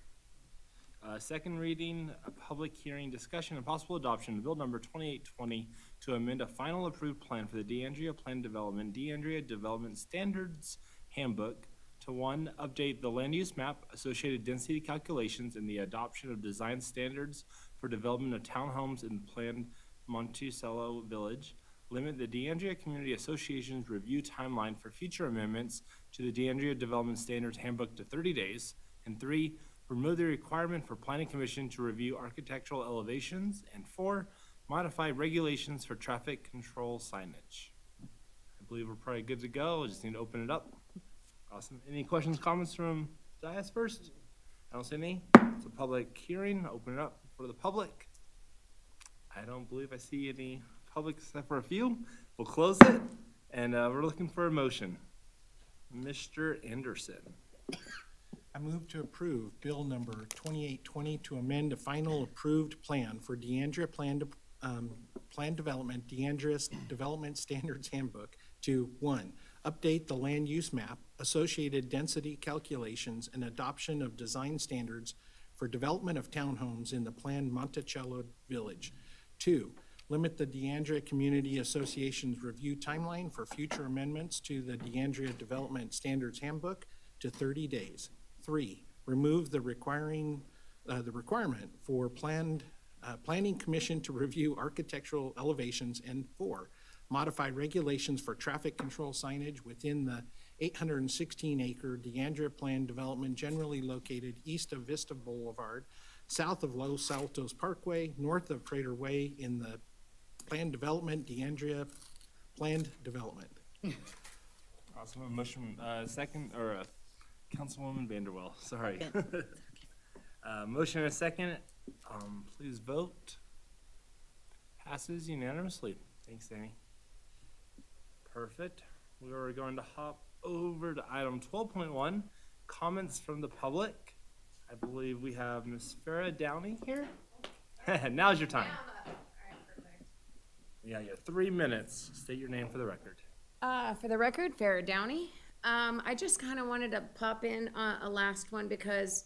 Speaker 1: Second reading, a public hearing, discussion, and possible adoption of bill number 2820 to amend a final approved plan for the D'Andrea Plan Development, D'Andrea Development Standards Handbook to 1, update the land use map, associated density calculations, and the adoption of design standards for development of townhomes in planned Monticello Village. Limit the D'Andrea Community Association's review timeline for future amendments to the D'Andrea Development Standards Handbook to 30 days. And 3, remove the requirement for Planning Commission to review architectural elevations. And 4, modify regulations for traffic control signage. I believe we're probably good to go. I just need to open it up. Awesome. Any questions, comments from Dias first? I don't see any. It's a public hearing. Open it up for the public. I don't believe I see any public except for a few. We'll close it, and we're looking for a motion. Mr. Anderson.
Speaker 11: I move to approve bill number 2820 to amend a final approved plan for D'Andrea Plan Development, D'Andrea's Development Standards Handbook to 1, update the land use map, associated density calculations, and adoption of design standards for development of townhomes in the planned Monticello Village. 2, limit the D'Andrea Community Association's review timeline for future amendments to the D'Andrea Development Standards Handbook to 30 days. 3, remove the requirement for Planning Commission to review architectural elevations. And 4, modify regulations for traffic control signage within the 816-acre D'Andrea Plan Development generally located east of Vista Boulevard, south of Los Altos Parkway, north of Trader Way in the Planned Development, D'Andrea Planned Development.
Speaker 1: Awesome. A motion, second, or Councilwoman Vanderwell, sorry. Motion and a second. Please vote. Passes unanimously. Thanks, Danny. Perfect. We are going to hop over to item 12.1, comments from the public. I believe we have Ms. Farah Downey here. Now's your time. Yeah, you have 3 minutes. State your name for the record.
Speaker 7: For the record, Farah Downey. I just kind of wanted to pop in a last one because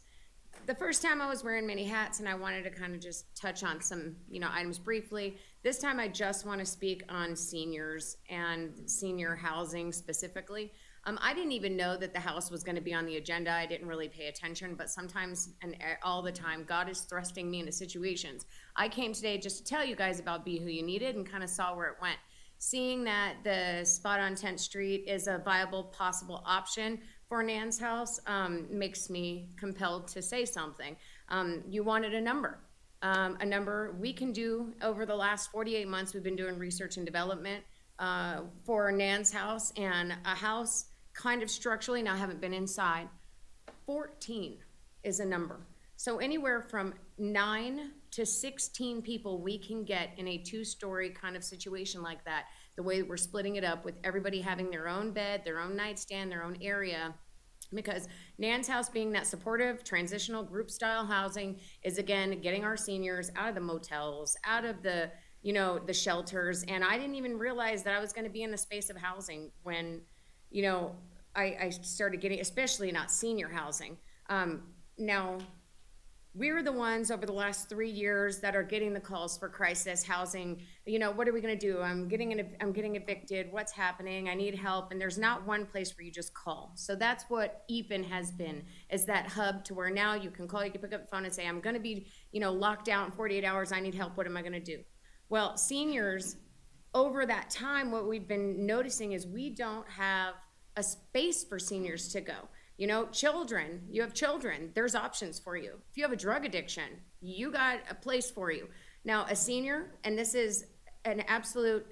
Speaker 7: the first time I was wearing many hats and I wanted to kind of just touch on some, items briefly. This time I just want to speak on seniors and senior housing specifically. I didn't even know that the house was going to be on the agenda. I didn't really pay attention, but sometimes and all the time, God is thrusting me into situations. I came today just to tell you guys about Be Who You Needed and kind of saw where it went. Seeing that the spot on 10th Street is a viable possible option for Nan's house makes me compelled to say something. You wanted a number we can do. Over the last 48 months, we've been doing research and development for Nan's house, and a house kind of structurally, now I haven't been inside, 14 is a number. So anywhere from 9 to 16 people we can get in a 2-story kind of situation like that, the way that we're splitting it up with everybody having their own bed, their own nightstand, their own area. Because Nan's house being that supportive, transitional group style housing is, again, getting our seniors out of the motels, out of the, the shelters. And I didn't even realize that I was going to be in the space of housing when, I started getting, especially not senior housing. Now, we're the ones over the last 3 years that are getting the calls for crisis housing. You know, what are we gonna do? I'm getting evicted. What's happening? I need help. And there's not one place where you just call. So that's what EPIN has been, is that hub to where now you can call, you can pick up the phone and say, I'm gonna be, locked out in 48 hours. I need help. What am I gonna do? Well, seniors, over that time, what we've been noticing is we don't have a space for seniors to go. Children, you have children, there's options for you. If you have a drug addiction, you got a place for you. Now, a senior, and this is an absolute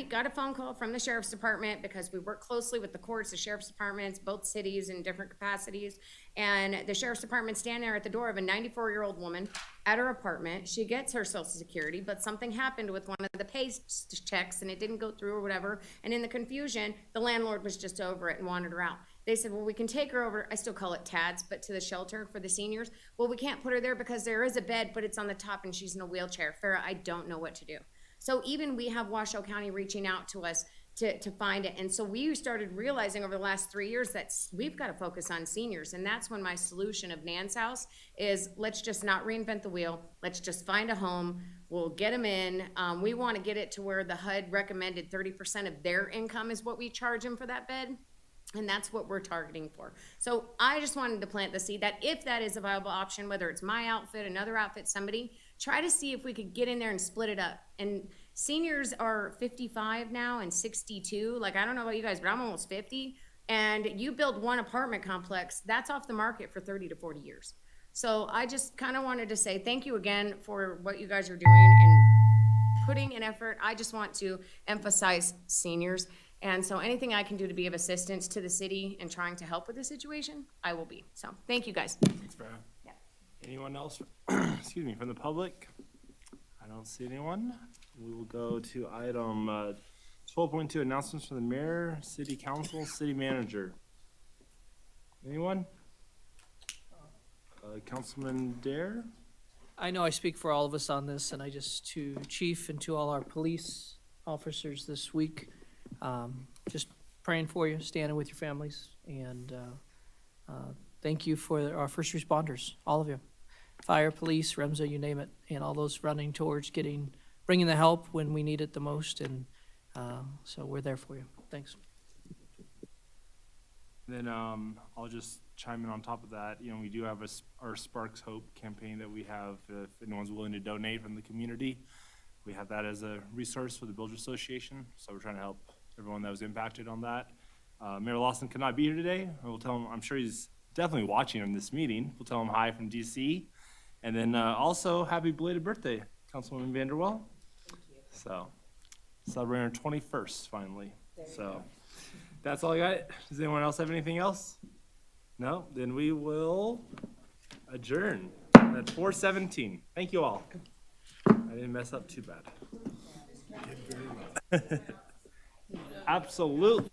Speaker 7: got a phone call from the sheriff's department because we work closely with the courts, the sheriff's departments, both cities in different capacities. And the sheriff's department standing there at the door of a 94-year-old woman at her apartment. She gets her Social Security, but something happened with one of the pay checks and it didn't go through or whatever. And in the confusion, the landlord was just over it and wanted her out. They said, well, we can take her over, I still call it TADS, but to the shelter for the seniors. Well, we can't put her there because there is a bed, but it's on the top and she's in a wheelchair. Farrah, I don't know what to do. So even we have Washoe County reaching out to us to find it. And so we started realizing over the last 3 years that we've got to focus on seniors. And that's when my solution of Nan's House is, let's just not reinvent the wheel. Let's just find a home. We'll get them in. We want to get it to where the HUD recommended 30% of their income is what we charge them for that bed. And that's what we're targeting for. So I just wanted to plant the seed that if that is a viable option, whether it's my outfit, another outfit, somebody, try to see if we could get in there and split it up. And seniors are 55 now and 62. Like, I don't know about you guys, but I'm almost 50. And you build one apartment complex, that's off the market for 30 to 40 years. So I just kind of wanted to say thank you again for what you guys are doing and putting an effort. I just want to emphasize seniors. And so anything I can do to be of assistance to the city and trying to help with the situation, I will be. So thank you, guys.
Speaker 1: Thanks, Farrah.
Speaker 7: Yeah.
Speaker 1: Anyone else, excuse me, from the public? I don't see anyone. We will go to item 12.2, announcements from the mayor, city council, city manager. Anyone? Councilman Dare?
Speaker 18: I know I speak for all of us on this, and I just, to Chief and to all our police officers this week, just praying for you, standing with your families, and thank you for our first responders, all of you. Fire, police, REMSA, you name it, and all those running towards bringing the help when we need it the most, and so we're there for you. Thanks.
Speaker 1: Then I'll just chime in on top of that. We do have our Sparks Hope campaign that we have. If anyone's willing to donate from the community, we have that as a resource for the Builder Association. So we're trying to help everyone that was impacted on that. Mayor Lawson could not be here today. We'll tell him, I'm sure he's definitely watching in this meeting. We'll tell him hi from DC. And then also happy belated birthday, Councilwoman Vanderwell. Thank you. So celebrating our 21st finally. So that's all I got. Does anyone else have anything else? No? Then we will adjourn at 4:17. Thank you all. I didn't mess up too bad. Absolutely.